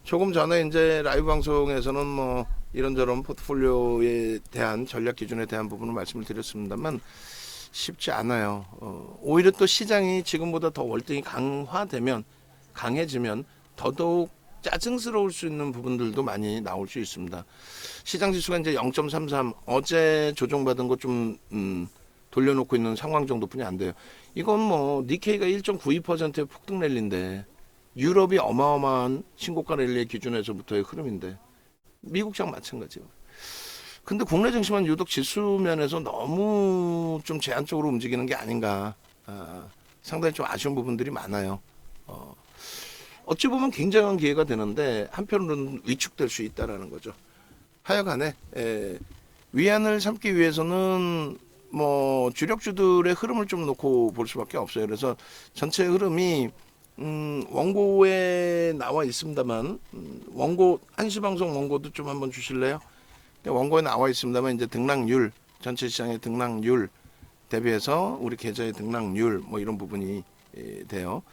조금 전에 이제 라이브 방송에서는 뭐 이런저런 포트폴리오에 대한 전략 기준에 대한 부분을 말씀을 드렸습니다만 쉽지 않아요. 오히려 또 시장이 지금보다 더 월등히 강해지면 더더욱 짜증스러울 수 있는 부분들도 많이 나올 수 있습니다. 시장 지수가 이제 0.33 어제 조정받은 거 좀 돌려놓고 있는 상황 정도뿐이 안 돼요. 이건 뭐 니케이가 1.92%의 폭등 랠리인데 유럽이 어마어마한 신고가 랠리의 기준에서부터의 흐름인데 미국장 마찬가지요. 근데 국내 증시만 유독 지수 면에서 너무 좀 제한적으로 움직이는 게 아닌가. 상당히 좀 아쉬운 부분들이 많아요. 어찌 보면 굉장한 기회가 되는데 한편으로는 위축될 수 있다라는 거죠. 하여간에 위안을 삼기 위해서는 뭐 주력주들의 흐름을 좀 놓고 볼 수밖에 없어요. 그래서 전체 흐름이 원고에 나와 있습니다만 원고 한시방송 원고도 좀 한번 주실래요? 원고에 나와 있습니다만 이제 등락률 전체 시장의 등락률 대비해서 우리 계좌의 등락률 뭐 이런 부분이 돼요.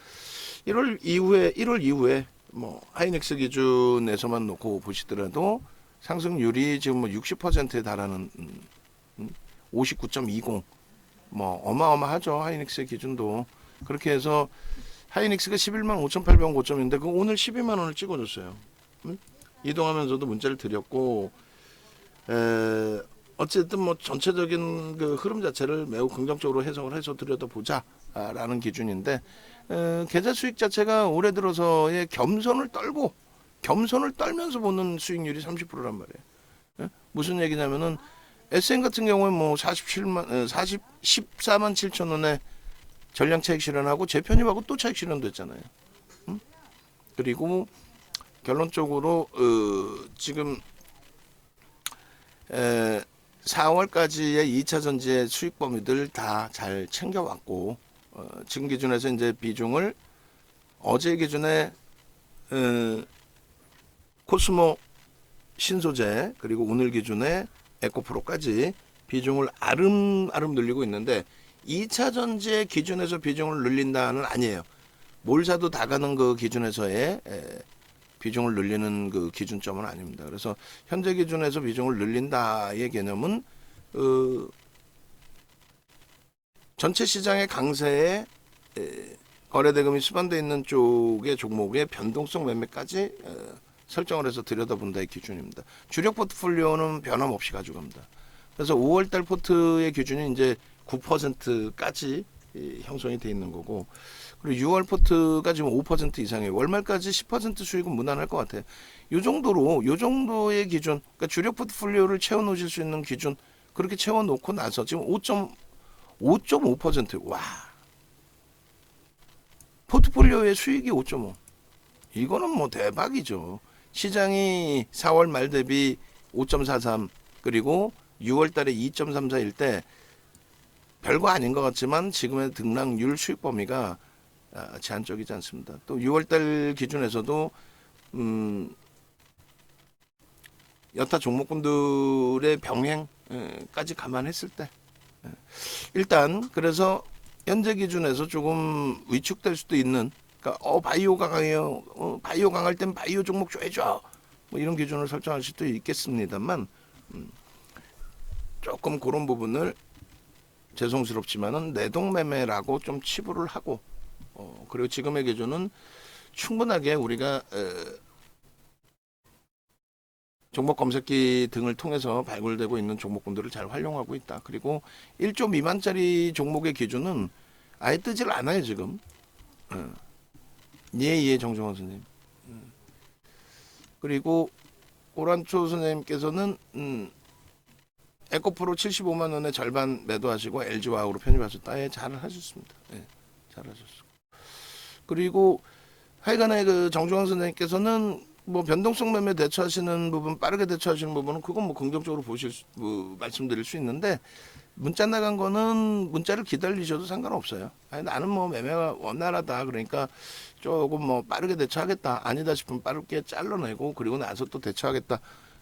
1월 이후에 뭐 하이닉스 기준에서만 놓고 보시더라도 상승률이 지금 뭐 60%에 달하는 59.20 뭐 어마어마하죠. 하이닉스의 기준도 그렇게 해서 하이닉스가 11만 5,800원 고점인데 그 오늘 12만 원을 찍어줬어요. 이동하면서도 문자를 드렸고 어쨌든 뭐 전체적인 그 흐름 자체를 매우 긍정적으로 해석을 해서 들여다보자라는 기준인데 계좌 수익 자체가 올해 들어서의 겸손을 떨면서 보는 수익률이 30%란 말이에요. 무슨 얘기냐면은 SN 같은 경우에 뭐 14만 7천 원에 전량 차익 실현하고 재편입하고 또 차익 실현됐잖아요. 그리고 결론적으로 지금 4월까지의 2차 전지의 수익 범위들 다 잘 챙겨왔고 지금 기준에서 이제 비중을 어제 기준에 코스모 신소재 그리고 오늘 기준에 에코프로까지 비중을 아름아름 늘리고 있는데 2차 전지의 기준에서 비중을 늘린다는 아니에요. 뭘 사도 다 가는 그 기준에서의 비중을 늘리는 그 기준점은 아닙니다. 그래서 현재 기준에서 비중을 늘린다의 개념은 전체 시장의 강세에 거래대금이 수반되어 있는 쪽의 종목의 변동성 매매까지 설정을 해서 들여다본다의 기준입니다. 주력 포트폴리오는 변함없이 가져갑니다. 그래서 5월달 포트의 기준이 이제 9%까지 형성이 돼 있는 거고, 그리고 6월 포트가 지금 5% 이상이에요. 월말까지 10% 수익은 무난할 것 같아요. 요 정도의 기준, 그러니까 주력 포트폴리오를 채워놓으실 수 있는 기준, 그렇게 채워놓고 나서 지금 5.5%. 와. 포트폴리오의 수익이 5.5. 이거는 뭐 대박이죠. 시장이 4월 말 대비 5.43 그리고 6월 달에 2.34일 때 별거 아닌 것 같지만 지금의 등락률 수익 범위가 제한적이지 않습니다. 또 6월 달 기준에서도 여타 종목군들의 병행까지 감안했을 때 일단 그래서 현재 기준에서 조금 위축될 수도 있는, 그러니까 바이오가 강해요. 바이오 강할 땐 바이오 종목 줘야죠. 뭐 이런 기준을 설정할 수도 있겠습니다만 조금 그런 부분을 죄송스럽지만은 내동매매라고 좀 치부를 하고 그리고 지금의 기준은 충분하게 우리가 종목 검색기 등을 통해서 발굴되고 있는 종목군들을 잘 활용하고 있다. 그리고 1조 미만짜리 종목의 기준은 아예 뜨질 않아요 지금. 예, 정정원 선생님. 그리고 오란초 선생님께서는 에코프로 75만 원에 절반 매도하시고 LG와우로 편입하셨다. 예, 잘 하셨습니다. 예, 잘 하셨고. 그리고 하여간에 그 정중앙 선생님께서는 뭐 변동성 매매 대처하시는 부분, 빠르게 대처하시는 부분은 그건 뭐 긍정적으로 말씀드릴 수 있는데 문자 나간 거는 문자를 기다리셔도 상관없어요. 아니, 나는 뭐 매매가 원활하다 그러니까 조금 뭐 빠르게 대처하겠다, 아니다 싶으면 빠르게 잘라내고 그리고 나서 또 대처하겠다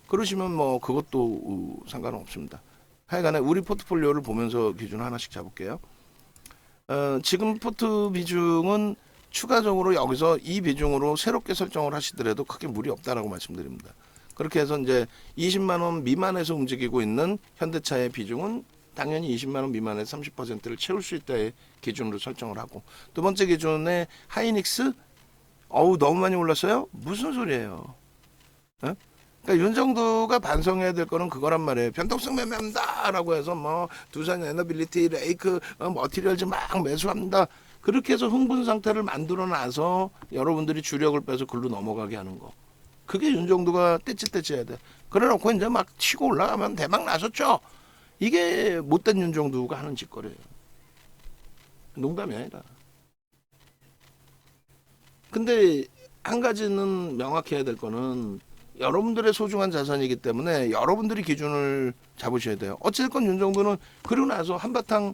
그러시면 뭐 그것도 상관은 없습니다. 하여간에 우리 포트폴리오를 보면서 기준 하나씩 잡을게요. 지금 포트 비중은 추가적으로 여기서 이 비중으로 새롭게 설정을 하시더라도 크게 무리 없다라고 말씀드립니다. 그렇게 해서 이제 20만 원 미만에서 움직이고 있는 현대차의 비중은 당연히 20만 원 미만에서 30%를 채울 수 있다의 기준으로 설정을 하고, 두 번째 기준에 하이닉스 어우 너무 많이 올랐어요? 무슨 소리예요? 에? 그러니까 윤정두가 반성해야 될 거는 그거란 말이에요. 변동성 매매한다라고 해서 뭐 두산 에너빌리티, 레이크, 머티리얼즈 막 매수합니다. 그렇게 해서 흥분 상태를 만들어 놔서 여러분들이 주력을 빼서 글로 넘어가게 하는 거. 그게 윤정두가 떼찌떼찌 해야 돼. 그래놓고 이제 막 치고 올라가면 대박 나셨죠? 이게 못된 윤정두가 하는 짓거리예요. 농담이 아니라. 근데 한 가지는 명확히 해야 될 거는 여러분들의 소중한 자산이기 때문에 여러분들이 기준을 잡으셔야 돼요. 어쨌든 윤정두는 그러고 나서 한바탕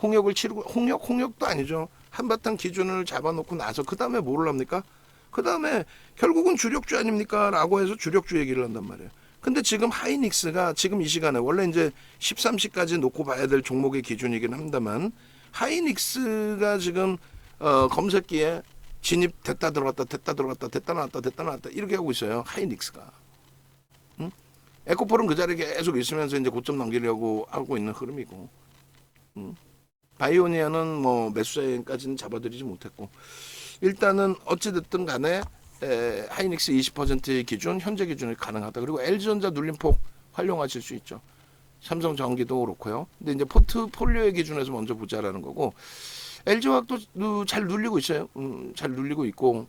홍역을 치르고, 홍역도 아니죠. 한바탕 기준을 잡아놓고 나서 그 다음에 뭐를 합니까? 그 다음에 결국은 주력주 아닙니까? 라고 해서 주력주 얘기를 한단 말이에요. 근데 지금 하이닉스가 지금 이 시간에 원래 이제 13시까지 놓고 봐야 될 종목의 기준이긴 합니다만, 하이닉스가 지금 검색기에 진입 됐다 들어갔다 됐다 들어갔다 됐다 나왔다 됐다 나왔다 이렇게 하고 있어요. 하이닉스가. 응? 에코폴은 그 자리에 계속 있으면서 이제 고점 넘기려고 하고 있는 흐름이고, 응? 바이오니아는 뭐 매수자까지는 잡아들이지 못했고, 일단은 어찌됐든 간에 하이닉스 20%의 기준, 현재 기준이 가능하다. 그리고 LG전자 눌림폭 활용하실 수 있죠. 삼성전기도 그렇고요. 근데 이제 포트폴리오의 기준에서 먼저 보자라는 거고, LG화학도 잘 눌리고 있어요. 잘 눌리고 있고,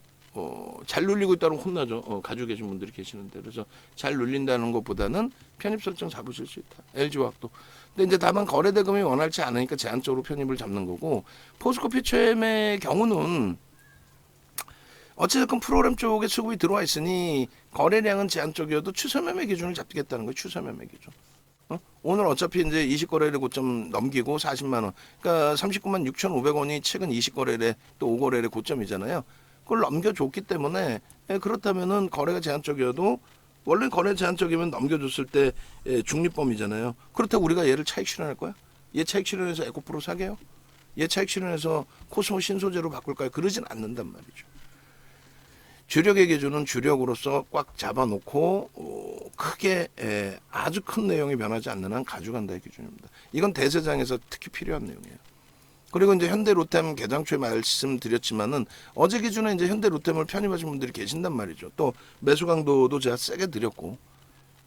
잘 눌리고 있다는 혼나죠. 가지고 계신 분들이 계시는데. 그래서 잘 눌린다는 것보다는 편입 설정 잡으실 수 있다. LG화학도. 근데 이제 다만 거래 대금이 원활치 않으니까 제한적으로 편입을 잡는 거고, 포스코 피처엠의 경우는 어찌됐건 프로그램 쪽에 수급이 들어와 있으니 거래량은 제한적이어도 추세매매 기준을 잡겠다는 거예요. 추세매매 기준. 오늘 어차피 이제 20거래일 고점 넘기고 40만 원. 그러니까 39만 6,500원이 최근 20거래일에 또 5거래일의 고점이잖아요. 그걸 넘겨줬기 때문에 그렇다면은 거래가 제한적이어도, 원래 거래 제한적이면 넘겨줬을 때 중립범이잖아요. 그렇다고 우리가 얘를 차익 실현할 거야? 얘 차익 실현해서 에코프로 사게요? 얘 차익 실현해서 코스모 신소재로 바꿀까요? 그러진 않는단 말이죠. 주력의 기준은 주력으로서 꽉 잡아놓고 크게 아주 큰 내용이 변하지 않는 한 가져간다의 기준입니다. 이건 대세장에서 특히 필요한 내용이에요. 그리고 이제 현대 로템 개장 초에 말씀드렸지만은 어제 기준에 이제 현대 로템을 편입하신 분들이 계신단 말이죠. 또 매수 강도도 제가 세게 드렸고,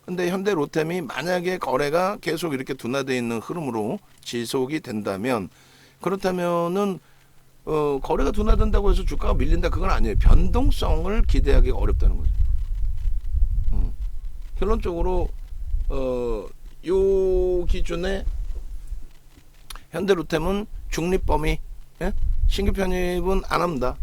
근데 현대 로템이 만약에 거래가 계속 이렇게 둔화되어 있는 흐름으로 지속이 된다면, 그렇다면은 거래가 둔화된다고 해서 주가가 밀린다, 그건 아니에요. 변동성을 기대하기 어렵다는 거죠. 결론적으로 요 기준에 현대로템은 중립범위, 예? 신규 편입은 안 합니다.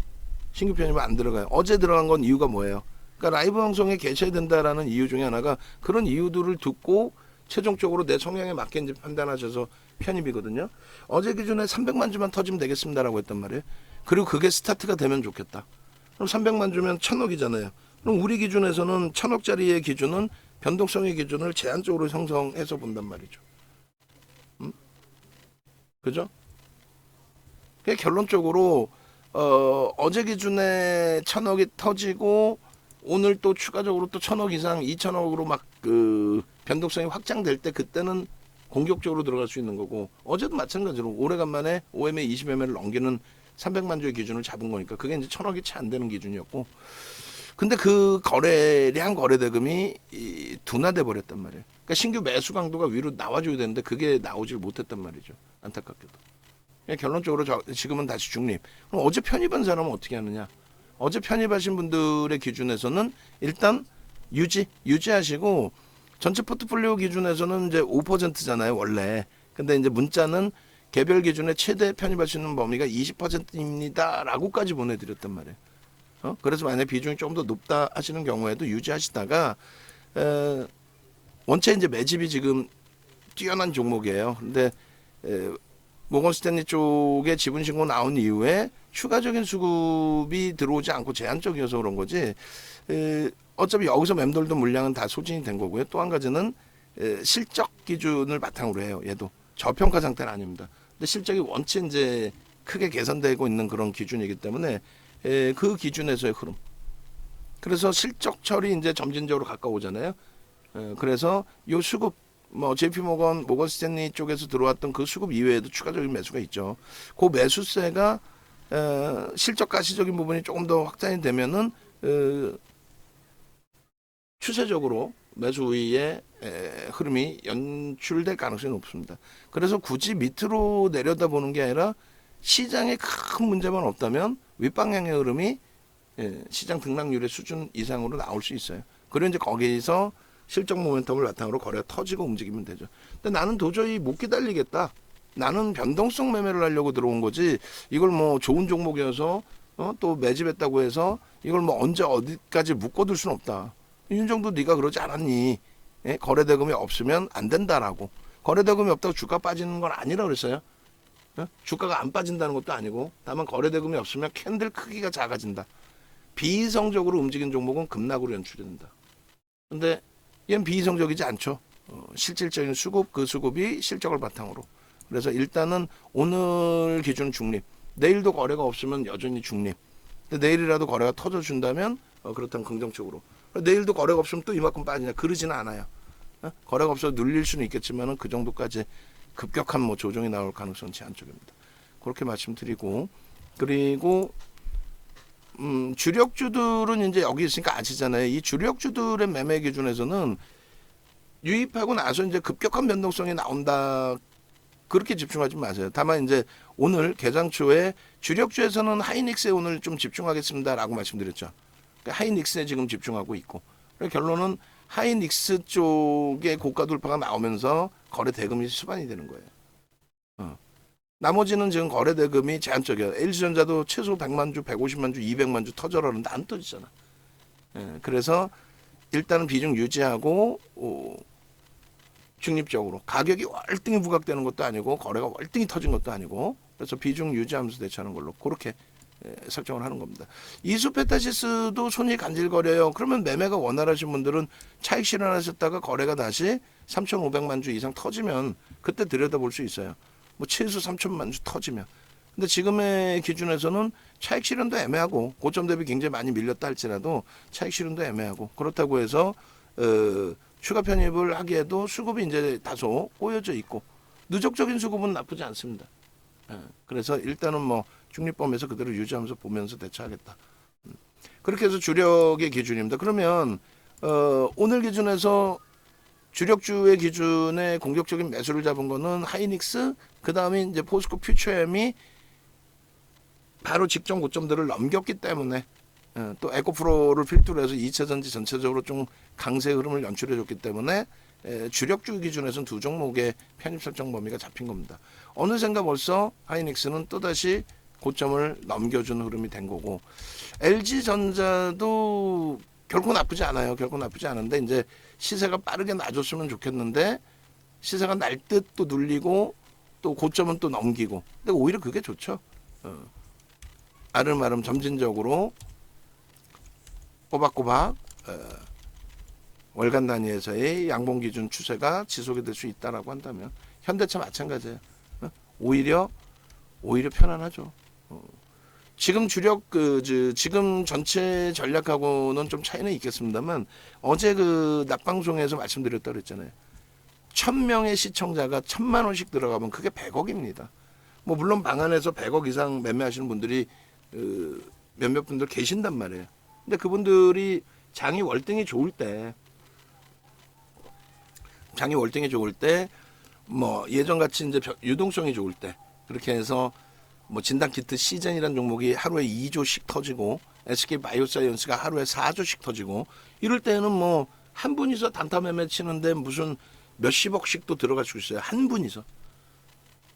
신규 편입은 안 들어가요. 어제 들어간 건 이유가 뭐예요? 그러니까 라이브 방송에 개최해야 된다라는 이유 중에 하나가 그런 이유들을 듣고 최종적으로 내 성향에 맞게 이제 판단하셔서 편입이거든요. 어제 기준에 300만 주만 터지면 되겠습니다라고 했단 말이에요. 그리고 그게 스타트가 되면 좋겠다. 그럼 300만 주면 1000억이잖아요. 그럼 우리 기준에서는 1000억짜리의 기준은 변동성의 기준을 제한적으로 형성해서 본단 말이죠. 그죠? 결론적으로 어제 기준에 1000억이 터지고 오늘 또 추가적으로 또 1000억 이상 2000억으로 막 그 변동성이 확장될 때 그때는 공격적으로 들어갈 수 있는 거고, 어제도 마찬가지로 오래간만에 OMA 20매매를 넘기는 300만 주의 기준을 잡은 거니까 그게 이제 1000억이 채 안 되는 기준이었고, 근데 그 거래량 거래 대금이 둔화돼 버렸단 말이에요. 그러니까 신규 매수 강도가 위로 나와줘야 되는데 그게 나오질 못했단 말이죠. 안타깝게도. 결론적으로 지금은 다시 중립. 그럼 어제 편입한 사람은 어떻게 하느냐? 어제 편입하신 분들의 기준에서는 일단 유지하시고, 전체 포트폴리오 기준에서는 이제 5%잖아요, 원래. 근데 이제 문자는 개별 기준에 최대 편입할 수 있는 범위가 20%입니다라고까지 보내드렸단 말이에요. 그래서 만약 비중이 조금 더 높다 하시는 경우에도 유지하시다가, 원체 이제 매집이 지금 뛰어난 종목이에요. 근데 모건 스탠리 쪽에 지분 신고 나온 이후에 추가적인 수급이 들어오지 않고 제한적이어서 그런 거지, 어차피 여기서 맴돌던 물량은 다 소진이 된 거고요. 또 한 가지는 실적 기준을 바탕으로 해요. 얘도 저평가 상태는 아닙니다. 근데 실적이 원체 이제 크게 개선되고 있는 그런 기준이기 때문에 그 기준에서의 흐름. 그래서 실적 처리 이제 점진적으로 가까우잖아요. 그래서 요 수급 뭐 JP 모건 스탠리 쪽에서 들어왔던 그 수급 이외에도 추가적인 매수가 있죠. 그 매수세가 실적 가시적인 부분이 조금 더 확장이 되면은 추세적으로 매수 우위의 흐름이 연출될 가능성이 높습니다. 그래서 굳이 밑으로 내려다보는 게 아니라 시장에 큰 문제만 없다면 윗방향의 흐름이 시장 등락률의 수준 이상으로 나올 수 있어요. 그리고 이제 거기서 실적 모멘텀을 바탕으로 거래가 터지고 움직이면 되죠. 근데 나는 도저히 못 기다리겠다. 나는 변동성 매매를 하려고 들어온 거지. 이걸 뭐 좋은 종목이어서 또 매집했다고 해서 이걸 뭐 언제 어디까지 묶어둘 수는 없다. 윤정도 네가 그러지 않았니? 거래대금이 없으면 안 된다라고. 거래대금이 없다고 주가 빠지는 건 아니라 그랬어요. 주가가 안 빠진다는 것도 아니고 다만 거래대금이 없으면 캔들 크기가 작아진다. 비이성적으로 움직인 종목은 급락으로 연출된다. 근데 얘는 비이성적이지 않죠. 실질적인 수급, 그 수급이 실적을 바탕으로. 그래서 일단은 오늘 기준 중립. 내일도 거래가 없으면 여전히 중립. 근데 내일이라도 거래가 터져준다면 그렇다면 긍정적으로. 내일도 거래가 없으면 또 이만큼 빠지냐. 그러지는 않아요. 거래가 없어서 눌릴 수는 있겠지만은 그 정도까지 급격한 뭐 조정이 나올 가능성은 제한적입니다. 그렇게 말씀드리고, 그리고 주력주들은 이제 여기 있으니까 아시잖아요. 이 주력주들의 매매 기준에서는 유입하고 나서 이제 급격한 변동성이 나온다. 그렇게 집중하지 마세요. 다만 이제 오늘 개장 초에 주력주에서는 하이닉스에 오늘 좀 집중하겠습니다라고 말씀드렸죠. 하이닉스에 지금 집중하고 있고, 결론은 하이닉스 쪽에 고가 돌파가 나오면서 거래 대금이 수반이 되는 거예요. 나머지는 지금 거래 대금이 제한적이야. LG전자도 최소 100만 주, 150만 주, 200만 주 터져라는데 안 터지잖아. 그래서 일단은 비중 유지하고 중립적으로 가격이 월등히 부각되는 것도 아니고 거래가 월등히 터진 것도 아니고, 그래서 비중 유지하면서 대처하는 걸로 그렇게 설정을 하는 겁니다. 이수페타시스도 손이 간질거려요. 그러면 매매가 원활하신 분들은 차익 실현하셨다가 거래가 다시 3,500만 주 이상 터지면 그때 들여다볼 수 있어요. 뭐 최소 3천만 주 터지면. 근데 지금의 기준에서는 차익 실현도 애매하고 고점 대비 굉장히 많이 밀렸다 할지라도 차익 실현도 애매하고, 그렇다고 해서 추가 편입을 하기에도 수급이 이제 다소 꼬여져 있고, 누적적인 수급은 나쁘지 않습니다. 그래서 일단은 뭐 중립범에서 그대로 유지하면서 보면서 대처하겠다. 그렇게 해서 주력의 기준입니다. 그러면 오늘 기준에서 주력주의 기준에 공격적인 매수를 잡은 거는 하이닉스, 그 다음에 이제 포스코 퓨처엠이 바로 직전 고점들을 넘겼기 때문에, 또 에코프로를 필두로 해서 2차전지 전체적으로 좀 강세 흐름을 연출해줬기 때문에 주력주 기준에서는 두 종목의 편입 설정 범위가 잡힌 겁니다. 어느샌가 벌써 하이닉스는 또다시 고점을 넘겨준 흐름이 된 거고, LG전자도 결코 나쁘지 않아요. 결코 나쁘지 않은데 이제 시세가 빠르게 낮았으면 좋겠는데 시세가 날 듯 또 눌리고 또 고점은 또 넘기고, 근데 오히려 그게 좋죠. 아름아름 점진적으로 꼬박꼬박 월간 단위에서의 양봉 기준 추세가 지속이 될 수 있다라고 한다면 현대차 마찬가지예요. 오히려 편안하죠. 지금 주력 지금 전체 전략하고는 좀 차이는 있겠습니다만, 어제 그 낮방송에서 말씀드렸다 그랬잖아요. 1,000명의 시청자가 1,000만 원씩 들어가면 그게 100억입니다. 뭐 물론 방 안에서 100억 이상 매매하시는 분들이 몇몇 분들 계신단 말이에요. 근데 그분들이 장이 월등히 좋을 때 뭐 예전같이 이제 유동성이 좋을 때 그렇게 해서 뭐 진단키트 시즌이라는 종목이 하루에 2조씩 터지고 SK 바이오사이언스가 하루에 4조씩 터지고, 이럴 때는 뭐 한 분이서 단타 매매 치는데 무슨 몇십억씩도 들어갈 수 있어요. 한 분이서.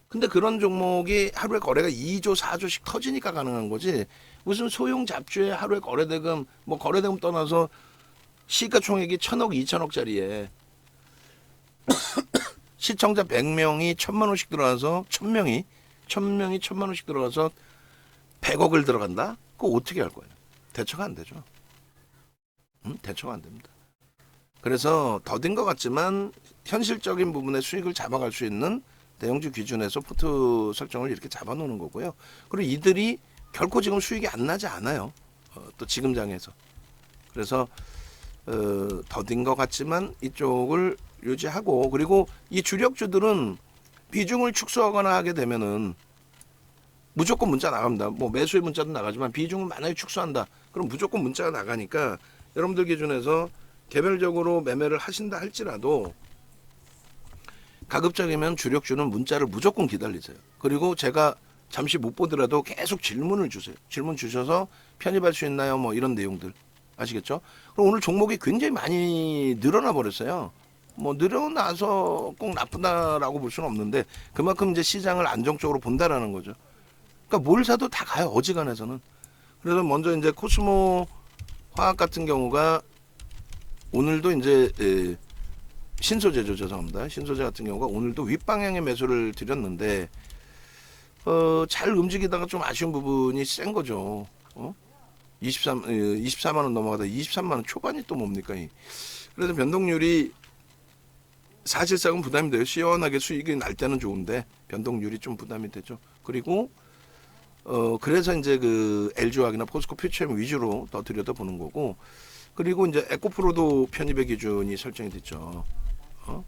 근데 그런 종목이 하루에 거래가 2조, 4조씩 터지니까 가능한 거지. 무슨 소형 잡주에 하루에 거래대금, 뭐 거래대금 떠나서 시가총액이 1,000억, 2,000억짜리에 시청자 100명이 1,000만 원씩 들어가서 1,000명이 1,000만 원씩 들어가서 100억을 들어간다? 그거 어떻게 할 거예요? 대처가 안 되죠. 대처가 안 됩니다. 그래서 더딘 것 같지만 현실적인 부분의 수익을 잡아갈 수 있는 대형주 기준에서 포트 설정을 이렇게 잡아놓는 거고요. 그리고 이들이 결코 지금 수익이 안 나지 않아요. 또 지금 장에서. 그래서 더딘 것 같지만 이쪽을 유지하고, 그리고 이 주력주들은 비중을 축소하거나 하게 되면은 무조건 문자 나갑니다. 뭐 매수의 문자도 나가지만 비중을 만약에 축소한다, 그럼 무조건 문자가 나가니까 여러분들 기준에서 개별적으로 매매를 하신다 할지라도 가급적이면 주력주는 문자를 무조건 기다리세요. 그리고 제가 잠시 못 보더라도 계속 질문을 주세요. 질문 주셔서 편입할 수 있나요? 뭐 이런 내용들. 아시겠죠? 그럼 오늘 종목이 굉장히 많이 늘어나 버렸어요. 뭐 늘어나서 꼭 나쁘다라고 볼 수는 없는데 그만큼 이제 시장을 안정적으로 본다라는 거죠. 그러니까 뭘 사도 다 가요, 어지간해서는. 그래서 먼저 이제 코스모 화학 같은 경우가 오늘도 이제 신소재죠, 죄송합니다. 신소재 같은 경우가 오늘도 윗방향의 매수를 드렸는데 잘 움직이다가 좀 아쉬운 부분이 센 거죠. 24만 원 넘어가다 23만 원 초반이 또 뭡니까? 그래서 변동률이 사실상은 부담이 돼요. 시원하게 수익이 날 때는 좋은데 변동률이 좀 부담이 되죠. 그리고 그래서 이제 그 LG화학이나 포스코 퓨처엠 위주로 더 들여다보는 거고, 그리고 이제 에코프로도 편입의 기준이 설정이 됐죠.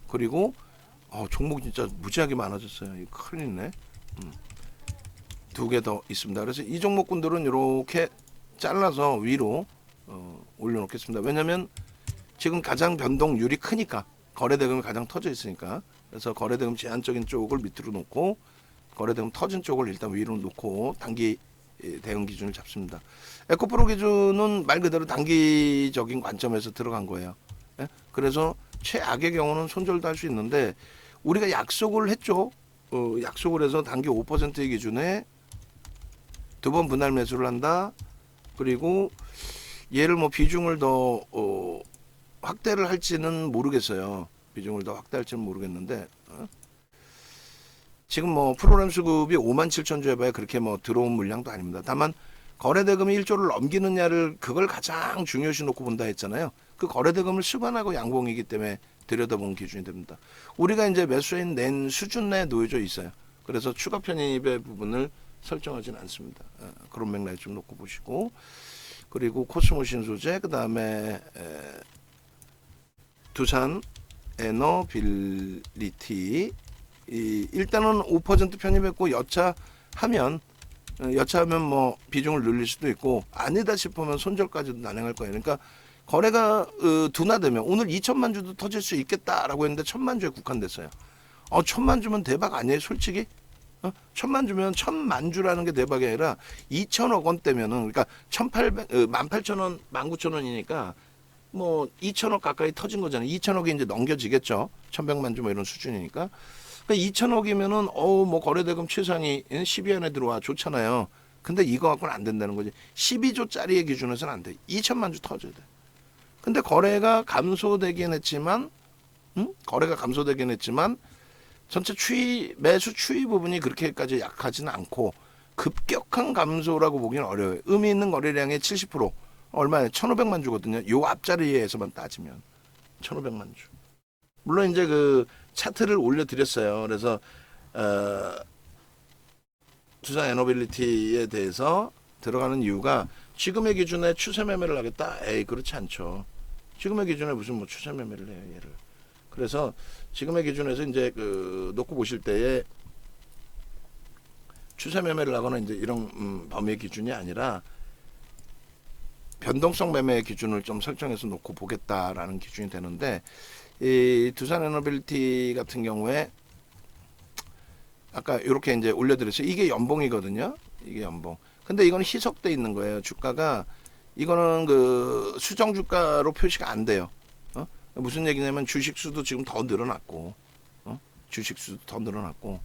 그리고 종목 진짜 무지하게 많아졌어요. 이거 큰일 있네. 두 개 더 있습니다. 그래서 이 종목군들은 이렇게 잘라서 위로 올려놓겠습니다. 왜냐하면 지금 가장 변동률이 크니까, 거래대금이 가장 터져 있으니까. 그래서 거래대금 제한적인 쪽을 밑으로 놓고 거래대금 터진 쪽을 일단 위로 놓고 단기 대응 기준을 잡습니다. 에코프로 기준은 말 그대로 단기적인 관점에서 들어간 거예요. 예? 그래서 최악의 경우는 손절도 할 수 있는데 우리가 약속을 했죠. 약속을 해서 단기 5%의 기준에 2번 분할 매수를 한다. 그리고 얘를 뭐 비중을 더 확대를 할지는 모르겠어요. 비중을 더 확대할지는 모르겠는데 지금 뭐 프로그램 수급이 57,000주 해봐야 그렇게 뭐 들어온 물량도 아닙니다. 다만 거래대금이 1조를 넘기느냐를 그걸 가장 중요시 놓고 본다 했잖아요. 그 거래대금을 수반하고 양봉이기 때문에 들여다보는 기준이 됩니다. 우리가 이제 매수인 낸 수준 내에 놓여져 있어요. 그래서 추가 편입의 부분을 설정하지는 않습니다. 그런 맥락에 좀 놓고 보시고, 그리고 코스모 신소재, 그 다음에 두산 에너빌리티, 일단은 5% 편입했고 여차하면 뭐 비중을 늘릴 수도 있고, 아니다 싶으면 손절까지도 난행할 거예요. 그러니까 거래가 둔화되면 오늘 2천만 주도 터질 수 있겠다라고 했는데 1,000만 주에 국한됐어요. 1,000만 주면 대박 아니에요, 솔직히? 1,000만 주면 1,000만 주라는 게 대박이 아니라 2천억 원대면은, 그러니까 18,000원, 19,000원이니까 뭐 2천억 가까이 터진 거잖아요. 2천억이 이제 넘겨지겠죠. 1,100만 주 뭐 이런 수준이니까. 그러니까 2천억이면은 뭐 거래대금 최상위 10위 안에 들어와 좋잖아요. 근데 이거 갖고는 안 된다는 거지. 12조짜리의 기준에서는 안 돼. 2천만 주 터져야 돼. 근데 거래가 감소되긴 했지만 전체 매수 추이 부분이 그렇게까지 약하지는 않고 급격한 감소라고 보기는 어려워요. 의미 있는 거래량의 70%, 얼마에 1,500만 주거든요. 요 앞자리에서만 따지면 1,500만 주. 물론 이제 그 차트를 올려드렸어요. 그래서 두산 에너빌리티에 대해서 들어가는 이유가 지금의 기준에 추세 매매를 하겠다? 에이, 그렇지 않죠. 지금의 기준에 무슨 뭐 추세 매매를 해요, 얘를. 그래서 지금의 기준에서 이제 놓고 보실 때에 추세 매매를 하거나 이제 이런 범위의 기준이 아니라 변동성 매매의 기준을 좀 설정해서 놓고 보겠다라는 기준이 되는데, 이 두산 에너빌리티 같은 경우에 아까 이렇게 이제 올려드렸어요. 이게 연봉이거든요. 이게 연봉. 근데 이거는 희석돼 있는 거예요. 주가가 이거는 그 수정 주가로 표시가 안 돼요. 무슨 얘기냐면 주식 수도 지금 더 늘어났고, 주식 수도 더 늘어났고.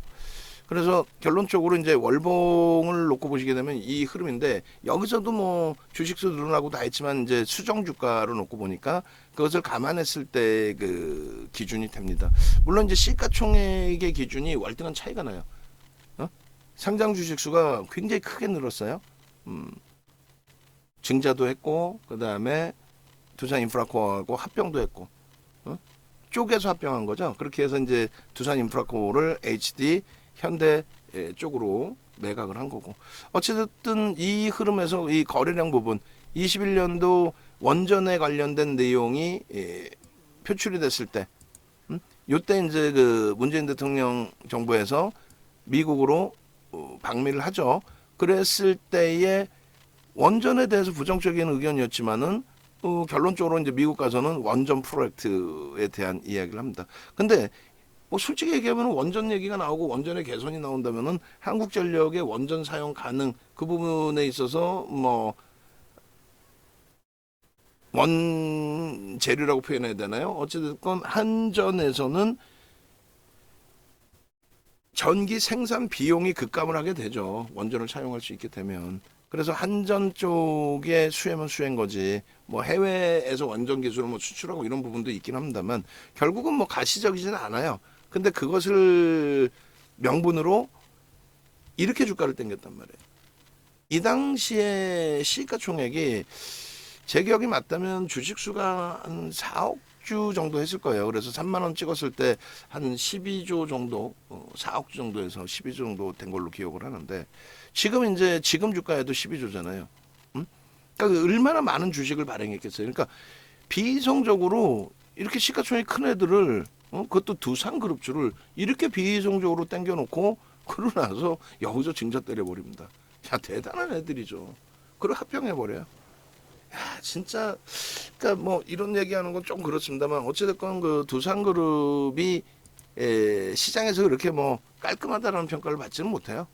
그래서 결론적으로 이제 월봉을 놓고 보시게 되면 이 흐름인데, 여기서도 뭐 주식수 늘어나고 다 했지만 이제 수정 주가로 놓고 보니까 그것을 감안했을 때 그 기준이 됩니다. 물론 이제 시가총액의 기준이 월등한 차이가 나요. 상장 주식수가 굉장히 크게 늘었어요. 증자도 했고, 그 다음에 두산인프라코어하고 합병도 했고, 쪼개서 합병한 거죠. 그렇게 해서 이제 두산 인프라코를 HD 현대 쪽으로 매각을 한 거고. 어쨌든 이 흐름에서 이 거래량 부분 21년도 원전에 관련된 내용이 표출이 됐을 때, 요때 이제 그 문재인 대통령 정부에서 미국으로 방미를 하죠. 그랬을 때에 원전에 대해서 부정적인 의견이었지만은 결론적으로 이제 미국 가서는 원전 프로젝트에 대한 이야기를 합니다. 근데 뭐 솔직히 얘기하면 원전 얘기가 나오고 원전의 개선이 나온다면은 한국전력의 원전 사용 가능 그 부분에 있어서 뭐 원재료라고 표현해야 되나요? 어찌됐건 한전에서는 전기 생산 비용이 급감을 하게 되죠. 원전을 사용할 수 있게 되면. 그래서 한전 쪽에 수혜면 수혜인 거지. 뭐 해외에서 원전 기술을 뭐 수출하고 이런 부분도 있긴 합니다만 결국은 뭐 가시적이지는 않아요. 근데 그것을 명분으로 이렇게 주가를 땡겼단 말이에요. 이 당시에 시가총액이 제 기억이 맞다면 주식수가 한 4억 주 정도 했을 거예요. 그래서 3만 원 찍었을 때 한 12조 정도, 4억 주 정도에서 12조 정도 된 걸로 기억을 하는데 지금 이제 지금 주가에도 12조잖아요. 그러니까 얼마나 많은 주식을 발행했겠어요. 그러니까 비이성적으로 이렇게 시가총액 큰 애들을 그것도 두산그룹주를 이렇게 비이성적으로 땡겨놓고 그러고 나서 여기서 증자 때려버립니다. 야 대단한 애들이죠. 그걸 합병해버려요. 야, 진짜, 그러니까 뭐 이런 얘기하는 건 좀 그렇습니다만 어찌됐건 그 두산그룹이 시장에서 그렇게 뭐 깔끔하다라는 평가를 받지는 못해요.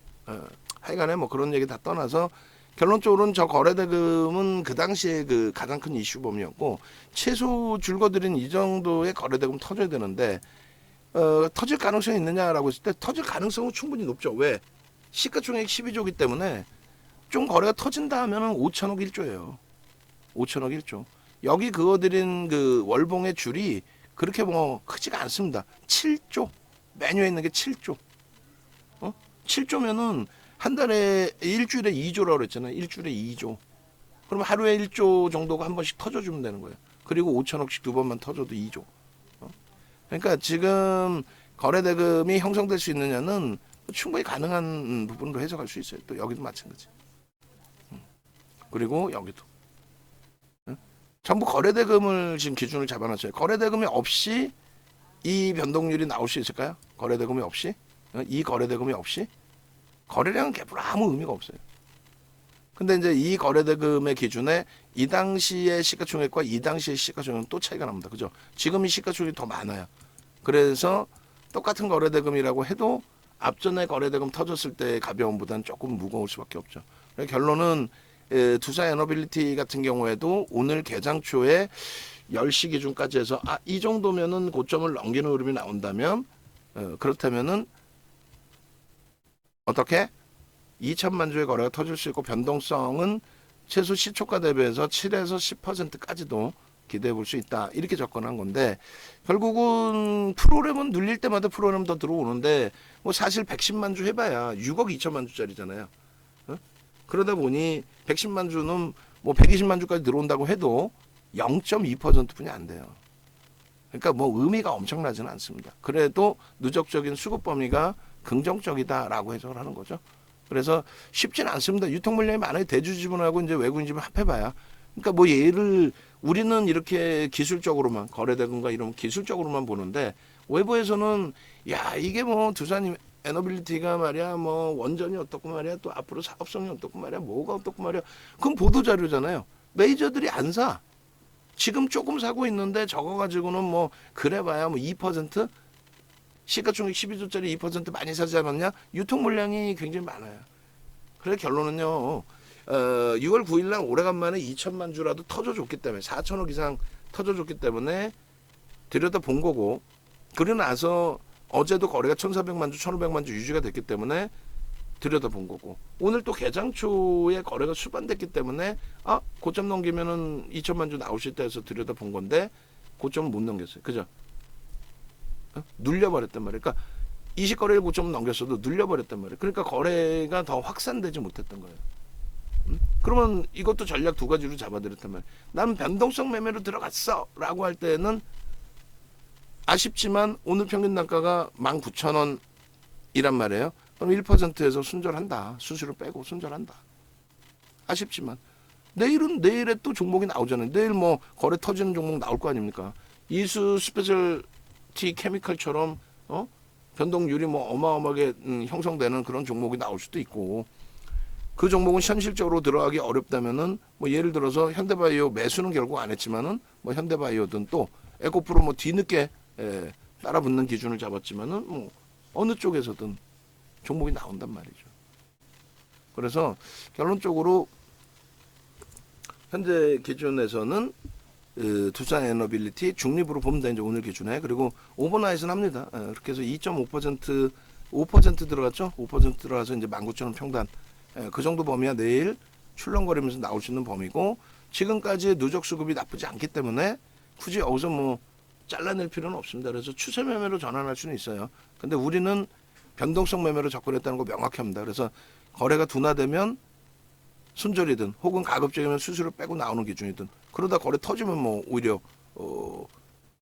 하여간에 뭐 그런 얘기 다 떠나서 결론적으로는 저 거래대금은 그 당시에 그 가장 큰 이슈 범위였고 최소 줄거드린 이 정도의 거래대금 터져야 되는데 터질 가능성이 있느냐라고 했을 때 터질 가능성은 충분히 높죠. 왜? 시가총액 12조기 때문에 좀 거래가 터진다 하면은 5천억 1조예요. 5천억 1조. 여기 그어드린 그 월봉의 줄이 그렇게 뭐 크지가 않습니다. 7조. 메뉴에 있는 게 7조. 7조면은 한 달에 일주일에 2조라고 그랬잖아요. 일주일에 2조. 그럼 하루에 1조 정도가 한 번씩 터져주면 되는 거예요. 그리고 5천억씩 두 번만 터져도 2조. 그러니까 지금 거래대금이 형성될 수 있느냐는 충분히 가능한 부분으로 해석할 수 있어요. 또 여기도 마찬가지. 그리고 여기도. 전부 거래대금을 지금 기준을 잡아놨어요. 거래대금이 없이 이 변동률이 나올 수 있을까요? 거래대금이 없이? 이 거래대금이 없이? 거래량은 개뿔 아무 의미가 없어요. 근데 이제 이 거래대금의 기준에 이 당시의 시가총액과 이 당시의 시가총액은 또 차이가 납니다. 그죠? 지금 이 시가총액이 더 많아요. 그래서 똑같은 거래대금이라고 해도 앞전에 거래대금 터졌을 때의 가벼움보다는 조금 무거울 수밖에 없죠. 결론은 두산에너빌리티 같은 경우에도 오늘 개장 초에 10시 기준까지 해서 이 정도면은 고점을 넘기는 흐름이 나온다면 그렇다면은 어떻게 2천만 주의 거래가 터질 수 있고 변동성은 최소 시초가 대비해서 7에서 10%까지도 기대해 볼 수 있다. 이렇게 접근한 건데 결국은 프로그램은 눌릴 때마다 프로그램 더 들어오는데 뭐 사실 110만 주 해봐야 6억 2천만 주짜리잖아요. 그러다 보니 110만 주는 뭐 120만 주까지 들어온다고 해도 0.2%뿐이 안 돼요. 그러니까 뭐 의미가 엄청나지는 않습니다. 그래도 누적적인 수급 범위가 긍정적이다라고 해석을 하는 거죠. 그래서 쉽지는 않습니다. 유통 물량이 많아요. 대주 지분하고 이제 외국인 지분 합해봐야. 그러니까 뭐 얘를 우리는 이렇게 기술적으로만 거래대금과 이런 기술적으로만 보는데 외부에서는 야 이게 뭐 두산 에너빌리티가 말이야 뭐 원전이 어떻고 말이야 또 앞으로 사업성이 어떻고 말이야 뭐가 어떻고 말이야 그건 보도자료잖아요. 메이저들이 안 사. 지금 조금 사고 있는데 저거 가지고는 뭐 그래봐야 뭐 2% 시가총액 12조짜리 2% 많이 사지 않았냐? 유통 물량이 굉장히 많아요. 그래서 결론은요. 6월 9일 날 오래간만에 2천만 주라도 터져줬기 때문에 4천억 이상 터져줬기 때문에 들여다본 거고 그러고 나서 어제도 거래가 1,400만 주, 1,500만 주 유지가 됐기 때문에 들여다본 거고 오늘 또 개장 초에 거래가 수반됐기 때문에 고점 넘기면은 2천만 주 나올 수 있다 해서 들여다본 건데 고점은 못 넘겼어요. 그죠? 눌려버렸단 말이에요. 그러니까 20거래일 고점 넘겼어도 눌려버렸단 말이에요. 그러니까 거래가 더 확산되지 못했던 거예요. 그러면 이것도 전략 두 가지로 잡아드렸단 말이에요. 난 변동성 매매로 들어갔어 라고 할 때는 아쉽지만 오늘 평균 단가가 19,000원이란 말이에요. 그럼 1%에서 순절한다. 수수료 빼고 순절한다. 아쉽지만 내일은 내일에 또 종목이 나오잖아요. 내일 뭐 거래 터지는 종목 나올 거 아닙니까? 이수 스페셜티 케미칼처럼 변동률이 뭐 어마어마하게 형성되는 그런 종목이 나올 수도 있고, 그 종목은 현실적으로 들어가기 어렵다면은 뭐 예를 들어서 현대바이오 매수는 결국 안 했지만은 뭐 현대바이오든 또 에코프로 뭐 뒤늦게 따라붙는 기준을 잡았지만은 뭐 어느 쪽에서든 종목이 나온단 말이죠. 그래서 결론적으로 현재 기준에서는 두산 에너빌리티 중립으로 봅니다. 이제 오늘 기준에. 그리고 오버나잇은 합니다. 그렇게 해서 5% 들어갔죠. 5% 들어가서 이제 19,000원 평단. 그 정도 범위야 내일 출렁거리면서 나올 수 있는 범위고, 지금까지의 누적 수급이 나쁘지 않기 때문에 굳이 여기서 뭐 잘라낼 필요는 없습니다. 그래서 추세 매매로 전환할 수는 있어요. 근데 우리는 변동성 매매로 접근했다는 거 명확히 합니다. 그래서 거래가 둔화되면 순절이든 혹은 가급적이면 수수료 빼고 나오는 기준이든, 그러다 거래 터지면 뭐 오히려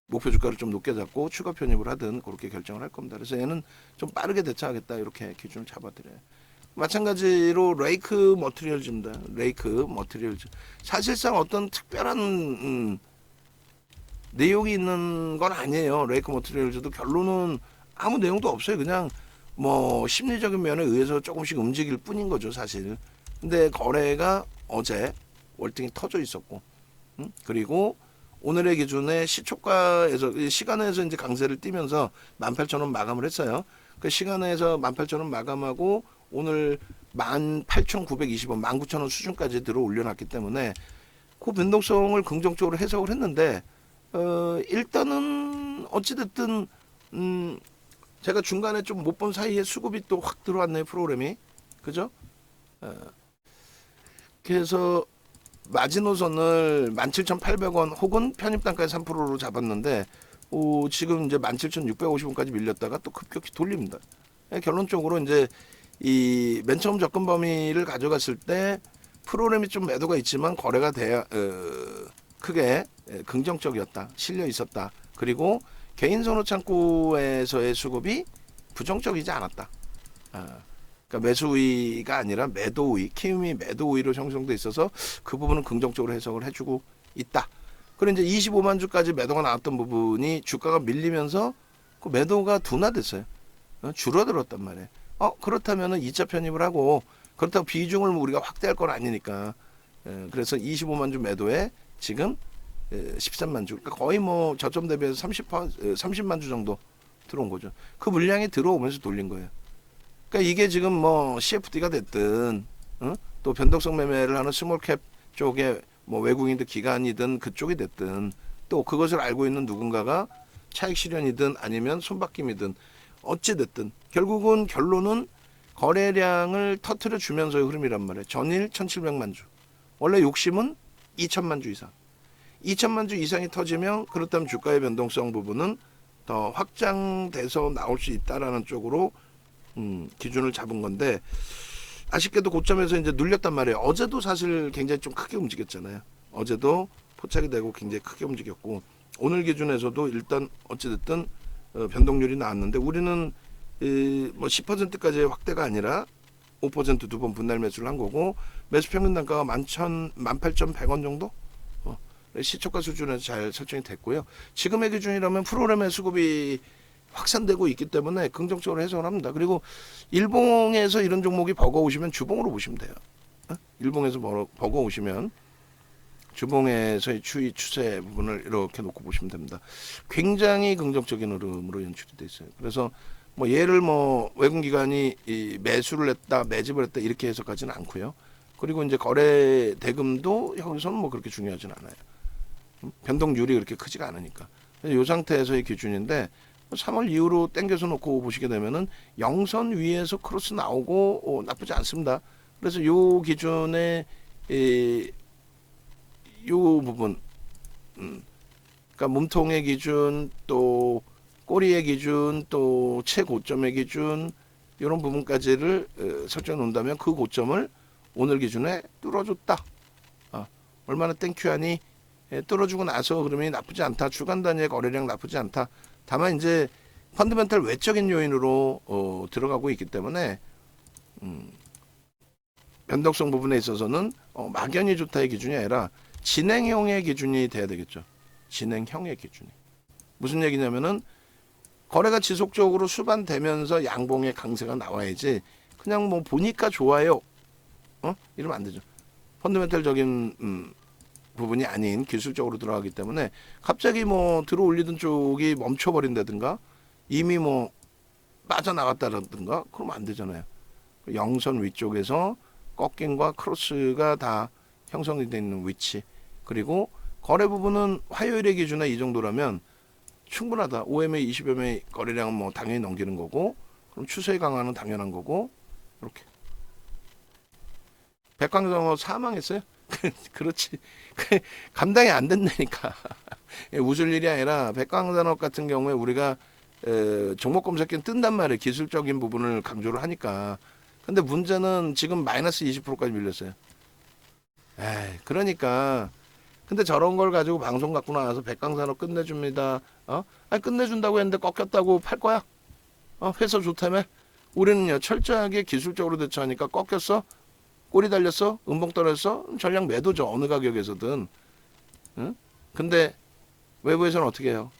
목표 주가를 좀 높게 잡고 추가 편입을 하든 그렇게 결정을 할 겁니다. 그래서 얘는 좀 빠르게 대처하겠다 이렇게 기준을 잡아드려요. 마찬가지로 레이크 머티리얼즈입니다. 레이크 머티리얼즈. 사실상 어떤 특별한 내용이 있는 건 아니에요. 레이크 머티리얼즈도 결론은 아무 내용도 없어요. 그냥 뭐 심리적인 면에 의해서 조금씩 움직일 뿐인 거죠, 사실. 근데 거래가 어제 월등히 터져 있었고, 그리고 오늘의 기준에 시초가에서 시간에서 이제 강세를 띄면서 18,000원 마감을 했어요. 그 시간에서 18,000원 마감하고 오늘 18,920원, 19,000원 수준까지 들어 올려놨기 때문에 그 변동성을 긍정적으로 해석을 했는데, 일단은 어찌됐든 제가 중간에 좀 못 본 사이에 수급이 또 확 들어왔네요, 프로그램이. 그죠? 그래서 마지노선을 17,800원 혹은 편입단가의 3%로 잡았는데 지금 이제 17,650원까지 밀렸다가 또 급격히 돌립니다. 결론적으로 이제 이 맨 처음 접근 범위를 가져갔을 때 프로그램이 좀 매도가 있지만 거래가 돼야 크게 긍정적이었다, 실려 있었다. 그리고 개인 선호 창구에서의 수급이 부정적이지 않았다. 그러니까 매수 우위가 아니라 매도 우위, 키움이 매도 우위로 형성돼 있어서 그 부분은 긍정적으로 해석을 해주고 있다. 그리고 이제 25만 주까지 매도가 나왔던 부분이 주가가 밀리면서 그 매도가 둔화됐어요. 줄어들었단 말이에요. 그렇다면은 2차 편입을 하고, 그렇다고 비중을 우리가 확대할 건 아니니까. 그래서 25만 주 매도에 지금 13만 주, 그러니까 거의 뭐 저점 대비해서 30만 주 정도 들어온 거죠. 그 물량이 들어오면서 돌린 거예요. 그러니까 이게 지금 뭐 CFD가 됐든 또 변동성 매매를 하는 스몰캡 쪽에 뭐 외국인들 기관이든 그쪽이 됐든, 또 그것을 알고 있는 누군가가 차익 실현이든 아니면 손바뀜이든 어찌 됐든 결국은 결론은 거래량을 터트려 주면서의 흐름이란 말이에요. 전일 1,700만 주. 원래 욕심은 2천만 주 이상. 2천만 주 이상이 터지면 그렇다면 주가의 변동성 부분은 더 확장돼서 나올 수 있다라는 쪽으로 기준을 잡은 건데, 아쉽게도 고점에서 이제 눌렸단 말이에요. 어제도 사실 굉장히 좀 크게 움직였잖아요. 어제도 포착이 되고 굉장히 크게 움직였고, 오늘 기준에서도 일단 어찌됐든 변동률이 나왔는데, 우리는 뭐 10%까지의 확대가 아니라 5% 두 번 분할 매수를 한 거고, 매수 평균 단가가 18,100원 정도 시초가 수준에서 잘 설정이 됐고요. 지금의 기준이라면 프로그램의 수급이 확산되고 있기 때문에 긍정적으로 해석을 합니다. 그리고 일봉에서 이런 종목이 버거우시면 주봉으로 보시면 돼요. 일봉에서 버거우시면 주봉에서의 추세 부분을 이렇게 놓고 보시면 됩니다. 굉장히 긍정적인 흐름으로 연출이 돼 있어요. 그래서 뭐 얘를 뭐 외국 기관이 매수를 했다, 매집을 했다 이렇게 해석하지는 않고요. 그리고 이제 거래 대금도 여기서는 뭐 그렇게 중요하진 않아요. 변동률이 그렇게 크지가 않으니까. 이 상태에서의 기준인데, 3월 이후로 땡겨서 놓고 보시게 되면은 영선 위에서 크로스 나오고 나쁘지 않습니다. 그래서 요 기준에 요 부분, 그러니까 몸통의 기준, 또 꼬리의 기준, 또 최고점의 기준, 이런 부분까지를 설정해 놓는다면 그 고점을 오늘 기준에 뚫어줬다. 얼마나 땡큐하니? 뚫어주고 나서 그러면 나쁘지 않다. 주간 단위의 거래량 나쁘지 않다. 다만 이제 펀드멘탈 외적인 요인으로 들어가고 있기 때문에 변동성 부분에 있어서는 막연히 좋다의 기준이 아니라 진행형의 기준이 돼야 되겠죠. 진행형의 기준이. 무슨 얘기냐면은 거래가 지속적으로 수반되면서 양봉의 강세가 나와야지 그냥 뭐 보니까 좋아요. 이러면 안 되죠. 펀더멘탈적인 부분이 아닌 기술적으로 들어가기 때문에 갑자기 뭐 들어 올리던 쪽이 멈춰버린다든가 이미 뭐 빠져나갔다라든가 그러면 안 되잖아요. 영선 위쪽에서 꺾임과 크로스가 다 형성이 되어 있는 위치, 그리고 거래 부분은 화요일의 기준에 이 정도라면 충분하다. 5MA, 20MA 거래량은 뭐 당연히 넘기는 거고, 그럼 추세 강화는 당연한 거고, 이렇게. 백광장어 사망했어요? 그렇지. 감당이 안 된다니까. 웃을 일이 아니라 백광산업 같은 경우에 우리가 종목 검색기는 뜬단 말이에요. 기술적인 부분을 강조를 하니까. 근데 문제는 지금 마이너스 20%까지 밀렸어요. 에이, 그러니까. 근데 저런 걸 가지고 방송 갖고 나와서 백광산업 끝내줍니다. 아니, 끝내준다고 했는데 꺾였다고 팔 거야? 회사 좋다며? 우리는요, 철저하게 기술적으로 대처하니까 꺾였어? 꼬리 달렸어? 음봉 떨어졌어? 전략 매도죠. 어느 가격에서든. 응? 근데 외부에서는 어떻게 해요?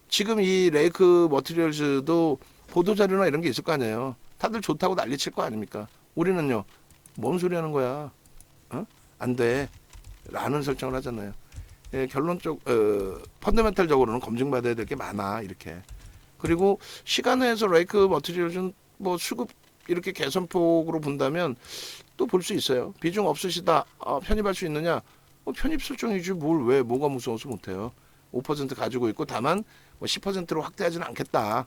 지금 이 레이크 머티리얼즈도 보도자료나 이런 게 있을 거 아니에요. 다들 좋다고 난리칠 거 아닙니까? 우리는요, 뭔 소리 하는 거야? 안 돼. 라는 설정을 하잖아요. 예, 결론적, 펀더멘탈적으로는 검증받아야 될 게 많아. 이렇게. 그리고 시간에서 레이크 머티리얼즈는 뭐 수급 이렇게 개선폭으로 본다면 또 볼 수 있어요. 비중 없으시다. 편입할 수 있느냐? 편입 설정이지 뭘 왜 뭐가 무서워서 못해요. 5% 가지고 있고 다만 뭐 10%로 확대하지는 않겠다.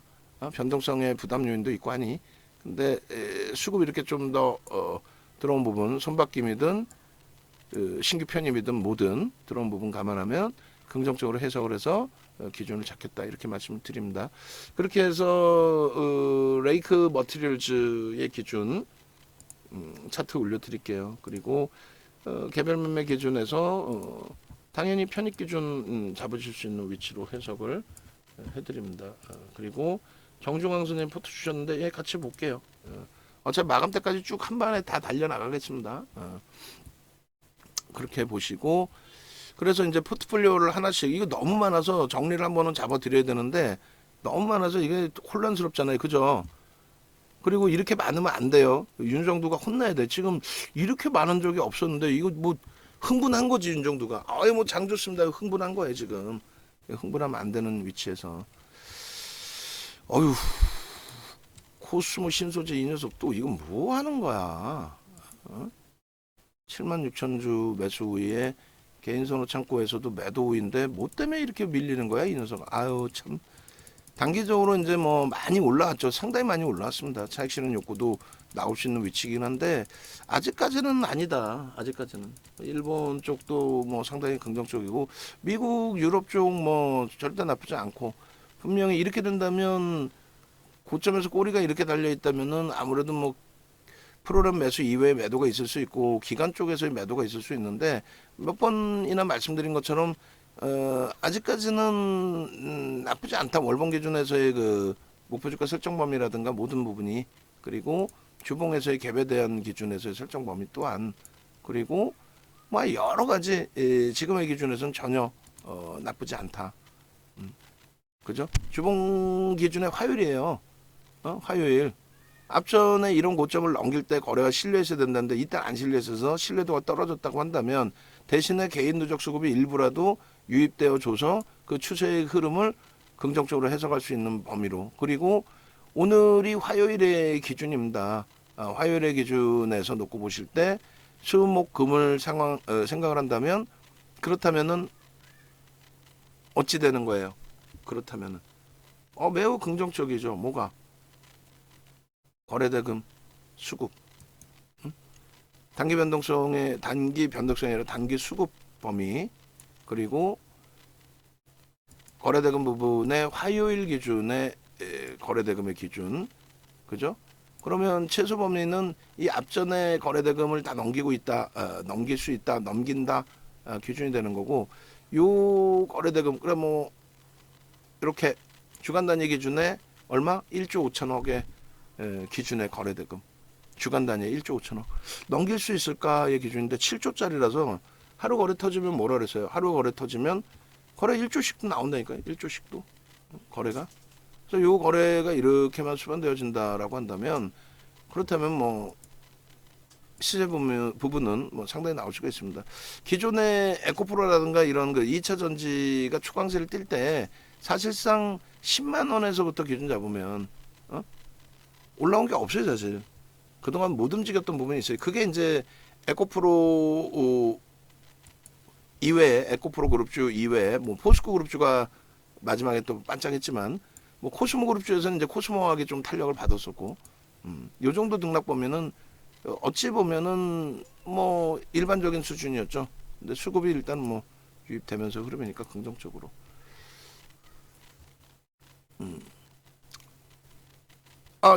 변동성의 부담 요인도 있고 하니. 근데 수급 이렇게 좀 더 들어온 부분, 손바뀜이든 신규 편입이든 뭐든 들어온 부분 감안하면 긍정적으로 해석을 해서 기준을 잡겠다 이렇게 말씀을 드립니다. 그렇게 해서 레이크 머티리얼즈의 기준 차트 올려드릴게요. 그리고 개별 매매 기준에서 당연히 편입 기준 잡으실 수 있는 위치로 해석을 해드립니다. 그리고 정중앙 선생님 포트 주셨는데 예, 같이 볼게요. 어차피 마감 때까지 쭉 한 번에 다 달려나가겠습니다. 그렇게 보시고, 그래서 이제 포트폴리오를 하나씩, 이거 너무 많아서 정리를 한 번은 잡아드려야 되는데 너무 많아서 이게 혼란스럽잖아요. 그죠? 그리고 이렇게 많으면 안 돼요. 윤정두가 혼나야 돼. 지금 이렇게 많은 적이 없었는데 이거 뭐 흥분한 거지 윤정두가. 아유 뭐 장 좋습니다. 흥분한 거예요 지금. 흥분하면 안 되는 위치에서. 어휴, 코스모 신소재 이 녀석 또 이건 뭐 하는 거야? 76,000주 매수 후에 개인선호 창고에서도 매도 후인데 뭐 때문에 이렇게 밀리는 거야 이 녀석. 아유 참. 단기적으로 이제 뭐 많이 올라왔죠. 상당히 많이 올라왔습니다. 차익 실현 욕구도 나올 수 있는 위치이긴 한데 아직까지는 아니다. 아직까지는 일본 쪽도 뭐 상당히 긍정적이고 미국, 유럽 쪽 뭐 절대 나쁘지 않고, 분명히 이렇게 된다면 고점에서 꼬리가 이렇게 달려 있다면은 아무래도 뭐 프로그램 매수 이외에 매도가 있을 수 있고 기관 쪽에서의 매도가 있을 수 있는데 몇 번이나 말씀드린 것처럼 아직까지는 나쁘지 않다. 월봉 기준에서의 그 목표주가 설정 범위라든가 모든 부분이, 그리고 주봉에서의 갭에 대한 기준에서의 설정 범위 또한, 그리고 뭐 여러 가지 지금의 기준에서는 전혀 나쁘지 않다. 그죠? 주봉 기준의 화요일이에요. 화요일. 앞전에 이런 고점을 넘길 때 거래가 신뢰했어야 된다는데 이때 안 신뢰했어서 신뢰도가 떨어졌다고 한다면 대신에 개인 누적 수급이 일부라도 유입되어 줘서 그 추세의 흐름을 긍정적으로 해석할 수 있는 범위로. 그리고 오늘이 화요일의 기준입니다. 화요일의 기준에서 놓고 보실 때 수목 금을 생각을 한다면, 그렇다면은 어찌 되는 거예요? 그렇다면은 매우 긍정적이죠. 뭐가? 거래대금 수급. 단기 변동성이 아니라 단기 수급 범위, 그리고 거래대금 부분의 화요일 기준의 거래대금의 기준, 그죠? 그러면 최소 범위는 이 앞전에 거래대금을 다 넘기고 있다, 넘길 수 있다, 넘긴다 기준이 되는 거고, 요 거래대금 그래 뭐 이렇게 주간 단위 기준에 얼마? 1조 5천억의 기준의 거래대금. 주간 단위에 1조 5천억. 넘길 수 있을까의 기준인데 7조짜리라서 하루 거래 터지면 뭐라 그랬어요? 하루 거래 터지면 거래 1조씩도 나온다니까요. 1조씩도 거래가. 그래서 요 거래가 이렇게만 수반되어진다라고 한다면 그렇다면 뭐 시세 부분은 뭐 상당히 나올 수가 있습니다. 기존의 에코프로라든가 이런 그 2차 전지가 초강세를 띌 때 사실상 10만 원에서부터 기준 잡으면 올라온 게 없어요, 사실. 그동안 못 움직였던 부분이 있어요. 그게 이제 에코프로 이외에 에코프로 그룹주 이외에 뭐 포스코 그룹주가 마지막에 또 반짝했지만 뭐 코스모 그룹주에서는 이제 코스모하게 좀 탄력을 받았었고 요 정도 등락 보면은 어찌 보면은 뭐 일반적인 수준이었죠. 근데 수급이 일단 뭐 유입되면서 흐름이니까 긍정적으로.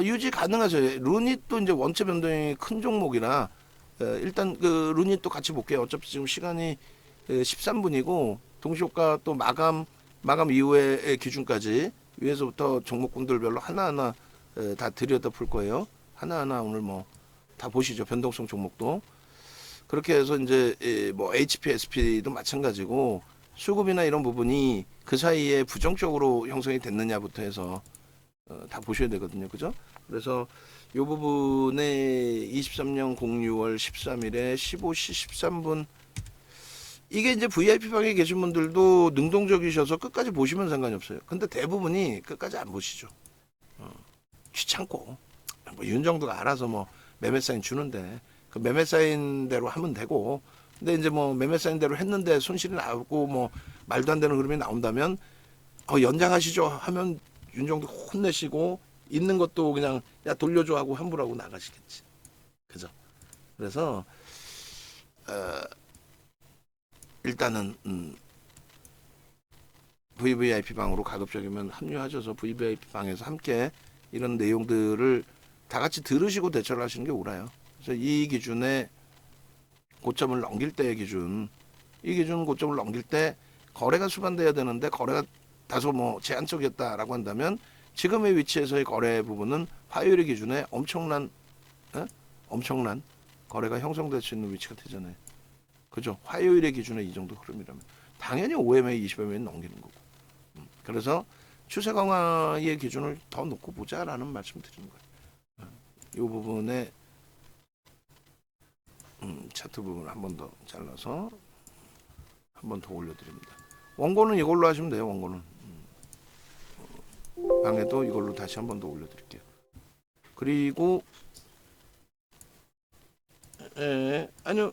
유지 가능하죠. 루닛도 이제 원체 변동이 큰 종목이라 일단 그 루닛도 같이 볼게요. 어차피 지금 시간이 13분이고 동시효과 또 마감 이후의 기준까지 위에서부터 종목군들별로 하나하나 다 들여다 볼 거예요. 하나하나 오늘 뭐 다 보시죠. 변동성 종목도. 그렇게 해서 이제 뭐 HP, SP도 마찬가지고 수급이나 이런 부분이 그 사이에 부정적으로 형성이 됐느냐부터 해서 다 보셔야 되거든요. 그죠? 그래서 이 부분에 23년 06월 13일에 15시 13분 이게 이제 VIP 방에 계신 분들도 능동적이셔서 끝까지 보시면 상관이 없어요. 근데 대부분이 끝까지 안 보시죠. 귀찮고 뭐 윤정도가 알아서 뭐 매매 사인 주는데 그 매매 사인대로 하면 되고 근데 이제 뭐 매매 사인대로 했는데 손실이 나고 뭐 말도 안 되는 흐름이 나온다면 연장하시죠 하면 윤정도 혼내시고 있는 것도 그냥 야 돌려줘 하고 환불하고 나가시겠지. 그죠? 그래서 일단은 VVIP 방으로 가급적이면 합류하셔서 VVIP 방에서 함께 이런 내용들을 다 같이 들으시고 대처를 하시는 게 옳아요. 그래서 이 기준에 고점을 넘길 때의 기준, 이 기준 고점을 넘길 때 거래가 수반돼야 되는데 거래가 다소 뭐 제한적이었다라고 한다면 지금의 위치에서의 거래 부분은 화요일의 기준에 엄청난 거래가 형성될 수 있는 위치가 되잖아요. 그죠? 화요일의 기준에 이 정도 흐름이라면 당연히 5MA, 20MA 넘기는 거고. 그래서 추세 강화의 기준을 더 놓고 보자라는 말씀 드리는 거예요. 이 부분에 차트 부분을 한 번 더 잘라서 한 번 더 올려드립니다. 원고는 이걸로 하시면 돼요. 원고는 방에도 이걸로 다시 한 번 더 올려드릴게요. 그리고 아니요,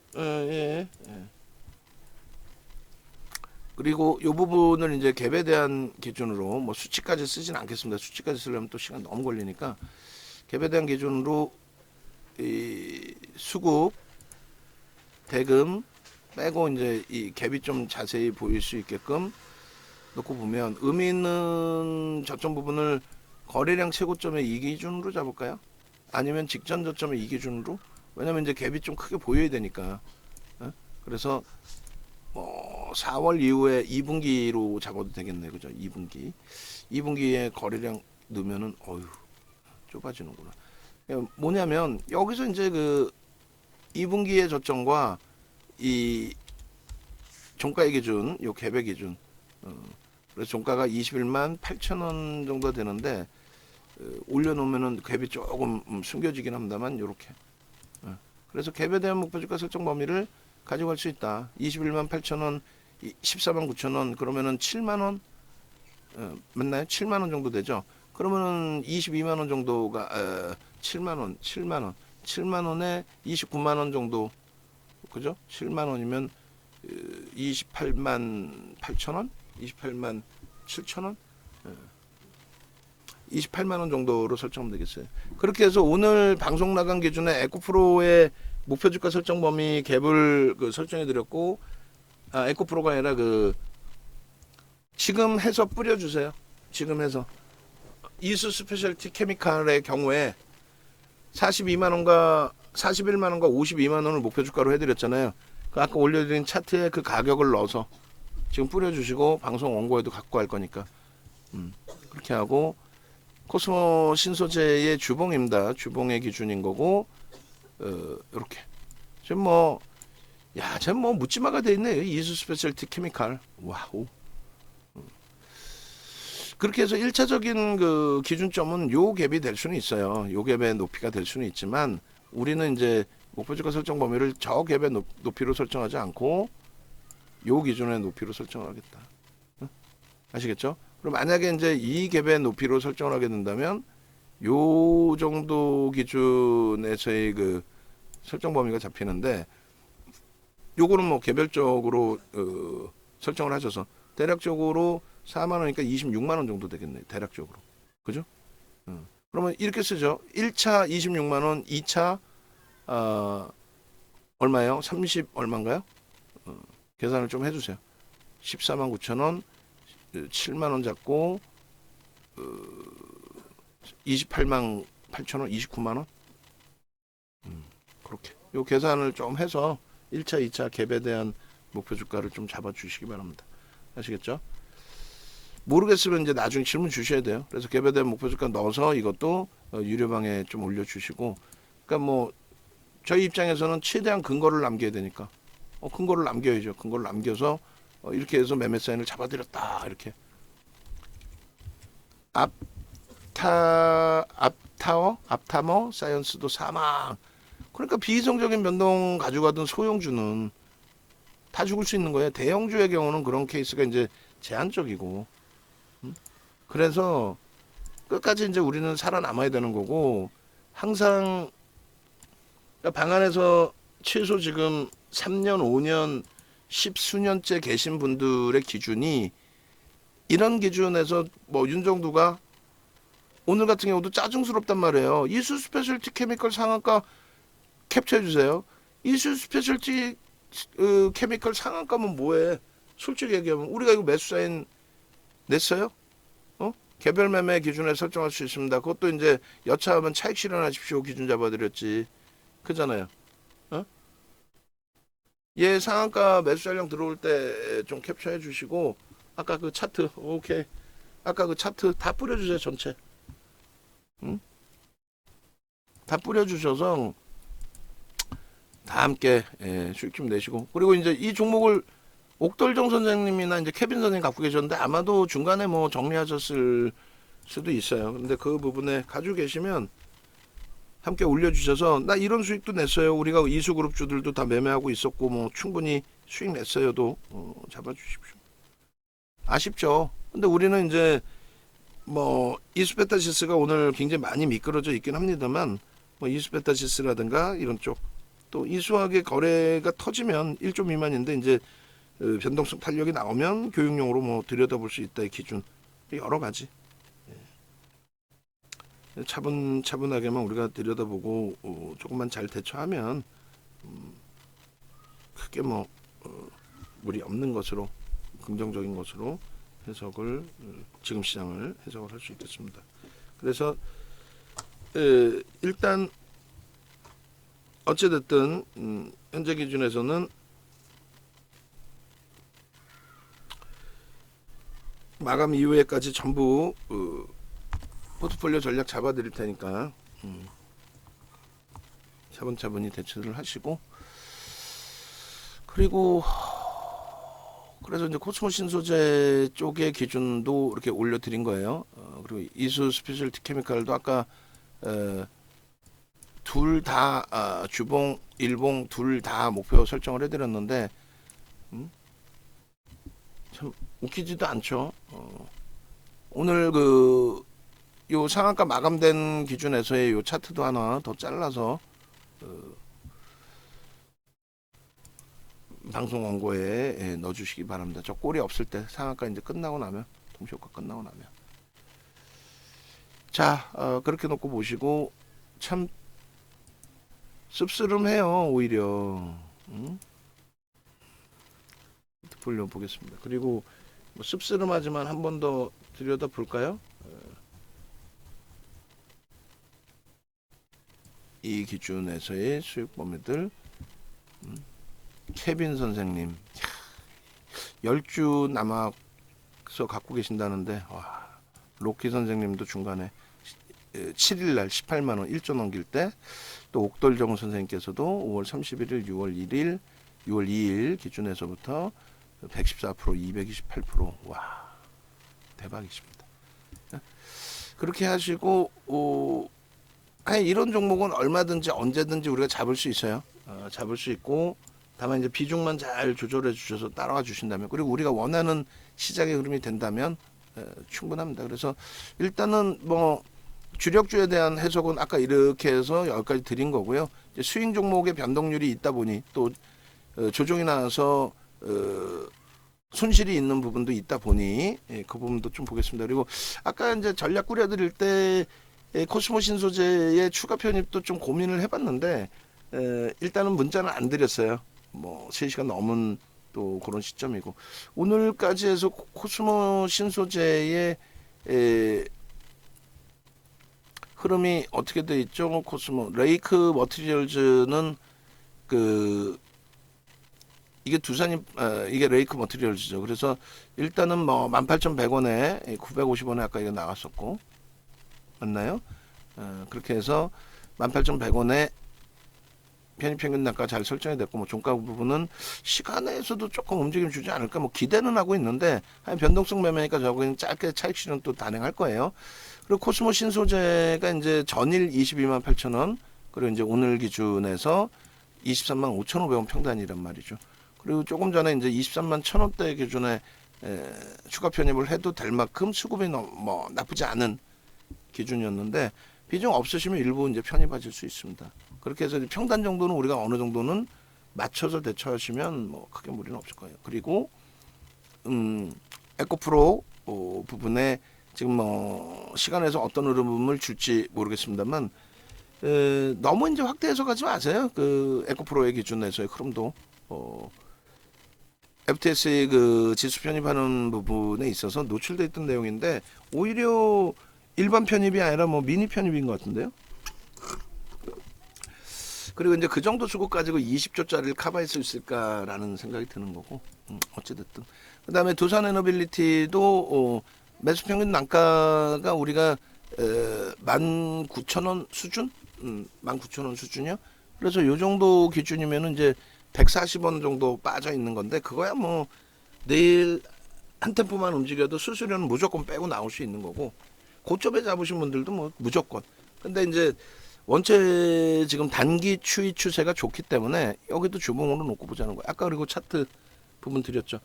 그리고 이 부분을 이제 갭에 대한 기준으로 뭐 수치까지 쓰진 않겠습니다. 수치까지 쓰려면 또 시간 너무 걸리니까 갭에 대한 기준으로 이 수급 대금 빼고 이제 이 갭이 좀 자세히 보일 수 있게끔 놓고 보면 의미 있는 저점 부분을 거래량 최고점의 이 기준으로 잡을까요? 아니면 직전 저점의 이 기준으로? 왜냐면 이제 갭이 좀 크게 보여야 되니까. 그래서 뭐 4월 이후에 2분기로 잡아도 되겠네, 그죠? 2분기에 거래량 넣으면은 좁아지는구나. 뭐냐면 여기서 이제 그 2분기의 저점과 이 종가의 기준, 요 갭의 기준. 그래서 종가가 21만 8천 원 정도 되는데 올려놓으면은 갭이 조금 숨겨지긴 합니다만 요렇게. 그래서 갭에 대한 목표주가 설정 범위를 가져갈 수 있다. 21만 8천 원, 14만 9천 원 그러면은 7만 원 맞나요? 7만 원 정도 되죠. 그러면은 22만 원 정도가 7만 원에 29만 원 정도 그죠? 7만 원이면 28만 8천 원, 28만 7천 원, 28만 원 정도로 설정하면 되겠어요. 그렇게 해서 오늘 방송 나간 기준에 에코프로의 목표 주가 설정 범위 갭을 설정해 드렸고 에코프로가 아니라 지금 해서 뿌려주세요. 지금 해서 이수 스페셜티 케미칼의 경우에 41만 원과 52만 원을 목표 주가로 해드렸잖아요. 그 아까 올려드린 차트에 그 가격을 넣어서 지금 뿌려주시고 방송 원고에도 갖고 갈 거니까 그렇게 하고 코스모 신소재의 주봉입니다. 주봉의 기준인 거고 이렇게 지금 뭐 야, 지금 뭐 묻지마가 돼 있네요. 이수 스페셜티 케미칼. 와우. 그렇게 해서 1차적인 그 기준점은 요 갭이 될 수는 있어요. 요 갭의 높이가 될 수는 있지만 우리는 이제 목표주가 설정 범위를 저 갭의 높이로 설정하지 않고 요 기준의 높이로 설정을 하겠다. 응? 아시겠죠? 그럼 만약에 이제 이 갭의 높이로 설정을 하게 된다면 요 정도 기준에서의 그 설정 범위가 잡히는데 요거는 뭐 개별적으로 설정을 하셔서 대략적으로 4만 원이니까 26만 원 정도 되겠네요. 대략적으로. 그죠? 그러면 이렇게 쓰죠. 1차 26만 원, 2차 얼마예요? 30 얼마인가요? 계산을 좀 해주세요. 14만 9천 원, 7만 원 잡고 28만 8천 원, 29만 원. 그렇게. 요 계산을 좀 해서 1차, 2차 갭에 대한 목표 주가를 좀 잡아주시기 바랍니다. 아시겠죠? 모르겠으면 이제 나중에 질문 주셔야 돼요. 그래서 갭에 대한 목표 주가 넣어서 이것도 유료방에 좀 올려주시고, 그러니까 뭐 저희 입장에서는 최대한 근거를 남겨야 되니까 근거를 남겨야죠. 근거를 남겨서 이렇게 해서 매매 사인을 잡아드렸다 이렇게. 앞타머 사이언스도 사망. 그러니까 비이성적인 변동 가져가던 소형주는 다 죽을 수 있는 거예요. 대형주의 경우는 그런 케이스가 이제 제한적이고, 그래서 끝까지 이제 우리는 살아남아야 되는 거고, 항상 그러니까 방 안에서 최소 지금 3년, 5년, 10수년째 계신 분들의 기준이 이런 기준에서 뭐 윤정두가 오늘 같은 경우도 짜증스럽단 말이에요. 이수 스페셜티 케미컬 상한가 캡처해 주세요. 이수 스페셜티 케미컬 상한가면 뭐해? 솔직히 얘기하면 우리가 이거 매수 사인 냈어요? 개별 매매 기준에 설정할 수 있습니다. 그것도 이제 여차하면 차익 실현하십시오 기준 잡아드렸지. 그잖아요. 얘 상한가 매수 잔량 들어올 때 좀 캡처해 주시고 아까 그 차트 오케이. 아까 그 차트 다 뿌려주세요 전체. 응? 다 뿌려주셔서 다 함께 수익 좀 내시고, 그리고 이제 이 종목을 옥돌정 선생님이나 이제 케빈 선생님 갖고 계셨는데 아마도 중간에 뭐 정리하셨을 수도 있어요. 근데 그 부분에 가지고 계시면 함께 올려주셔서 나 이런 수익도 냈어요. 우리가 이수그룹주들도 다 매매하고 있었고 뭐 충분히 수익 냈어요도 잡아주십시오. 아쉽죠. 근데 우리는 이제 뭐 이수베타시스가 오늘 굉장히 많이 미끄러져 있긴 합니다만 뭐 이수베타시스라든가 이런 쪽 또 이수하게 거래가 터지면 1조 미만인데 이제 변동성 탄력이 나오면 교육용으로 뭐 들여다볼 수 있다의 기준 여러 가지 차분하게만 우리가 들여다보고 조금만 잘 대처하면 크게 뭐 무리 없는 것으로 긍정적인 것으로 해석을 지금 시장을 해석을 할 수 있겠습니다. 그래서 일단 어찌됐든 현재 기준에서는 마감 이후에까지 전부 포트폴리오 전략 잡아드릴 테니까 차분차분히 대처를 하시고, 그리고 그래서 이제 코스모 신소재 쪽의 기준도 이렇게 올려드린 거예요. 그리고 이수 스페셜티 케미칼도 아까 둘 다 주봉, 일봉 둘 다 목표 설정을 해드렸는데 참 웃기지도 않죠. 오늘 요 상한가 마감된 기준에서의 요 차트도 하나 더 잘라서 방송 원고에 넣어주시기 바랍니다. 저 꼴이 없을 때 상한가 이제 끝나고 나면 동시효과 끝나고 나면 자 그렇게 놓고 보시고 참 씁쓸해요 오히려. 포트폴리오 보겠습니다. 그리고 뭐 씁쓸하지만 한 번 더 들여다 볼까요? 이 기준에서의 수익 범위들 케빈 선생님 10주 남아서 갖고 계신다는데 와 로키 선생님도 중간에 7일날 18만 원 1조 넘길 때, 또 옥돌정 선생님께서도 5월 31일, 6월 1일, 6월 2일 기준에서부터 114%, 228%. 와, 대박이십니다. 그렇게 하시고 이런 종목은 얼마든지 언제든지 우리가 잡을 수 있어요. 잡을 수 있고, 다만 이제 비중만 잘 조절해 주셔서 따라와 주신다면, 그리고 우리가 원하는 시장의 흐름이 된다면 충분합니다. 그래서 일단은 뭐 주력주에 대한 해석은 아까 이렇게 해서 여기까지 드린 거고요. 이제 스윙 종목의 변동률이 있다 보니 또 조정이 나와서 손실이 있는 부분도 있다 보니 그 부분도 좀 보겠습니다. 그리고 아까 이제 전략 꾸려드릴 때 코스모 신소재의 추가 편입도 좀 고민을 해봤는데 일단은 문자는 안 드렸어요. 뭐 3시간 넘은 또 그런 시점이고, 오늘까지 해서 코스모 신소재의 흐름이 어떻게 돼 있죠? 코스모 레이크 머티리얼즈는 이게 두산이 이게 레이크 머티리얼즈죠. 그래서 일단은 뭐 18,100원에 950원에 아까 이거 나갔었고, 맞나요? 그렇게 해서 18,100원에 편입평균 단가 잘 설정이 됐고, 뭐 종가 부분은 시간에서도 조금 움직임 주지 않을까 뭐 기대는 하고 있는데, 변동성 매매니까 저거 짧게 차익 실현 또 단행할 거예요. 그리고 코스모 신소재가 이제 전일 22만 8천원, 그리고 이제 오늘 기준에서 23만 5,500원 평단이란 말이죠. 그리고 조금 전에 이제 23만 1,000원대 기준에 추가 편입을 해도 될 만큼 수급이 뭐 나쁘지 않은 기준이었는데, 비중 없으시면 일부 이제 편입하실 수 있습니다. 그렇게 해서 평단 정도는 우리가 어느 정도는 맞춰서 대처하시면 뭐 크게 무리는 없을 거예요. 그리고 에코프로 부분에 지금 뭐 시간에서 어떤 흐름을 줄지 모르겠습니다만, 너무 이제 확대 해석하지 마세요. 그 에코프로의 기준에서의 흐름도 FTS의 그 지수 편입하는 부분에 있어서 노출돼 있던 내용인데, 오히려 일반 편입이 아니라 뭐 미니 편입인 것 같은데요. 그리고 이제 그 정도 수급 가지고 20조짜리를 커버할 수 있을까라는 생각이 드는 거고, 어찌됐든. 그 다음에 두산에너빌리티도 매수 평균 단가가 우리가 19,000원 수준? 19,000원 수준이요. 그래서 요 정도 기준이면은 이제 140원 정도 빠져 있는 건데, 그거야 뭐 내일 한 템포만 움직여도 수수료는 무조건 빼고 나올 수 있는 거고, 고점에 잡으신 분들도 뭐 무조건. 근데 이제 원체 지금 단기 추이 추세가 좋기 때문에 여기도 주봉으로 놓고 보자는 거예요. 아까 그리고 차트 부분 드렸죠.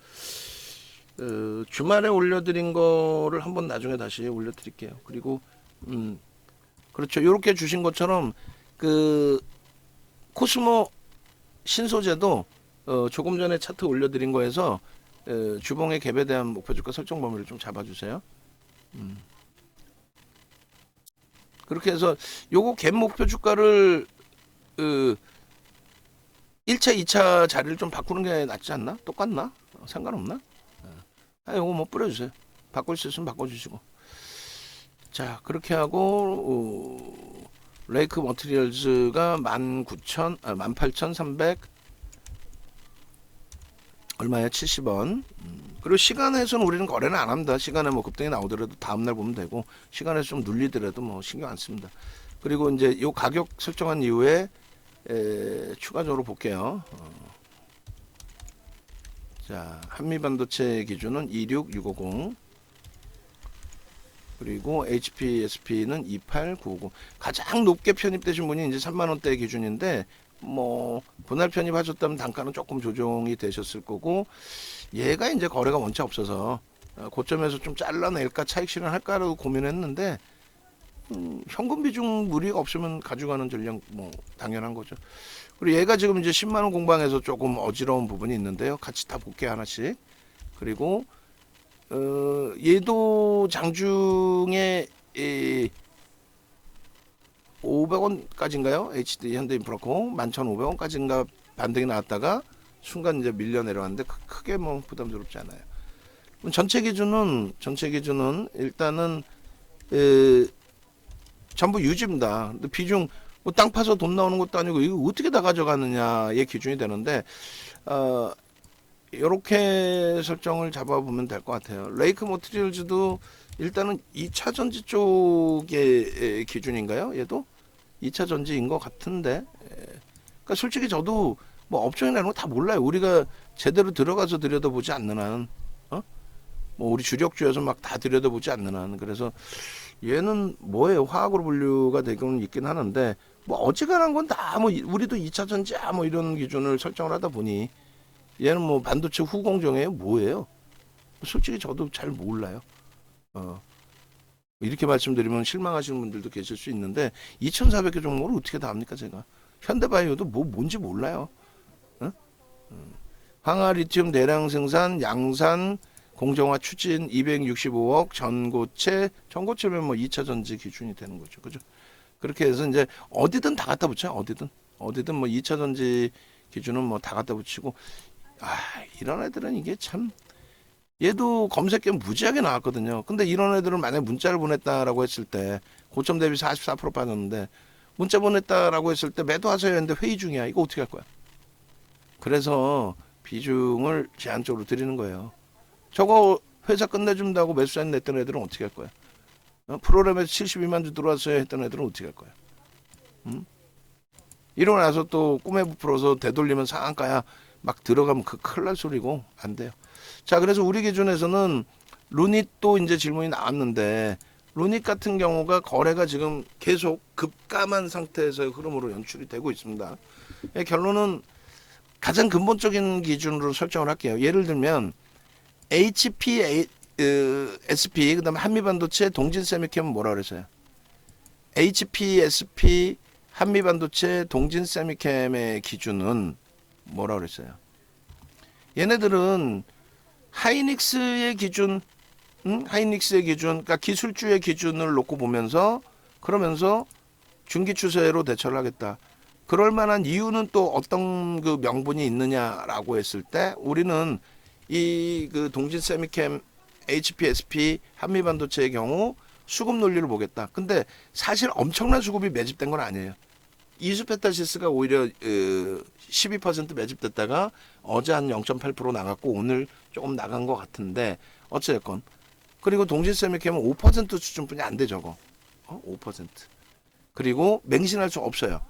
주말에 올려드린 거를 한번 나중에 다시 올려드릴게요. 그리고 그렇죠. 이렇게 주신 것처럼 그 코스모 신소재도 조금 전에 차트 올려드린 거에서 주봉의 갭에 대한 목표 주가 설정 범위를 좀 잡아주세요. 그렇게 해서 요거 갭 목표 주가를 1차, 2차 자리를 좀 바꾸는 게 낫지 않나? 똑같나? 상관없나? 요거 뭐 뿌려주세요. 바꿀 수 있으면 바꿔주시고. 자, 그렇게 하고 레이크 머티리얼즈가 18,300 얼마야? 70원. 그리고 시간에서는 우리는 거래는 안 합니다. 시간에 뭐 급등이 나오더라도 다음날 보면 되고, 시간에서 좀 눌리더라도 뭐 신경 안 씁니다. 그리고 이제 요 가격 설정한 이후에 추가적으로 볼게요. 자, 한미반도체 기준은 26650, 그리고 HPSP는 28950. 가장 높게 편입되신 분이 이제 3만원대 기준인데, 뭐 분할 편입하셨다면 단가는 조금 조정이 되셨을 거고, 얘가 이제 거래가 원체 없어서 고점에서 좀 잘라낼까 차익 실현할까라고 고민했는데, 현금 비중 무리가 없으면 가져가는 전략 뭐 당연한 거죠. 그리고 얘가 지금 이제 10만원 공방에서 조금 어지러운 부분이 있는데요. 같이 다 볼게요, 하나씩. 그리고 얘도 장중에 500원까지인가요? HD 현대인프라코 11,500원까지인가 반등이 나왔다가 순간 이제 밀려 내려왔는데 크게 뭐 부담스럽지 않아요. 전체 기준은 일단은 전부 유지입니다. 근데 비중 뭐 땅 파서 돈 나오는 것도 아니고 이거 어떻게 다 가져가느냐의 기준이 되는데, 이렇게 설정을 잡아보면 될 것 같아요. 레이크 머티리얼즈도 일단은 2차 전지 쪽의 기준인가요? 얘도 2차 전지인 것 같은데. 그러니까 솔직히 저도 뭐 업종이라는 거 다 몰라요. 우리가 제대로 들어가서 들여다보지 않는 한, 뭐 우리 주력주에서 막 다 들여다보지 않는 한. 그래서 얘는 뭐예요? 화학으로 분류가 되고는 있긴 하는데 뭐 어지간한 건 다 뭐 우리도 2차 전지야 뭐 이런 기준을 설정을 하다 보니 얘는 뭐 반도체 후공정이에요? 뭐예요? 솔직히 저도 잘 몰라요. 이렇게 말씀드리면 실망하시는 분들도 계실 수 있는데 2,400개 종목을 어떻게 다 합니까 제가? 현대바이오도 뭐 뭔지 몰라요. 황화 리튬 대량 생산 양산 공정화 추진 265억 전고체면 뭐 2차 전지 기준이 되는 거죠. 그죠? 그렇게 해서 이제 어디든 다 갖다 붙여요. 어디든 뭐 2차 전지 기준은 뭐 다 갖다 붙이고 이런 애들은 이게 참 얘도 검색하면 무지하게 나왔거든요. 근데 이런 애들은 만약에 문자를 보냈다라고 했을 때 고점 대비 44% 빠졌는데 문자 보냈다라고 했을 때 매도하세요 했는데 회의 중이야. 이거 어떻게 할 거야? 그래서 비중을 제한적으로 드리는 거예요. 저거 회사 끝내준다고 매수 사인 냈던 애들은 어떻게 할 거야? 프로그램에서 72만 주 들어왔어야 했던 애들은 어떻게 할 거야? 이러고 나서 또 꿈에 부풀어서 되돌리면 상한가야 막 들어가면 그 큰일 날 소리고 안 돼요. 자, 그래서 우리 기준에서는 루닛도 이제 질문이 나왔는데 루닛 같은 경우가 거래가 지금 계속 급감한 상태에서의 흐름으로 연출이 되고 있습니다. 결론은 가장 근본적인 기준으로 설정을 할게요. 예를 들면 HP, SP, 그다음에 한미반도체, 동진세미캠은 뭐라 그랬어요? HP, SP, 한미반도체, 동진세미캠의 기준은 뭐라 그랬어요? 얘네들은 하이닉스의 기준, 그러니까 기술주의 기준을 놓고 보면서 그러면서 중기 추세로 대처를 하겠다. 그럴 만한 이유는 또 어떤 그 명분이 있느냐라고 했을 때 우리는 이 그 동진 세미캠 HPSP 한미반도체의 경우 수급 논리를 보겠다. 근데 사실 엄청난 수급이 매집된 건 아니에요. 이수페타시스가 오히려 12% 매집됐다가 어제 한 0.8% 나갔고 오늘 조금 나간 것 같은데 어쨌건 그리고 동진 세미캠은 5% 수준뿐이 안 돼 저거. 5%. 그리고 맹신할 수 없어요.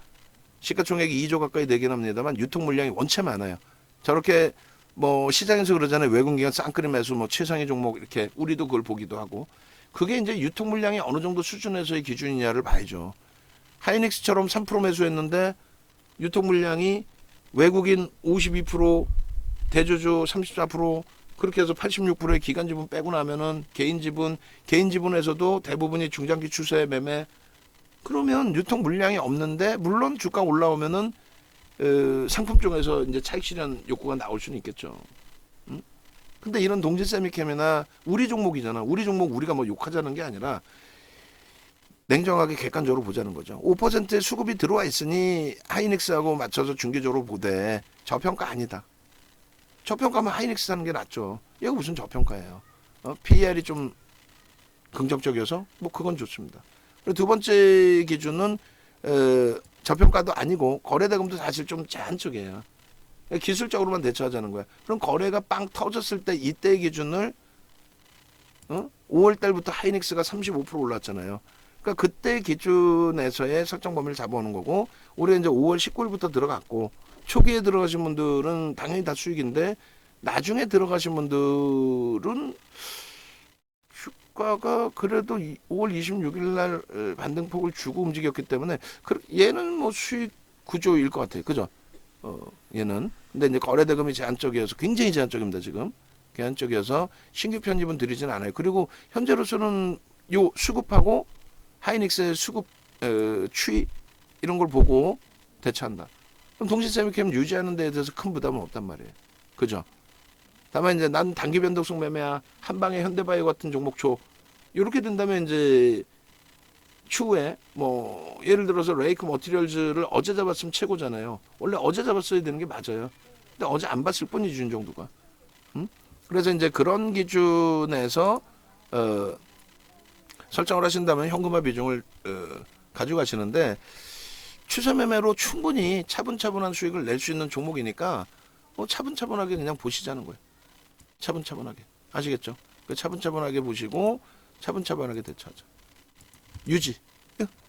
시가총액이 2조 가까이 되긴 합니다만 유통 물량이 원체 많아요. 저렇게 뭐 시장에서 그러잖아요. 외국인기관 쌍끌이 매수 뭐 최상위 종목 이렇게 우리도 그걸 보기도 하고 그게 이제 유통 물량이 어느 정도 수준에서의 기준이냐를 봐야죠. 하이닉스처럼 3% 매수했는데 유통 물량이 외국인 52% 대주주 34% 그렇게 해서 86%의 기관 지분 빼고 나면은 개인 지분에서도 대부분이 중장기 추세 매매 그러면 유통 물량이 없는데 물론 주가 올라오면은 상품 쪽에서 이제 차익 실현 욕구가 나올 수는 있겠죠. 근데 이런 동진 세미캠이나 우리 종목이잖아. 우리 종목 우리가 뭐 욕하자는 게 아니라 냉정하게 객관적으로 보자는 거죠. 5%의 수급이 들어와 있으니 하이닉스하고 맞춰서 중기적으로 보되 저평가 아니다. 저평가면 하이닉스 사는 게 낫죠. 이거 무슨 저평가예요. PER이 좀 긍정적이어서 뭐 그건 좋습니다. 그리고 두 번째 기준은 저평가도 아니고 거래대금도 사실 좀 제한적이에요. 기술적으로만 대처하자는 거야. 그럼 거래가 빵 터졌을 때 이때 기준을 5월 달부터 하이닉스가 35% 올랐잖아요. 그러니까 그때 기준에서의 설정 범위를 잡아오는 거고 우리가 이제 5월 19일부터 들어갔고 초기에 들어가신 분들은 당연히 다 수익인데 나중에 들어가신 분들은 주가가 그래도 5월 26일 날 반등폭을 주고 움직였기 때문에 얘는 뭐 수익 구조일 것 같아요. 그죠? 얘는. 근데 이제 거래대금이 제한적이어서 굉장히 제한적입니다. 지금. 제한적이어서 신규 편입은 드리진 않아요. 그리고 현재로서는 요 수급하고 하이닉스의 수급 추이 이런 걸 보고 대처한다. 그럼 동시세미캠 유지하는 데에 대해서 큰 부담은 없단 말이에요. 그죠? 다만 이제 난 단기 변동성 매매야 한 방에 현대바이오 같은 종목 줘. 이렇게 된다면 이제 추후에 뭐 예를 들어서 레이크 머티리얼즈를 어제 잡았으면 최고잖아요. 원래 어제 잡았어야 되는 게 맞아요. 근데 어제 안 봤을 뿐이지 윤정도가. 그래서 이제 그런 기준에서 설정을 하신다면 현금화 비중을 가져가시는데 추세 매매로 충분히 차분차분한 수익을 낼 수 있는 종목이니까 차분차분하게 그냥 보시자는 거예요. 차분차분하게. 아시겠죠? 그 차분차분하게 보시고 차분차분하게 대처하자. 유지.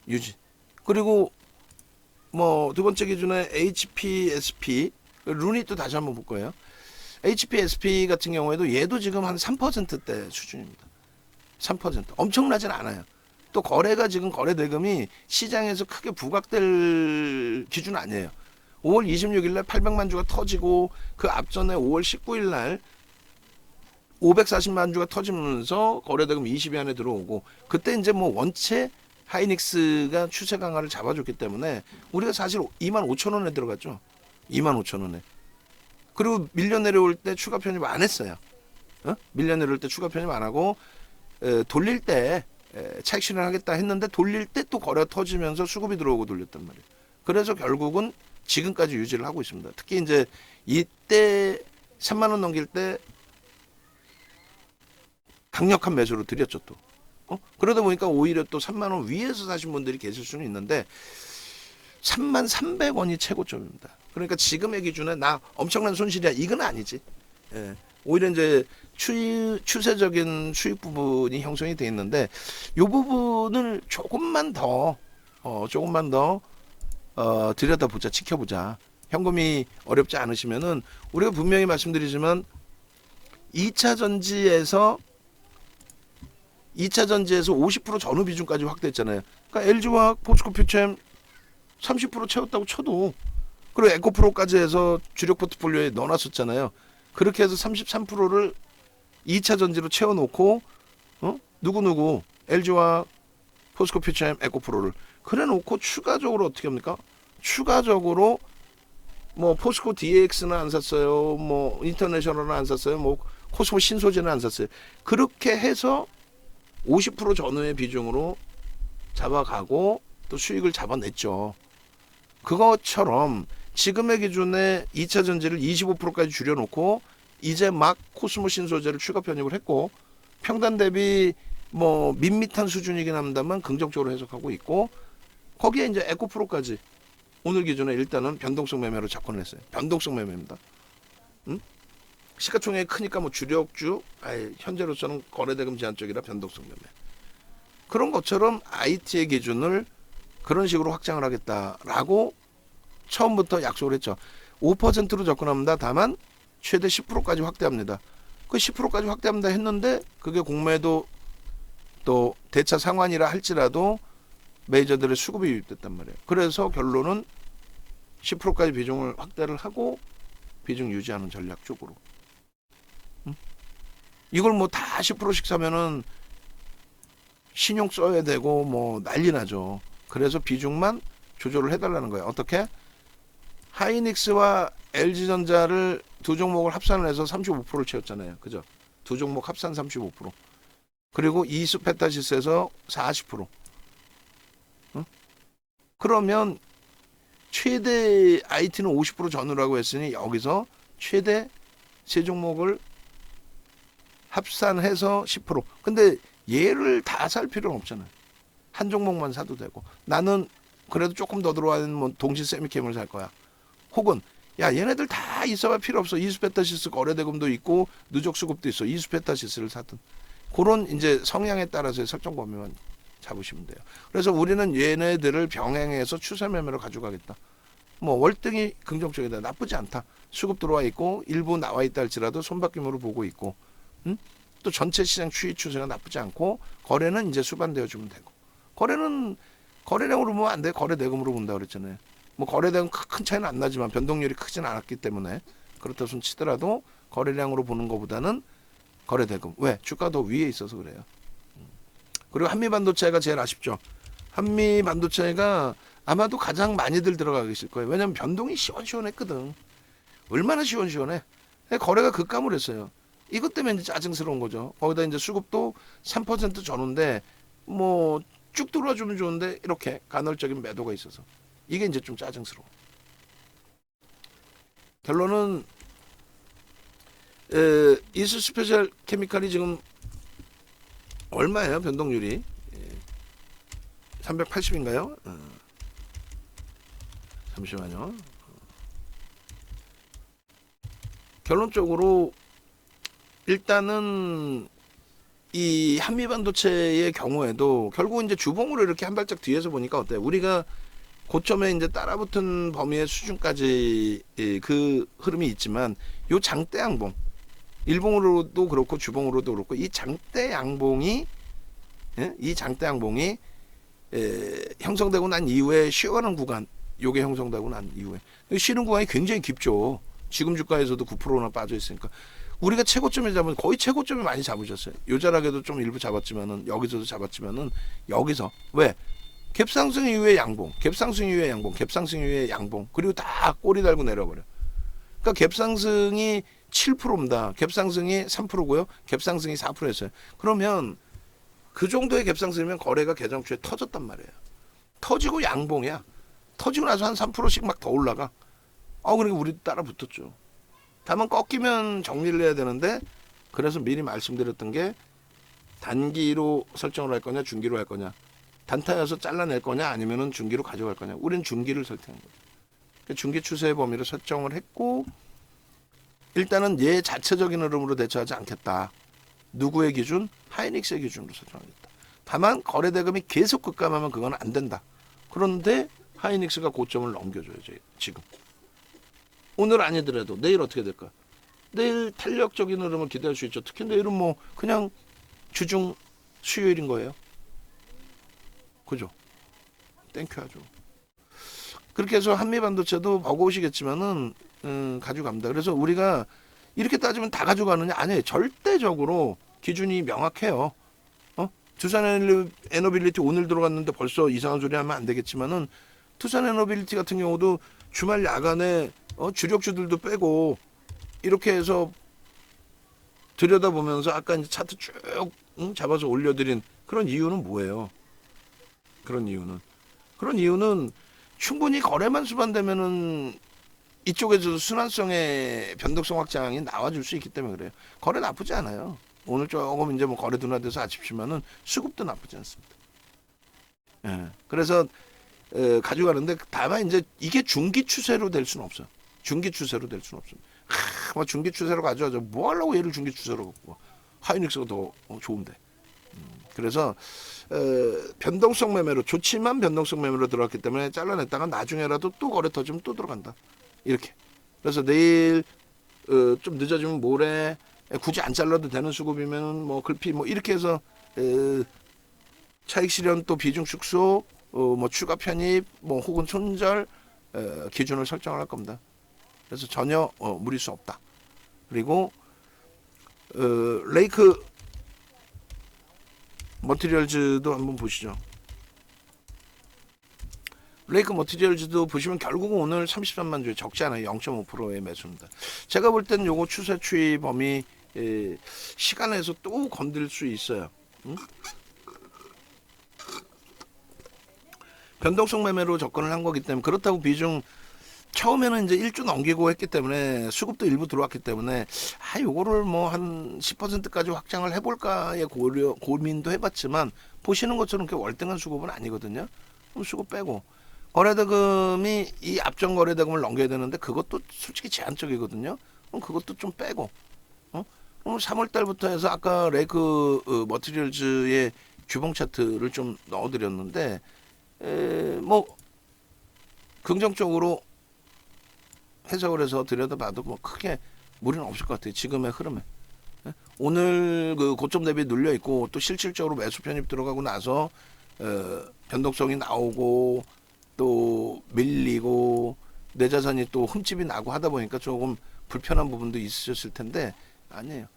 유지. 그리고 뭐 두 번째 기준에 HPSP 루닛 또 다시 한번 볼 거예요. HPSP 같은 경우에도 얘도 지금 한 3%대 수준입니다. 3% 엄청나진 않아요. 또 거래가 지금 거래 대금이 시장에서 크게 부각될 기준 아니에요. 5월 26일 날 800만 주가 터지고 그 앞전에 5월 19일 날 540만 주가 터지면서 거래 대금 20위 안에 들어오고 그때 이제 뭐 원체 하이닉스가 추세 강화를 잡아줬기 때문에 우리가 사실 25,000원에 들어갔죠. 25,000원에. 그리고 밀려 내려올 때 추가 편입 안 했어요. 밀려 내려올 때 추가 편입 안 하고 돌릴 때 차익 실현하겠다 했는데 돌릴 때 또 거래 터지면서 수급이 들어오고 돌렸단 말이에요. 그래서 결국은 지금까지 유지를 하고 있습니다. 특히 이제 이때 3만 원 넘길 때 강력한 매수로 드렸죠 또. 그러다 보니까 오히려 또 3만 원 위에서 사신 분들이 계실 수는 있는데 3만 300원이 최고점입니다. 그러니까 지금의 기준에 나 엄청난 손실이야 이건 아니지. 예. 오히려 이제 추세적인 수익 부분이 형성이 돼 있는데 이 부분을 조금만 더 들여다보자, 지켜보자. 현금이 어렵지 않으시면은 우리가 분명히 말씀드리지만 2차 전지에서 50% 전후 비중까지 확대했잖아요. 그러니까 LG화학, 포스코퓨처엠 30% 채웠다고 쳐도 그리고 에코프로까지 해서 주력 포트폴리오에 넣어놨었잖아요. 그렇게 해서 33%를 2차 전지로 채워놓고 누구 LG화학, 포스코퓨처엠, 에코프로를 그래놓고 추가적으로 어떻게 합니까? 추가적으로 뭐 포스코 DX는 안 샀어요. 뭐 인터내셔널은 안 샀어요. 뭐 코스모 신소재는 안 샀어요. 그렇게 해서 50% 전후의 비중으로 잡아가고 또 수익을 잡아냈죠. 그것처럼 지금의 기준에 2차 전지를 25%까지 줄여놓고 이제 막 코스모 신소재를 추가 편입을 했고 평단 대비 뭐 밋밋한 수준이긴 합니다만 긍정적으로 해석하고 있고 거기에 이제 에코프로까지 오늘 기준에 일단은 변동성 매매로 접근했어요. 변동성 매매입니다. 시가총액이 크니까 뭐 주력주 현재로서는 거래대금 제한 쪽이라 변동성 매매. 그런 것처럼 IT의 기준을 그런 식으로 확장을 하겠다라고 처음부터 약속을 했죠. 5%로 접근합니다. 다만 최대 10%까지 확대합니다. 그 10%까지 확대합니다 했는데 그게 공매도 또 대차 상환이라 할지라도 메이저들의 수급이 유입됐단 말이에요. 그래서 결론은 10%까지 비중을 확대를 하고 비중 유지하는 전략 쪽으로. 이걸 뭐 다 10%씩 사면은 신용 써야 되고 뭐 난리 나죠. 그래서 비중만 조절을 해달라는 거예요. 어떻게? 하이닉스와 LG전자를 두 종목을 합산을 해서 35%를 채웠잖아요. 그죠? 두 종목 합산 35%. 그리고 이수페타시스에서 40%. 그러면 최대 IT는 50% 전후라고 했으니 여기서 최대 세 종목을 합산해서 10%. 근데 얘를 다 살 필요는 없잖아요. 한 종목만 사도 되고. 나는 그래도 조금 더 들어와는 뭐 동시 세미캠을 살 거야. 혹은 야 얘네들 다 있어봐 필요 없어. 이수페타시스 거래대금도 있고 누적 수급도 있어. 이수페타시스를 사든. 그런 이제 성향에 따라서의 설정 범위만 잡으시면 돼요. 그래서 우리는 얘네들을 병행해서 추세 매매로 가져가겠다. 뭐 월등히 긍정적이다. 나쁘지 않다. 수급 들어와 있고 일부 나와 있다 할지라도 손바뀜으로 보고 있고 또 전체 시장 추이추세가 나쁘지 않고 거래는 이제 수반되어 주면 되고 거래는 거래량으로 보면 안 돼. 거래대금으로 본다 그랬잖아요. 뭐 거래대금 큰 차이는 안 나지만 변동률이 크진 않았기 때문에 그렇다 손 치더라도 거래량으로 보는 것보다는 거래대금. 왜? 주가가 더 위에 있어서 그래요. 그리고 한미반도체가 제일 아쉽죠. 한미반도체가 아마도 가장 많이들 들어가 계실 거예요. 왜냐하면 변동이 시원시원했거든. 얼마나 시원시원해. 거래가 급감을 했어요. 이것 때문에 이제 짜증스러운 거죠. 거기다 이제 수급도 3% 전후인데 뭐 쭉 들어와주면 좋은데 이렇게 간헐적인 매도가 있어서 이게 이제 좀 짜증스러워. 결론은 이수 스페셜 케미칼이 지금 얼마예요? 변동률이 380인가요? 잠시만요. 결론적으로 일단은 이 한미반도체의 경우에도 결국 이제 주봉으로 이렇게 한 발짝 뒤에서 보니까 어때요? 우리가 고점에 이제 따라붙은 범위의 수준까지 그 흐름이 있지만 요 장대 양봉 일봉으로도 그렇고 주봉으로도 그렇고 이 장대 양봉이 형성되고 난 이후에 쉬어가는 구간 요게 형성되고 난 이후에 쉬는 구간이 굉장히 깊죠. 지금 주가에서도 9%나 빠져 있으니까 우리가 최고점에 잡은 거의 최고점에 많이 잡으셨어요. 요자락에도 좀 일부 잡았지만은 여기서도 잡았지만은 여기서 왜 갭상승 이후에 양봉, 갭상승 이후에 양봉, 갭상승 이후에 양봉 그리고 다 꼬리 달고 내려버려. 그러니까 갭상승이 7%입니다. 갭상승이 3%고요. 갭상승이 4%였어요. 그러면 그 정도의 갭상승이면 거래가 개장주에 터졌단 말이에요. 터지고 양봉이야. 터지고 나서 한 3%씩 막 더 올라가. 그러니까 우리 따라 붙었죠. 다만 꺾이면 정리를 해야 되는데 그래서 미리 말씀드렸던 게 단기로 설정을 할 거냐 중기로 할 거냐 단타여서 잘라낼 거냐 아니면은 중기로 가져갈 거냐 우리는 중기를 선택한 거죠. 중기 추세의 범위를 설정을 했고 일단은 얘 자체적인 흐름으로 대처하지 않겠다. 누구의 기준? 하이닉스의 기준으로 설정하겠다. 다만 거래 대금이 계속 급감하면 그건 안 된다. 그런데 하이닉스가 고점을 넘겨줘야죠. 지금. 오늘 아니더라도 내일 어떻게 될까? 내일 탄력적인 흐름을 기대할 수 있죠. 특히 내일은 뭐 그냥 주중 수요일인 거예요. 그죠? 땡큐 하죠. 그렇게 해서 한미반도체도 버거우시겠지만은 가져갑니다. 그래서 우리가 이렇게 따지면 다 가져가느냐? 아니에요. 절대적으로 기준이 명확해요. 두산 에너빌리티 오늘 들어갔는데 벌써 이상한 소리 하면 안 되겠지만은 두산 에너빌리티 같은 경우도 주말 야간에 주력주들도 빼고 이렇게 해서 들여다보면서 아까 이제 차트 쭉 잡아서 올려드린 그런 이유는 뭐예요? 그런 이유는 충분히 거래만 수반되면은 이쪽에서도 순환성의 변동성 확장이 나와줄 수 있기 때문에 그래요. 거래 나쁘지 않아요. 오늘 조금 이제 뭐 거래 둔화돼서 아쉽지만은 수급도 나쁘지 않습니다. 예. 그래서 가져가는데 다만 이제 이게 중기 추세로 될 수는 없어. 중기 추세로 될 수는 없습니다. 뭐 중기 추세로 가져가죠. 뭐 하려고 얘를 중기 추세로 갖고 하이닉스가 더 좋은데. 그래서 변동성 매매로 좋지만 변동성 매매로 들어갔기 때문에 잘라냈다가 나중에라도 또 거래 터지면 또 들어간다. 이렇게. 그래서 내일 좀 늦어지면 모레 굳이 안 잘라도 되는 수급이면 뭐 글피 뭐 이렇게 해서 차익 실현 또 비중 축소 뭐 추가 편입 뭐 혹은 손절 기준을 설정을 할 겁니다. 그래서 전혀 무리수 없다. 그리고 레이크 머티리얼즈도 한번 보시죠. 레이크 머티리얼즈도 보시면 결국은 오늘 33만 주에 적지 않아요. 0.5%의 매수입니다. 제가 볼 때는 요거 추세 추이 범위 시간에서 또 건들 수 있어요. 변동성 매매로 접근을 한 거기 때문에 그렇다고 비중 처음에는 이제 1주 넘기고 했기 때문에 수급도 일부 들어왔기 때문에 요거를 뭐 한 10%까지 확장을 해볼까의 고민도 해봤지만 보시는 것처럼 그렇게 월등한 수급은 아니거든요. 그럼 수급 빼고 거래대금이 이 앞전 거래대금을 넘겨야 되는데 그것도 솔직히 제한적이거든요. 그럼 그것도 좀 빼고 그럼 3월 달부터 해서 아까 레이크 머티리얼즈의 주봉 차트를 좀 넣어드렸는데 뭐 긍정적으로 해석을 해서 들여다봐도 뭐 크게 무리는 없을 것 같아요. 지금의 흐름에. 오늘 그 고점 대비 눌려 있고 또 실질적으로 매수 편입 들어가고 나서 변동성이 나오고 또 밀리고 내 자산이 또 흠집이 나고 하다 보니까 조금 불편한 부분도 있으셨을 텐데 아니에요.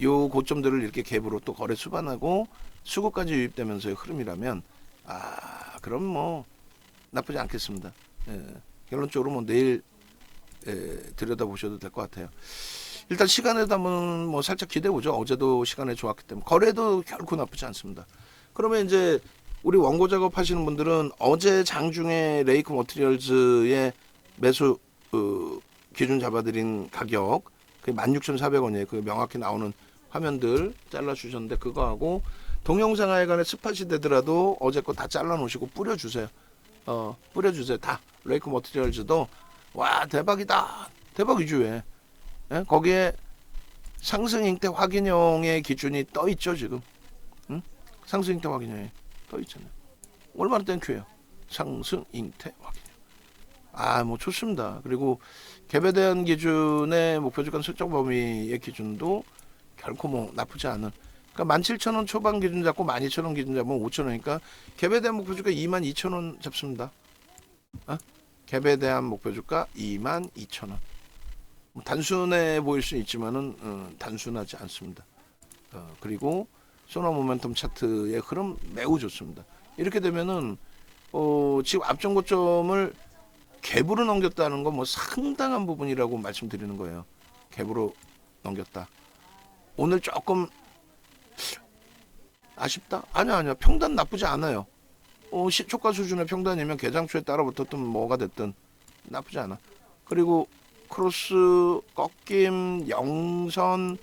요 고점들을 이렇게 갭으로 또 거래 수반하고 수급까지 유입되면서의 흐름이라면 그럼 뭐 나쁘지 않겠습니다. 결론적으로 뭐 내일 들여다보셔도 될 것 같아요. 일단 시간에도 한번 뭐 살짝 기대보죠. 어제도 시간에 좋았기 때문에 거래도 결코 나쁘지 않습니다. 그러면 이제 우리 원고 작업하시는 분들은 어제 장중에 레이크 머티리얼즈의 매수 기준 잡아드린 가격 그 16,400원이에요. 그 명확히 나오는 화면들 잘라주셨는데 그거하고 동영상 하여간에 스팟이 되더라도 어제 거 다 잘라놓으시고 뿌려주세요. 뿌려주세요. 다 레이크 머티리얼즈도 와 대박이다. 대박이죠 왜. 예? 거기에 상승 잉태 확인형의 기준이 떠 있죠 지금. 응? 상승 잉태 확인형이 떠 있잖아요. 얼마나 땡큐예요. 상승 잉태 확인형. 뭐 좋습니다. 그리고 갭에 대한 기준의 목표 주가 설정 범위의 기준도 결코 뭐 나쁘지 않은. 그러니까 17,000원 초반 기준 잡고 12,000원 기준 잡으면 5,000원이니까 갭에 대한 목표 주가 22,000원 잡습니다. 갭에 대한 목표 주가 22,000원. 단순해 보일 수 있지만은 단순하지 않습니다. 그리고 소나 모멘텀 차트의 흐름 매우 좋습니다. 이렇게 되면은 지금 앞전 고점을 갭으로 넘겼다는 건 뭐 상당한 부분이라고 말씀드리는 거예요. 갭으로 넘겼다. 오늘 조금 아쉽다? 아니야. 평단 나쁘지 않아요. 시초가 수준의 평단이면 개장초에 따라 붙었든 뭐가 됐든 나쁘지 않아. 그리고 크로스, 꺾임, 영선,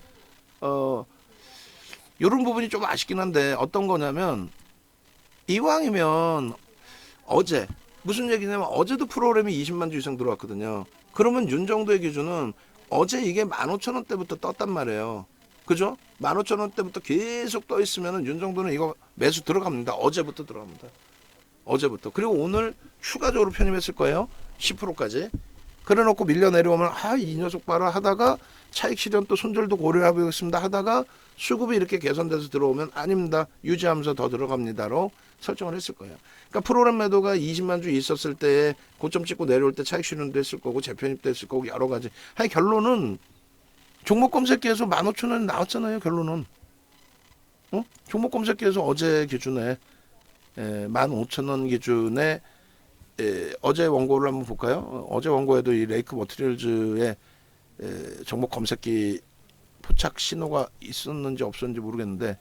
요런 부분이 좀 아쉽긴 한데 어떤 거냐면 이왕이면 어제 무슨 얘기냐면 어제도 프로그램이 20만 주 이상 들어왔거든요. 그러면 윤 정도의 기준은 어제 이게 15,000원대부터 떴단 말이에요. 그죠? 15,000원대부터 계속 떠 있으면은 윤 정도는 이거 매수 들어갑니다. 어제부터 들어갑니다. 어제부터. 그리고 오늘 추가적으로 편입했을 거예요. 10%까지. 그래 놓고 밀려 내려오면 이 녀석 봐라 하다가 차익 실현 또 손절도 고려하고 있습니다 하다가 수급이 이렇게 개선돼서 들어오면 아닙니다. 유지하면서 더 들어갑니다로 설정을 했을 거예요. 그러니까 프로그램 매도가 20만 주 있었을 때에 고점 찍고 내려올 때 차익 실현도 했을 거고 재편입도 했을 거고 여러 가지. 결론은 종목 검색기에서 15,000원 나왔잖아요. 결론은. 종목 검색기에서 어제 기준에 15,000원 기준에 어제 원고를 한번 볼까요? 어제 원고에도 이 레이크 머티리얼즈의 종목 검색기 포착 신호가 있었는지 없었는지 모르겠는데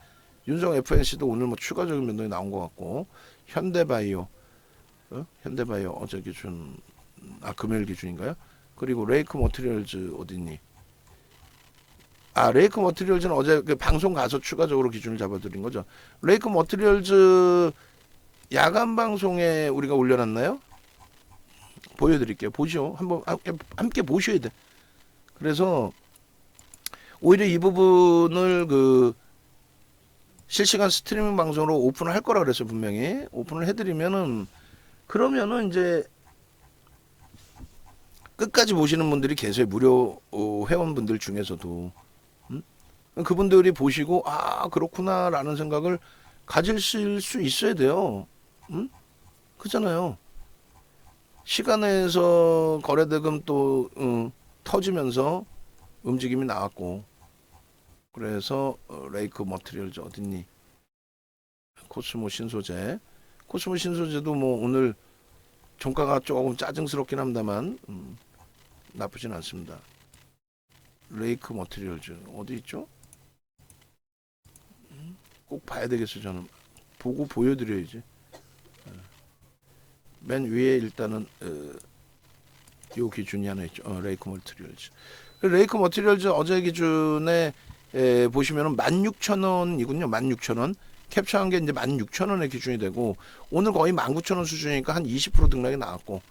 윤성 FNC도 오늘 뭐 추가적인 변동이 나온 것 같고 현대바이오 어제 기준 금요일 기준인가요? 그리고 레이크 머티리얼즈 어딨니? 레이크 머티리얼즈는 어제 그 방송 가서 추가적으로 기준을 잡아드린 거죠. 레이크 머티리얼즈 야간 방송에 우리가 올려놨나요? 보여드릴게요. 보시오. 한번 함께 보셔야 돼. 그래서 오히려 이 부분을 그 실시간 스트리밍 방송으로 오픈을 할 거라 그랬어요. 분명히 오픈을 해드리면은 그러면은 이제 끝까지 보시는 분들이 계세요. 무료 회원분들 중에서도 그분들이 보시고 그렇구나라는 생각을 가지실 수 있어야 돼요. 그잖아요. 시간에서 거래대금 또 터지면서 움직임이 나왔고 그래서 레이크 머티리얼즈 어딨니? 코스모 신소재도 뭐 오늘 종가가 조금 짜증스럽긴 합니다만 나쁘진 않습니다. 레이크 머티리얼즈 어디 있죠? 꼭 봐야 되겠어요. 저는 보고 보여드려야지. 맨 위에 일단은 요 기준이 하나 있죠. 레이크 머티리얼즈. 레이크 머티리얼즈 어제 기준에 보시면은 16,000원이군요. 16,000원. 캡처한 게 이제 16,000원의 기준이 되고 오늘 거의 19,000원 수준이니까 한 20% 등락이 나왔고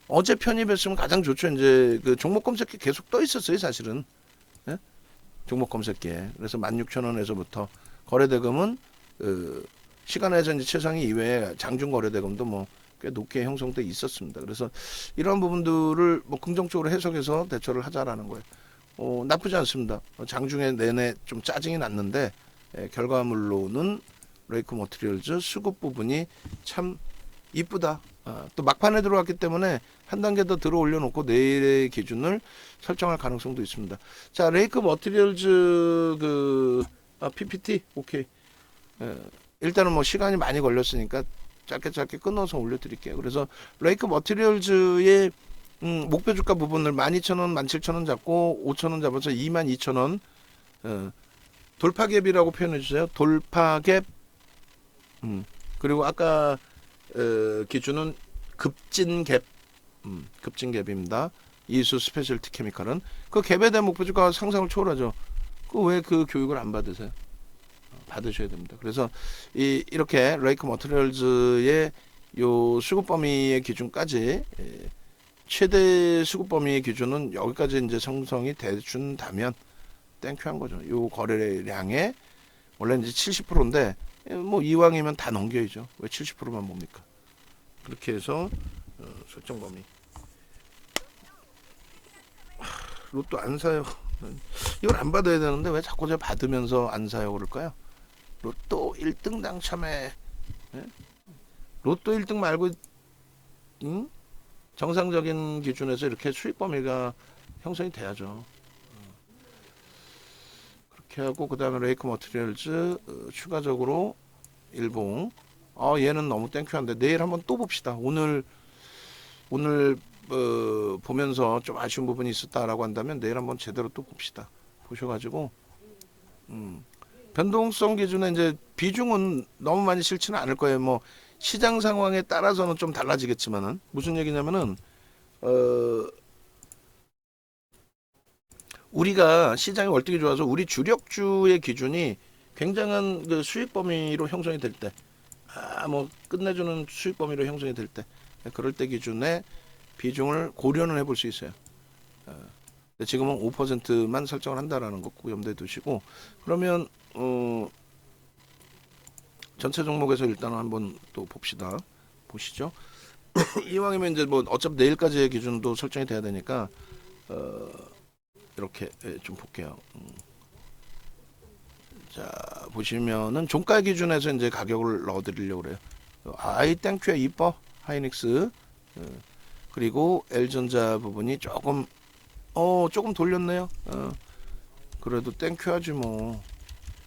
어제 편입했으면 가장 좋죠. 이제 그 종목 검색기 계속 떠 있었어요. 사실은. 예? 종목 검색기에. 그래서 16,000원에서부터 거래대금은 시간에서 이제 최상위 이외에 장중 거래대금도 뭐 꽤 높게 형성돼 있었습니다. 그래서 이런 부분들을 뭐 긍정적으로 해석해서 대처를 하자라는 거예요. 나쁘지 않습니다. 장중에 내내 좀 짜증이 났는데 결과물로는 레이크 머티리얼즈 수급 부분이 참 이쁘다. 또 막판에 들어왔기 때문에 한 단계 더 들어 올려놓고 내일의 기준을 설정할 가능성도 있습니다. 자, 레이크 머티리얼즈 PPT 오케이. 일단은 뭐 시간이 많이 걸렸으니까 짧게 끊어서 올려드릴게요. 그래서 레이크 머티리얼즈의 목표 주가 부분을 12,000원, 17,000원 잡고 5,000원 잡아서 22,000원 돌파갭이라고 표현해 주세요. 돌파갭. 그리고 아까 기준은 급진갭. 급진갭입니다. 이수 스페셜티 케미칼은 그 갭에 대한 목표 주가 상상을 초월하죠. 왜 그 교육을 안 받으세요? 받으셔야 됩니다. 그래서 이렇게 레이크 머티리얼즈의 요 수급 범위의 기준까지 최대 수급 범위 기준은 여기까지 이제 형성이 돼준다면 땡큐한 거죠. 요 거래량의 원래 이제 70%인데 뭐 이왕이면 다 넘겨야죠. 왜 70%만 뭡니까? 그렇게 해서 설정 범위. 로또 안 사요. 이걸 안 받아야 되는데 왜 자꾸 제가 받으면서 안 사요 그럴까요? 로또 1등 당첨해. 예? 로또 1등 말고 정상적인 기준에서 이렇게 수익 범위가 형성이 돼야죠. 그렇게 하고 그 다음에 레이크 머티리얼즈 추가적으로 일봉. 얘는 너무 땡큐한데 내일 한번 또 봅시다. 오늘 보면서 좀 아쉬운 부분이 있었다라고 한다면 내일 한번 제대로 또 봅시다. 보셔가지고 변동성 기준에 이제 비중은 너무 많이 싫지는 않을 거예요. 뭐 시장 상황에 따라서는 좀 달라지겠지만은 무슨 얘기냐면은 우리가 시장이 월등히 좋아서 우리 주력주의 기준이 굉장한 그 수익 범위로 형성이 될 때, 뭐 끝내주는 수익 범위로 형성이 될 때, 그럴 때 기준에 비중을 고려는 해볼 수 있어요. 지금은 5%만 설정을 한다라는 거 꼭 염두에 두시고, 그러면 전체 종목에서 일단 한번 또 봅시다. 보시죠. 이왕이면 이제 뭐 어차피 내일까지의 기준도 설정이 돼야 되니까 이렇게 좀 볼게요. 자 보시면은 종가 기준에서 이제 가격을 넣어드리려고 그래요. 땡큐야 이뻐 하이닉스. 그리고 L전자 부분이 조금 돌렸네요. 그래도 땡큐하지 뭐.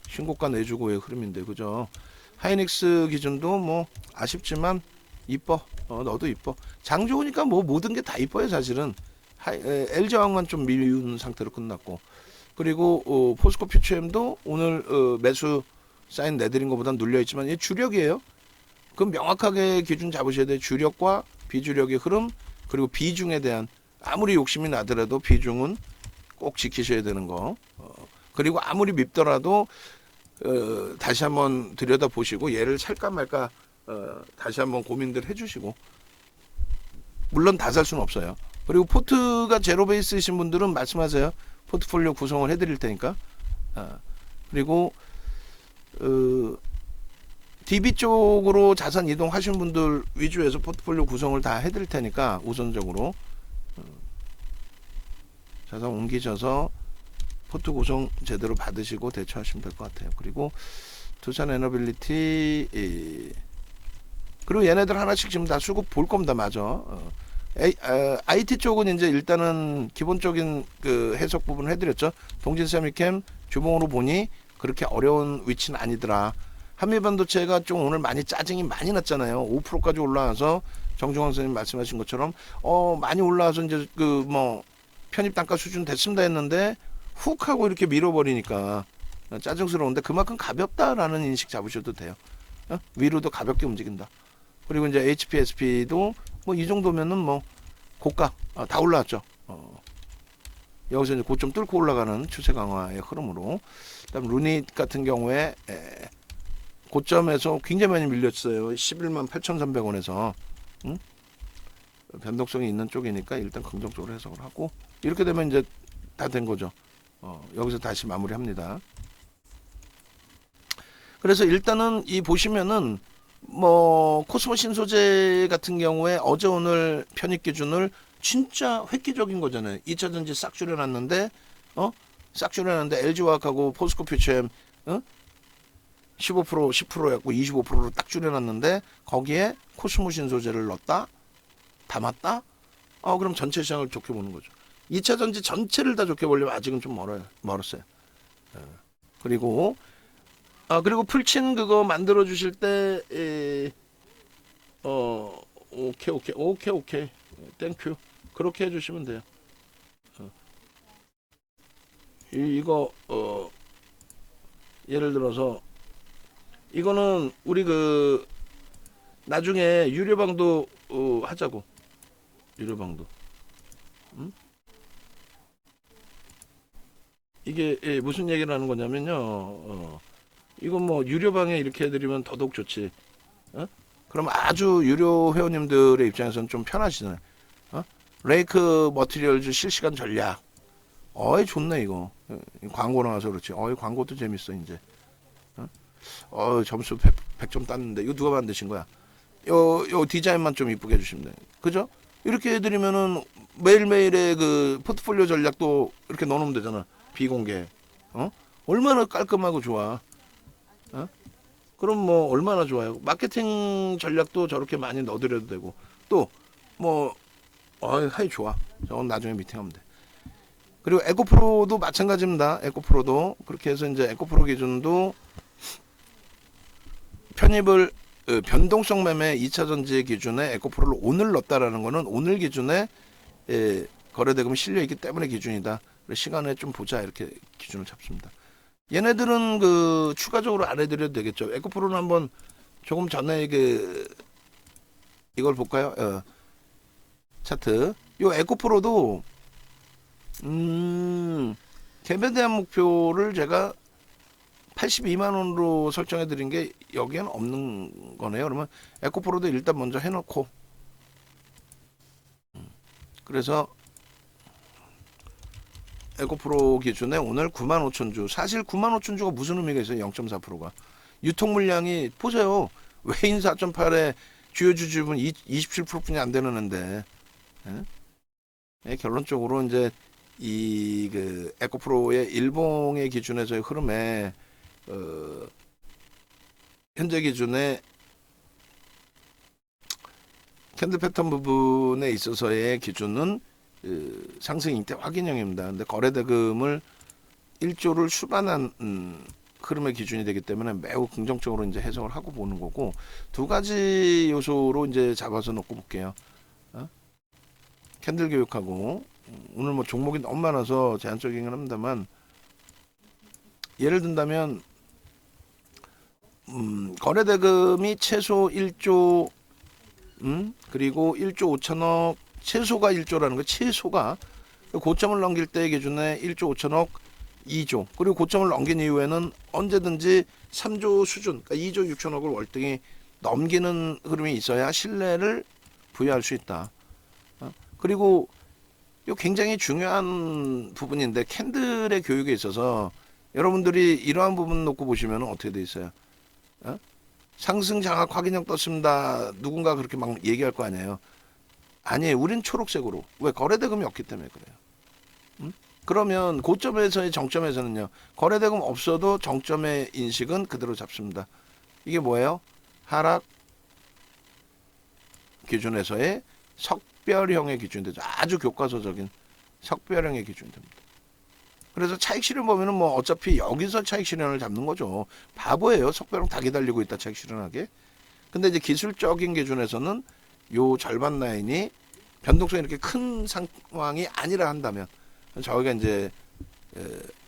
신고가 내주고의 흐름인데 그죠. 하이닉스 기준도 뭐 아쉽지만 이뻐. 너도 이뻐. 장 좋으니까 뭐 모든 게 다 이뻐요 사실은. L저항만 좀 미운 상태로 끝났고, 그리고 포스코 퓨처엠도 오늘 매수 사인 내드린 것보다 눌려있지만 이게 주력이에요. 그럼 명확하게 기준 잡으셔야 돼요. 주력과 비주력의 흐름, 그리고 비중에 대한 아무리 욕심이 나더라도 비중은 꼭 지키셔야 되는 거. 그리고 아무리 밉더라도 다시 한번 들여다보시고 얘를 살까 말까 다시 한번 고민들 해주시고, 물론 다 살 수는 없어요. 그리고 포트가 제로 베이스이신 분들은 말씀하세요. 포트폴리오 구성을 해드릴 테니까. 그리고 DB 쪽으로 자산 이동하신 분들 위주에서 포트폴리오 구성을 다 해드릴 테니까 우선적으로 자산 옮기셔서 포트 구성 제대로 받으시고 대처하시면 될 것 같아요. 그리고 두산 에너빌리티 그리고 얘네들 하나씩 지금 다 수급 볼 겁니다. 맞아. IT 쪽은 이제 일단은 기본적인 그 해석 부분 해드렸죠. 동진 세미캠 주봉으로 보니 그렇게 어려운 위치는 아니더라. 한미반도체가 좀 오늘 많이 짜증이 많이 났잖아요. 5%까지 올라와서 정중앙 선생님 말씀하신 것처럼 많이 올라와서 이제 그 뭐 편입 단가 수준 됐습니다 했는데 훅 하고 이렇게 밀어버리니까 짜증스러운데 그만큼 가볍다라는 인식 잡으셔도 돼요. 위로도 가볍게 움직인다. 그리고 이제 HPSP도 뭐 이 정도면은 뭐 고가 다 올라왔죠. 여기서 이제 고점 뚫고 올라가는 추세 강화의 흐름으로. 그다음 루닛 같은 경우에 고점에서 굉장히 많이 밀렸어요. 11만 8,300원에서 변동성이 있는 쪽이니까 일단 긍정적으로 해석을 하고, 이렇게 되면 이제 다 된 거죠. 여기서 다시 마무리합니다. 그래서 일단은 이 보시면은 뭐 코스모 신소재 같은 경우에 어제 오늘 편입 기준을 진짜 획기적인 거잖아요. 2차전지 싹 줄여놨는데 LG화학하고 포스코 퓨처엠 15% 10%였고 25%로 딱 줄여놨는데 거기에 코스모 신소재를 넣었다 담았다. 그럼 전체 시장을 좋게 보는 거죠. 2차전지 전체를 다 좋게 보려면 아직은 좀 멀었어요. 그리고 풀친 그거 만들어 주실 때 오케이 땡큐 그렇게 해주시면 돼요. 이거 예를 들어서 이거는 우리 그 나중에 유료방도 하자고. 유료방도 이게 무슨 얘기를 하는 거냐면요. 이건 뭐 유료방에 이렇게 해드리면 더더욱 좋지. 그럼 아주 유료 회원님들의 입장에서는 좀 편하시잖아요. 레이크 머티리얼즈 실시간 전략. 어이 좋네 이거. 광고 나와서 그렇지. 어이 광고도 재밌어 이제. 점수 100점 땄는데 이거 누가 만드신 거야? 요 디자인만 좀 이쁘게 해주시면 돼. 그죠? 이렇게 해드리면은 매일매일의 그 포트폴리오 전략도 이렇게 넣어놓으면 되잖아. 비공개. 얼마나 깔끔하고 좋아. 그럼 뭐 얼마나 좋아요. 마케팅 전략도 저렇게 많이 넣어드려도 되고 또 뭐 하이 좋아. 저건 나중에 미팅하면 돼. 그리고 에코프로도 마찬가지입니다. 에코프로도 그렇게 해서 이제 에코프로 기준도 편입을 변동성 매매 2차 전지 기준에 에코프로를 오늘 넣었다라는 거는 오늘 기준에 거래대금이 실려 있기 때문에 기준이다. 시간에 좀 보자 이렇게 기준을 잡습니다. 얘네들은 그 추가적으로 안 해드려도 되겠죠. 에코프로는 한번 조금 전에 이걸 볼까요? 차트. 요 에코프로도 개별 대한 목표를 제가 82만 원으로 설정해 드린 게 여기에는 없는 거네요. 그러면 에코프로도 일단 먼저 해놓고 그래서 에코프로 기준에 오늘 95,000주. 사실 95,000주가 무슨 의미가 있어요? 0.4%가 유통 물량이 보세요. 외인 4.8에 주요 주주분 27%뿐이 안 되는데 결론적으로 이제 이 그 에코프로의 일봉의 기준에서의 흐름에 현재 기준에 캔들 패턴 부분에 있어서의 기준은 상승 잉태 확인형입니다. 근데 거래대금을 1조를 수반한 흐름의 기준이 되기 때문에 매우 긍정적으로 이제 해석을 하고 보는 거고 두 가지 요소로 이제 잡아서 놓고 볼게요. 캔들 교육하고 오늘 뭐 종목이 너무 많아서 제한적이긴 합니다만 예를 든다면 거래대금이 최소 1조 그리고 1조 5천억 최소가 1조라는 거 최소가 고점을 넘길 때 기준에 1조 5천억 2조 그리고 고점을 넘긴 이후에는 언제든지 3조 수준 그러니까 2조 6천억을 월등히 넘기는 흐름이 있어야 신뢰를 부여할 수 있다. 그리고 이 굉장히 중요한 부분인데 캔들의 교육에 있어서 여러분들이 이러한 부분 놓고 보시면 어떻게 돼 있어요? 상승 장악 확인형 떴습니다. 누군가 그렇게 막 얘기할 거 아니에요. 아니에요. 우린 초록색으로. 왜? 거래대금이 없기 때문에 그래요. 그러면 고점에서의 정점에서는요. 거래대금 없어도 정점의 인식은 그대로 잡습니다. 이게 뭐예요? 하락 기준에서의 석별형의 기준이 되죠. 아주 교과서적인 석별형의 기준이 됩니다. 그래서 차익 실현 보면은 뭐 어차피 여기서 차익 실현을 잡는 거죠. 바보예요. 석별형 다 기다리고 있다 차익 실현하게. 근데 이제 기술적인 기준에서는 요 절반 라인이 변동성이 이렇게 큰 상황이 아니라 한다면 저희가 이제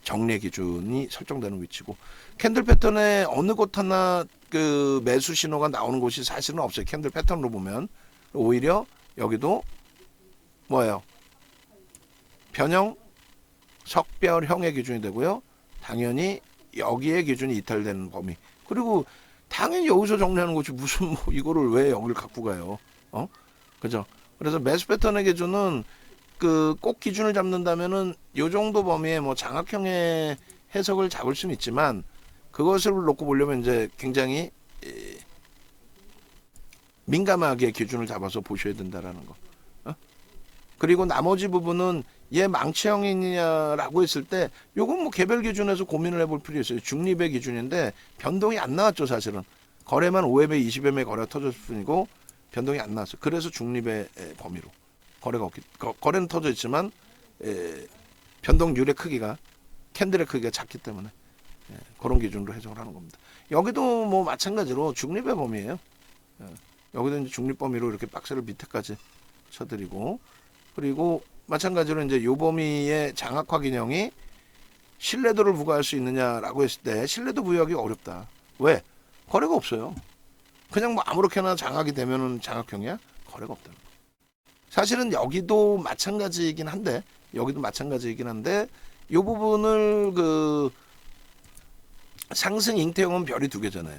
정례 기준이 설정되는 위치고 캔들 패턴에 어느 곳 하나 그 매수 신호가 나오는 곳이 사실은 없어요. 캔들 패턴으로 보면 오히려 여기도 뭐예요? 변형 석별형의 기준이 되고요. 당연히 여기에 기준이 이탈되는 범위. 그리고 당연히 여기서 정리하는 거지 무슨 뭐 이거를 왜 여기를 갖고 가요? 그죠? 그래서 매수 패턴의 기준은 그 꼭 기준을 잡는다면은 요 정도 범위의 뭐 장악형의 해석을 잡을 수는 있지만 그것을 놓고 보려면 이제 굉장히 민감하게 기준을 잡아서 보셔야 된다라는 거. 그리고 나머지 부분은 얘 망치형이냐라고 했을 때 요건 뭐 개별 기준에서 고민을 해볼 필요 있어요. 중립의 기준인데 변동이 안 나왔죠 사실은. 거래만 5회, 20회매 거래가 터졌을 뿐이고 변동이 안 나왔어요. 그래서 중립의 범위로 거래가 없기 거래는 터져 있지만 변동률의 크기가 캔들의 크기가 작기 때문에 그런 기준으로 해석을 하는 겁니다. 여기도 뭐 마찬가지로 중립의 범위예요. 여기도 이제 중립 범위로 이렇게 박스를 밑에까지 쳐드리고 그리고 마찬가지로 이제 요 범위의 장악 확인형이 신뢰도를 부과할 수 있느냐라고 했을 때 신뢰도 부여하기 어렵다. 왜? 거래가 없어요. 그냥 뭐 아무렇게나 장악이 되면은 장악형이야? 거래가 없다. 사실은 여기도 마찬가지이긴 한데 이 부분을 그 상승 잉태형은 별이 두 개잖아요.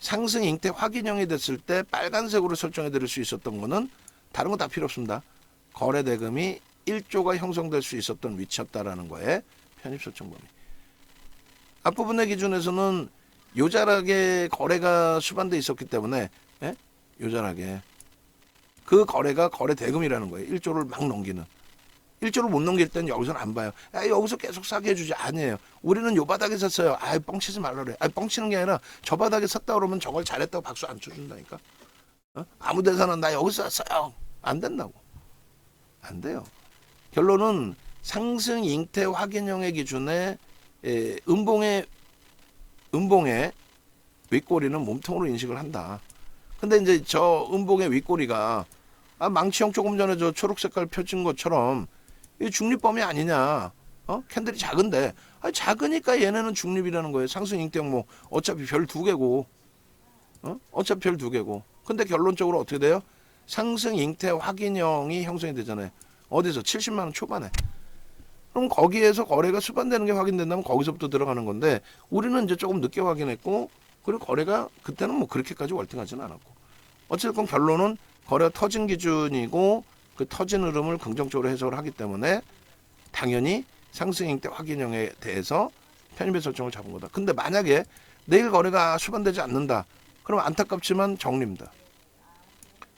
상승 잉태 확인형이 됐을 때 빨간색으로 설정해 드릴 수 있었던 거는 다른 거 다 필요 없습니다. 거래 대금이 1조가 형성될 수 있었던 위치였다라는 거에 편입 설정 범위. 앞부분의 기준에서는 요잘하게 거래가 수반돼 있었기 때문에 예? 요잘하게 그 거래가 거래 대금이라는 거예요. 1조를 막 넘기는. 1조를 못 넘길 때는 여기서는 안 봐요. 여기서 계속 사게 해주지. 아니에요. 우리는 요 바닥에 샀어요. 뻥치지 말라 그래. 뻥치는 게 아니라 저 바닥에 샀다 그러면 저걸 잘했다고 박수 안 쳐준다니까. 아무 데서나 나 여기서 샀어요. 안 된다고. 안 돼요. 결론은 상승 잉태 확인형의 기준에 음봉의 윗꼬리는 몸통으로 인식을 한다. 근데 이제 저 음봉의 윗꼬리가 망치형 조금 전에 저 초록 색깔 펴진 것처럼 이 중립범위 아니냐? 캔들이 작은데 작으니까 얘네는 중립이라는 거예요. 상승 잉태형 뭐 어차피 별 두 개고, 어차피 별 두 개고. 근데 결론적으로 어떻게 돼요? 상승 잉태 확인형이 형성이 되잖아요. 어디서 70만 원 초반에. 그럼 거기에서 거래가 수반되는 게 확인된다면 거기서부터 들어가는 건데 우리는 이제 조금 늦게 확인했고 그리고 거래가 그때는 뭐 그렇게까지 월등하지는 않았고 어쨌든 결론은 거래가 터진 기준이고 그 터진 흐름을 긍정적으로 해석을 하기 때문에 당연히 상승잉태 확인형에 대해서 편입의 설정을 잡은 거다. 근데 만약에 내일 거래가 수반되지 않는다. 그럼 안타깝지만 정리입니다.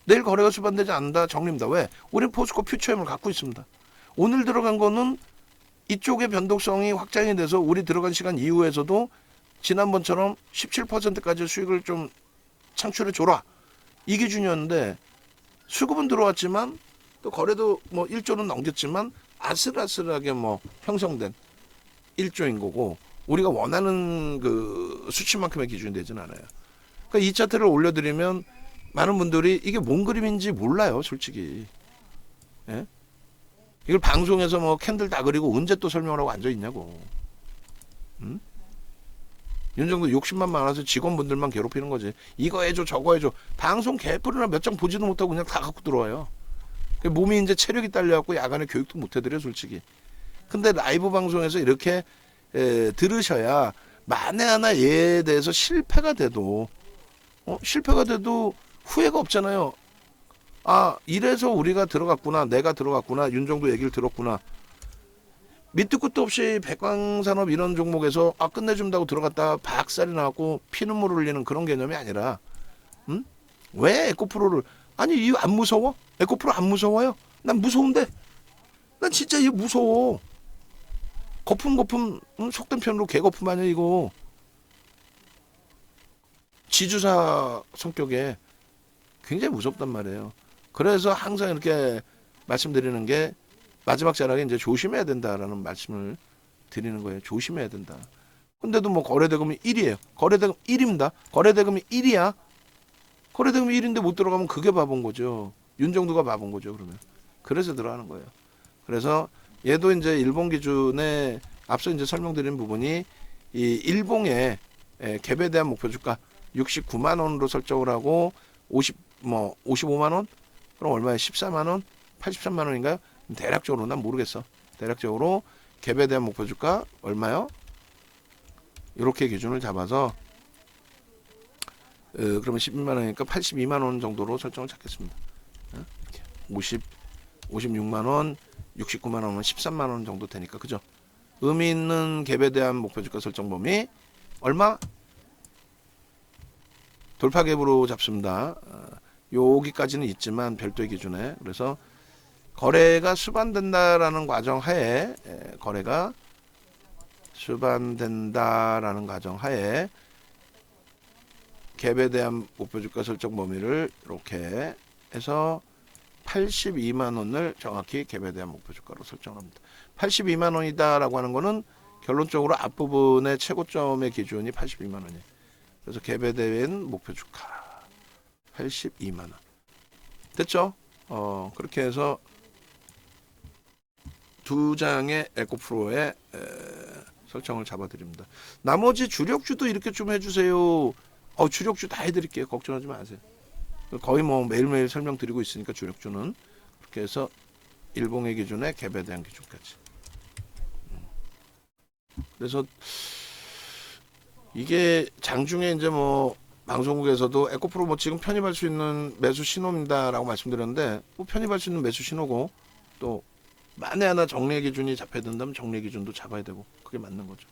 내일 거래가 수반되지 않는다. 정리입니다. 왜? 우리는 포스코 퓨처엠을 갖고 있습니다. 오늘 들어간 거는 이쪽의 변동성이 확장이 돼서 우리 들어간 시간 이후에서도 지난번처럼 17%까지 수익을 좀 창출해 줘라. 이 기준이었는데 수급은 들어왔지만 또 거래도 뭐 1조는 넘겼지만 아슬아슬하게 뭐 형성된 1조인 거고 우리가 원하는 그 수치만큼의 기준이 되진 않아요. 그러니까 이 차트를 올려드리면 많은 분들이 이게 뭔 그림인지 몰라요, 솔직히. 예? 이걸 방송에서 뭐 캔들 다 그리고 언제 또 설명을 하고 앉아 있냐고. 응? 윤정도 욕심만 많아서 직원분들만 괴롭히는 거지. 이거 해줘 저거 해줘. 방송 개뿔이나 몇 장 보지도 못하고 그냥 다 갖고 들어와요. 몸이 이제 체력이 딸려갖고 야간에 교육도 못 해드려 솔직히. 근데 라이브 방송에서 이렇게 들으셔야 만에 하나 얘에 대해서 실패가 돼도 후회가 없잖아요. 이래서 우리가 들어갔구나. 내가 들어갔구나. 윤정도 얘기를 들었구나. 밑도 끝도 없이 백광산업 이런 종목에서 끝내준다고 들어갔다가 박살이 나고 피눈물 흘리는 그런 개념이 아니라 왜 에코프로를 이거 안 무서워? 에코프로 안 무서워요? 난 무서운데. 난 진짜 이거 무서워. 거품 속된 편으로 개거품 아니야 이거. 지주사 성격에 굉장히 무섭단 말이에요. 그래서 항상 이렇게 말씀드리는 게 마지막 자락에 이제 조심해야 된다라는 말씀을 드리는 거예요. 조심해야 된다. 근데도 뭐 거래대금이 1이에요. 거래대금 1입니다. 거래대금이 1이야. 거래대금이 1인데 못 들어가면 그게 바본 거죠. 윤정도가 바본 거죠. 그러면. 그래서 들어가는 거예요. 그래서 얘도 이제 일본 기준에 앞서 이제 설명드린 부분이 이 일봉의 갭에 대한 목표 주가 69만 원으로 설정을 하고 55만 원? 그럼 얼마야? 14만 원? 83만 원인가요? 대략적으로 난 모르겠어. 대략적으로 갭에 대한 목표 주가 얼마요? 이렇게 기준을 잡아서 그러면 12만 원이니까 82만 원 정도로 설정을 잡겠습니다. 56만 원, 69만 원은 13만 원 정도 되니까 그죠? 의미 있는 갭에 대한 목표 주가 설정 범위 얼마? 돌파 갭으로 잡습니다. 여기까지는 있지만 별도의 기준에. 그래서 거래가 수반된다라는 과정 하에 거래가 수반된다라는 가정 하에 갭에 대한 목표 주가 설정 범위를 이렇게 해서 82만 원을 정확히 갭에 대한 목표 주가로 설정합니다. 82만 원이다라고 하는 거는 결론적으로 앞부분의 최고점의 기준이 82만 원이에요. 그래서 갭에 대한 목표 주가 82만 원. 됐죠? 그렇게 해서 두 장의 에코프로에 설정을 잡아드립니다. 나머지 주력주도 이렇게 좀 해주세요. 주력주 다 해드릴게요. 걱정하지 마세요. 거의 뭐 매일매일 설명드리고 있으니까 주력주는 그렇게 해서 일봉의 기준에 갭에 대한 기준까지. 그래서 이게 장중에 이제 뭐 방송국에서도 에코프로 뭐 지금 편입할 수 있는 매수 신호입니다라고 말씀드렸는데 뭐 편입할 수 있는 매수 신호고 또 만에 하나 정례 기준이 잡혀야 된다면 정례 기준도 잡아야 되고 그게 맞는 거죠.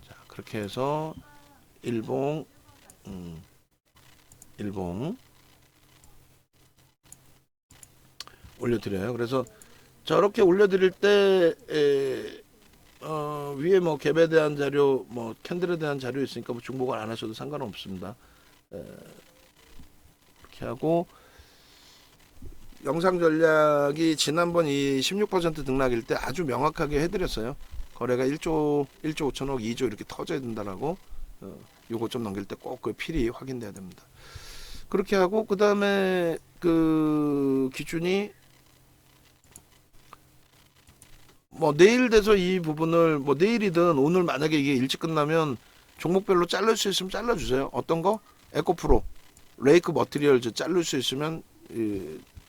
자 그렇게 해서 일봉 일봉 올려드려요. 그래서 저렇게 올려드릴 때 위에 뭐 갭에 대한 자료, 뭐 캔들에 대한 자료 있으니까 뭐 중복을 안 하셔도 상관은 없습니다. 이렇게 하고 영상 전략이 지난번 이 16% 등락일 때 아주 명확하게 해드렸어요. 거래가 1조 5천억, 2조 이렇게 터져야 된다라고. 요거 좀 넘길 때 꼭 그 필히 확인돼야 됩니다. 그렇게 하고 그 다음에 그 기준이 뭐 내일 돼서 이 부분을 뭐 내일이든 오늘 만약에 이게 일찍 끝나면 종목별로 자를 수 있으면 잘라주세요. 어떤 거? 에코프로, 레이크 머티리얼즈 자를 수 있으면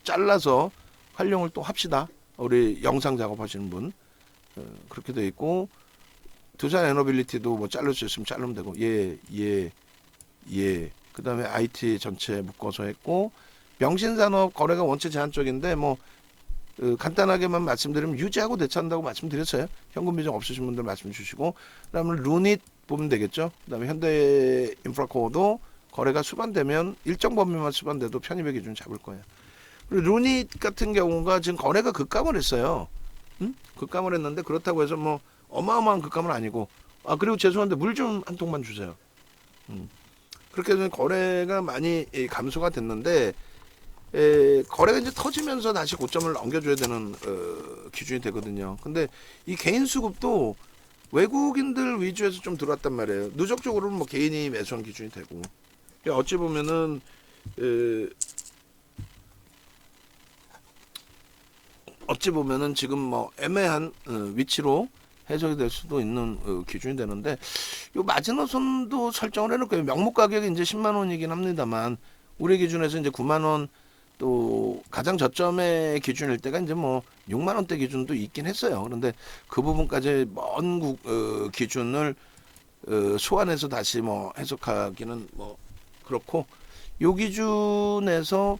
잘라서 활용을 또 합시다. 우리 영상 작업하시는 분 그렇게 돼 있고 두산 에너빌리티도 뭐 자를 수 있으면 자르면 되고 그 다음에 IT 전체 묶어서 했고 명신산업 거래가 원체 제한적인데 뭐 간단하게만 말씀드리면 유지하고 대처한다고 말씀드렸어요. 현금 비중 없으신 분들 말씀 주시고 그다음에 루닛 보면 되겠죠. 그다음에 현대인프라코어도 거래가 수반되면 일정 범위만 수반돼도 편입의 기준 잡을 거예요. 그리고 루닛 같은 경우가 지금 거래가 급감을 했어요. 급감을 했는데 그렇다고 해서 뭐 어마어마한 급감은 아니고 그리고 죄송한데 물 좀 한 통만 주세요. 그렇게 해서 거래가 많이 감소가 됐는데 거래가 이제 터지면서 다시 고점을 넘겨줘야 되는 기준이 되거든요. 근데 이 개인 수급도 외국인들 위주에서 좀 들어왔단 말이에요. 누적적으로는 뭐 개인이 매수한 기준이 되고 어찌 보면은 지금 뭐 애매한 위치로 해석이 될 수도 있는 기준이 되는데 요 마지노선도 설정을 해놓을 거예요. 명목 가격이 이제 10만 원이긴 합니다만 우리 기준에서 이제 9만 원 또 가장 저점의 기준일 때가 이제 뭐 6만 원대 기준도 있긴 했어요. 그런데 그 부분까지 먼 기준을 소환해서 다시 뭐 해석하기는 뭐 그렇고 요 기준에서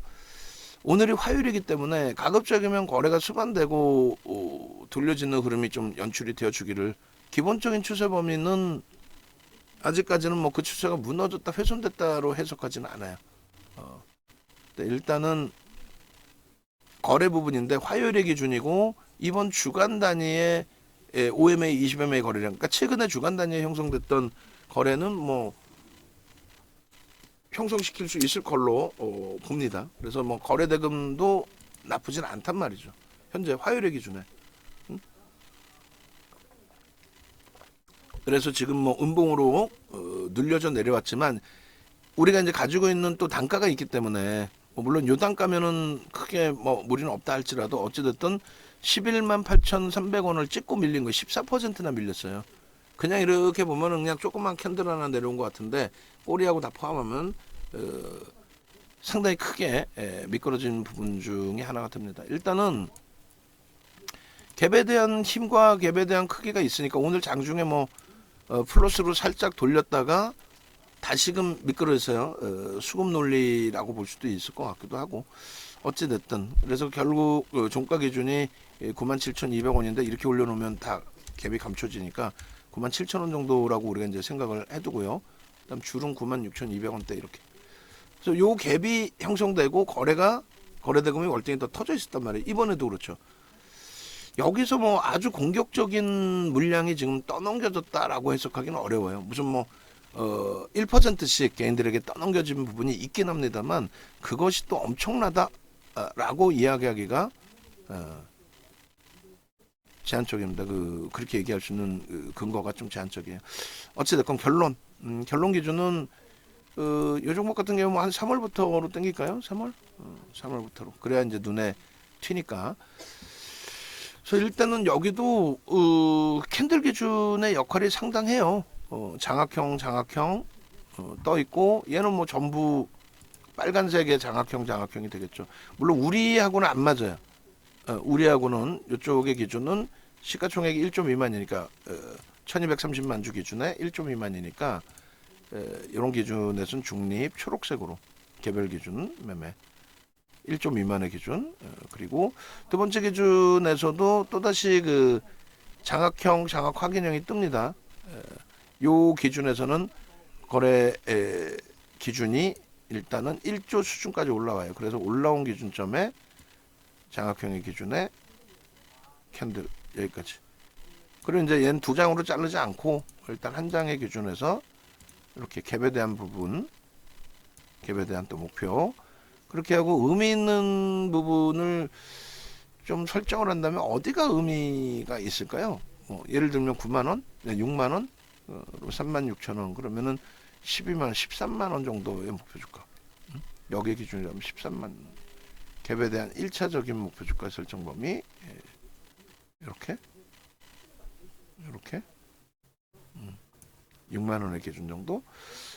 오늘이 화요일이기 때문에 가급적이면 거래가 수반되고 돌려지는 흐름이 좀 연출이 되어 주기를 기본적인 추세 범위는 아직까지는 뭐 그 추세가 무너졌다 훼손됐다로 해석하지는 않아요. 일단은 거래 부분인데 화요일의 기준이고 이번 주간 단위의 OMA, 20MA 거래량 그러니까 최근에 주간 단위에 형성됐던 거래는 뭐 형성시킬 수 있을 걸로 봅니다. 그래서 뭐 거래 대금도 나쁘진 않단 말이죠. 현재 화요일의 기준에. 그래서 지금 뭐 음봉으로 눌려져 내려왔지만 우리가 이제 가지고 있는 또 단가가 있기 때문에 물론 요 단가면은 크게 뭐 무리는 없다 할지라도 어찌됐든 11만 8,300원을 찍고 밀린 거 14%나 밀렸어요. 그냥 이렇게 보면은 그냥 조그만 캔들 하나 내려온 것 같은데 꼬리하고 다 포함하면 상당히 크게 미끄러진 부분 중에 하나가 됩니다. 일단은 갭에 대한 힘과 갭에 대한 크기가 있으니까 오늘 장중에 뭐 플러스로 살짝 돌렸다가 다시금 미끄러져요. 수급 논리라고 볼 수도 있을 것 같기도 하고 어찌됐든 그래서 결국 종가 기준이 97,200원인데 이렇게 올려놓으면 다 갭이 감춰지니까 97,000원 정도라고 우리가 이제 생각을 해두고요. 그다음 줄은 96,200원대 이렇게. 그래서 요 갭이 형성되고 거래 대금이 월등히 더 터져 있었단 말이에요. 이번에도 그렇죠. 여기서 뭐 아주 공격적인 물량이 지금 떠넘겨졌다라고 해석하기는 어려워요. 무슨 뭐 1%씩 개인들에게 떠넘겨진 부분이 있긴 합니다만 그것이 또 엄청나다라고 이야기하기가 제한적입니다. 그렇게 얘기할 수 있는 근거가 좀 제한적이에요. 어찌됐건 결론 기준은 요 종목 같은 경우 한 3월부터로 땡길까요? 3월부터로 그래야 이제 눈에 튀니까. 그래서 일단은 여기도 캔들 기준의 역할이 상당해요. 장악형 떠 있고 얘는 뭐 전부 빨간색의 장악형이 되겠죠. 물론 우리하고는 안 맞아요. 우리하고는 이쪽의 기준은 시가총액이 1조 미만이니까 1230만 주 기준에 1조 미만이니까 이런 기준에서는 중립 초록색으로 개별 기준 매매 1조 미만의 기준. 그리고 두 번째 기준에서도 또다시 그 장악형 장악 확인형이 뜹니다. 요 기준에서는 거래 기준이 일단은 1조 수준까지 올라와요. 그래서 올라온 기준점에 장악형의 기준에 캔들 여기까지. 그리고 이제 얘는 두 장으로 자르지 않고 일단 한 장의 기준에서 이렇게 갭에 대한 부분, 갭에 대한 또 목표 그렇게 하고 의미 있는 부분을 좀 설정을 한다면 어디가 의미가 있을까요? 예를 들면 9만 원, 6만 원, 36,000원 그러면은 12만 원, 13만 원 정도의 목표 주가. 여기 기준이라면 13만 원. 갭에 대한 1차적인 목표 주가 설정 범위 이렇게 6만 원의 기준 정도.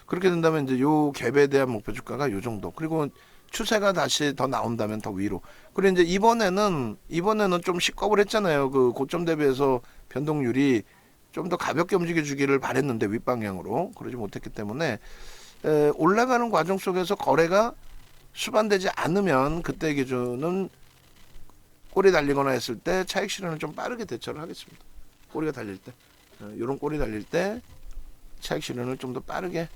그렇게 된다면 이제 요 갭에 대한 목표 주가가 요 정도. 그리고 추세가 다시 더 나온다면 더 위로. 그리고 이제 이번에는 좀 식겁을 했잖아요. 그 고점 대비해서 변동률이 좀 더 가볍게 움직여주기를 바랬는데 윗방향으로 그러지 못했기 때문에 올라가는 과정 속에서 거래가 수반되지 않으면 그때 기준은 꼬리 달리거나 했을 때 차익 실현을 좀 빠르게 대처를 하겠습니다. 꼬리가 달릴 때, 이런 꼬리 달릴 때 차익 실현을 좀 더 빠르게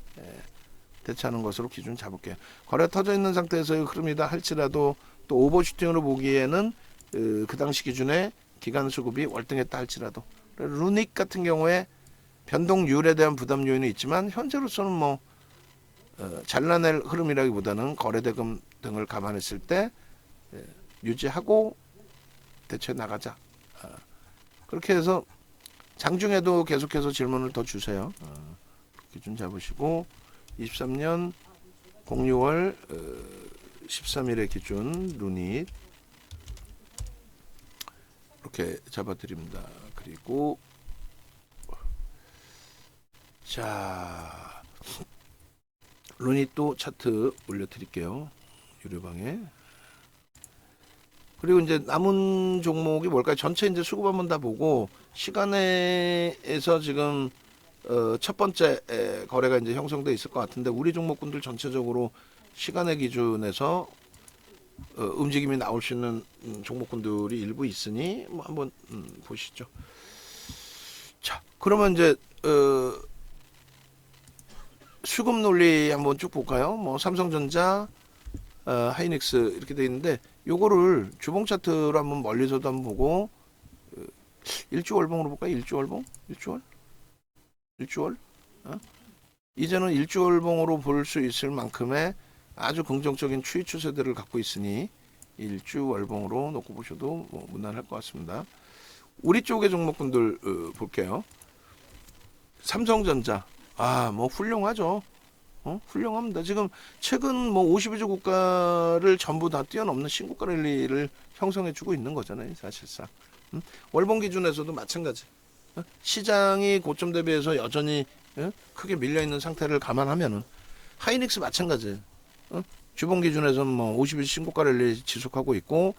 대처하는 것으로 기준 잡을게요. 거래 터져 있는 상태에서의 흐름이다 할지라도 또 오버슈팅으로 보기에는 그 당시 기준에 기간 수급이 월등했다 할지라도 루닉 같은 경우에 변동률에 대한 부담 요인은 있지만 현재로서는 뭐 잘라낼 흐름이라기보다는 거래대금 등을 감안했을 때 유지하고 대처해 나가자. 그렇게 해서 장중에도 계속해서 질문을 더 주세요. 기준 잡으시고 23년 06월 13일의 기준 루닛 이렇게 잡아드립니다. 그리고 자 루닛도 차트 올려드릴게요. 유료방에. 그리고 이제 남은 종목이 뭘까요? 전체 이제 수급 한번 다 보고 시간에서 지금 첫 번째 거래가 이제 형성돼 있을 것 같은데 우리 종목군들 전체적으로 시간의 기준에서 움직임이 나올 수 있는 종목군들이 일부 있으니 뭐 한번 보시죠. 자, 그러면 이제 수급 논리 한번 쭉 볼까요? 뭐 삼성전자, 하이닉스 이렇게 돼 있는데 요거를 주봉 차트로 한번 멀리서도 한번 보고 일주월봉으로 볼까요? 일주월봉? 일주월? 이제는 일주월봉으로 볼 수 있을 만큼의 아주 긍정적인 추이 추세들을 갖고 있으니 일주월봉으로 놓고 보셔도 뭐 무난할 것 같습니다. 우리 쪽의 종목군들 볼게요. 삼성전자 뭐 훌륭하죠. 훌륭합니다. 지금 최근 뭐 52주 고가를 전부 다 뛰어넘는 신고가 랠리를 형성해주고 있는 거잖아요. 사실상 월봉 기준에서도 마찬가지. 시장이 고점 대비해서 여전히 크게 밀려있는 상태를 감안하면은 하이닉스 마찬가지. 주봉 기준에서는 뭐 50일 신고가 랠리 지속하고 있고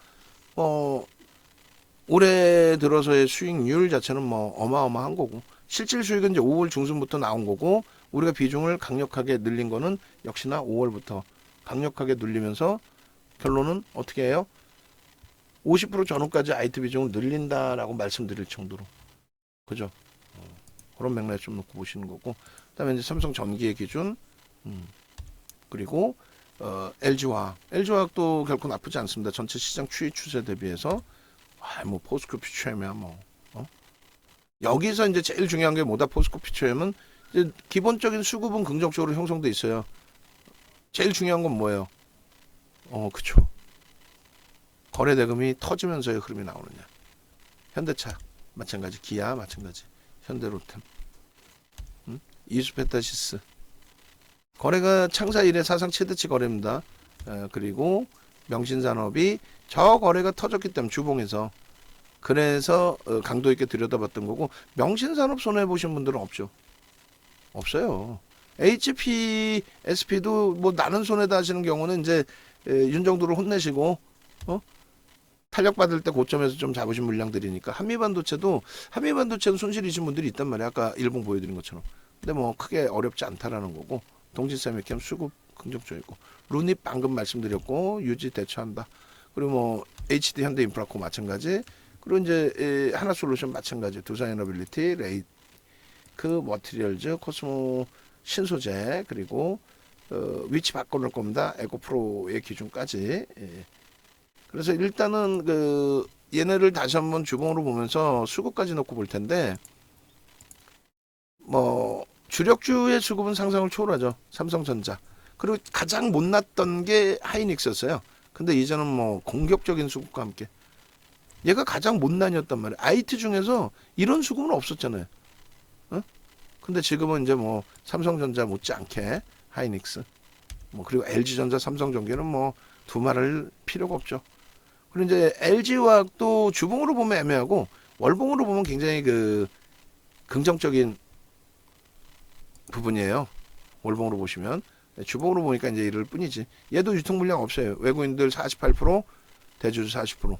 올해 들어서의 수익률 자체는 뭐 어마어마한 거고 실질 수익은 이제 5월 중순부터 나온 거고 우리가 비중을 강력하게 늘린 거는 역시나 5월부터 강력하게 늘리면서 결론은 어떻게 해요? 50% 전후까지 IT 비중을 늘린다라고 말씀드릴 정도로 그죠? 그런 맥락에 좀 놓고 보시는 거고 그다음에 이제 삼성 전기의 기준 그리고 LG화학도 결코 나쁘지 않습니다. 전체 시장 추이 추세 대비해서 뭐 포스코 피처엠이야 뭐 여기서 이제 제일 중요한 게 뭐다? 포스코 피처엠은 이제 기본적인 수급은 긍정적으로 형성돼 있어요. 제일 중요한 건 뭐예요? 그쵸. 거래 대금이 터지면서의 흐름이 나오느냐. 현대차 마찬가지, 기아 마찬가지, 현대로템, 이수페타시스 거래가 창사 이래 사상 최대치 거래입니다. 그리고 명신산업이 저 거래가 터졌기 때문에 주봉에서 그래서 강도 있게 들여다봤던 거고 명신산업 손해 보신 분들은 없어요. HP, SP도 뭐 나는 손해다 하시는 경우는 이제 윤정도를 혼내시고 탄력 받을 때 고점에서 좀 잡으신 물량들이니까 한미반도체도 손실이신 분들이 있단 말이에요. 아까 일봉 보여드린 것처럼. 근데 뭐 크게 어렵지 않다라는 거고, 동진세미캠 수급 긍정적이고, 루닛 방금 말씀드렸고 유지 대처한다. 그리고 뭐 HD 현대인프라코 마찬가지. 그리고 이제 하나솔루션 마찬가지. 두산에너빌리티, 레이크 머티리얼즈, 코스모 신소재, 그리고 위치 바꿔놓을 겁니다. 에코프로의 기준까지. 그래서 일단은 얘네를 다시 한번 주봉으로 보면서 수급까지 놓고 볼 텐데, 뭐 주력주의 수급은 상상을 초월하죠. 삼성전자. 그리고 가장 못났던 게 하이닉스였어요. 근데 이제는 뭐 공격적인 수급과 함께 얘가 가장 못난이었단 말이에요. IT 중에서 이런 수급은 없었잖아요. 어? 근데 지금은 이제 뭐 삼성전자 못지않게 하이닉스, 뭐 그리고 LG전자, 삼성전기는 뭐 두말할 필요가 없죠. 그리고 이제 LG화학도 주봉으로 보면 애매하고 월봉으로 보면 굉장히 긍정적인 부분이에요. 월봉으로 보시면. 주봉으로 보니까 이제 이럴 뿐이지. 얘도 유통 물량 없어요. 외국인들 48%, 대주주 40%.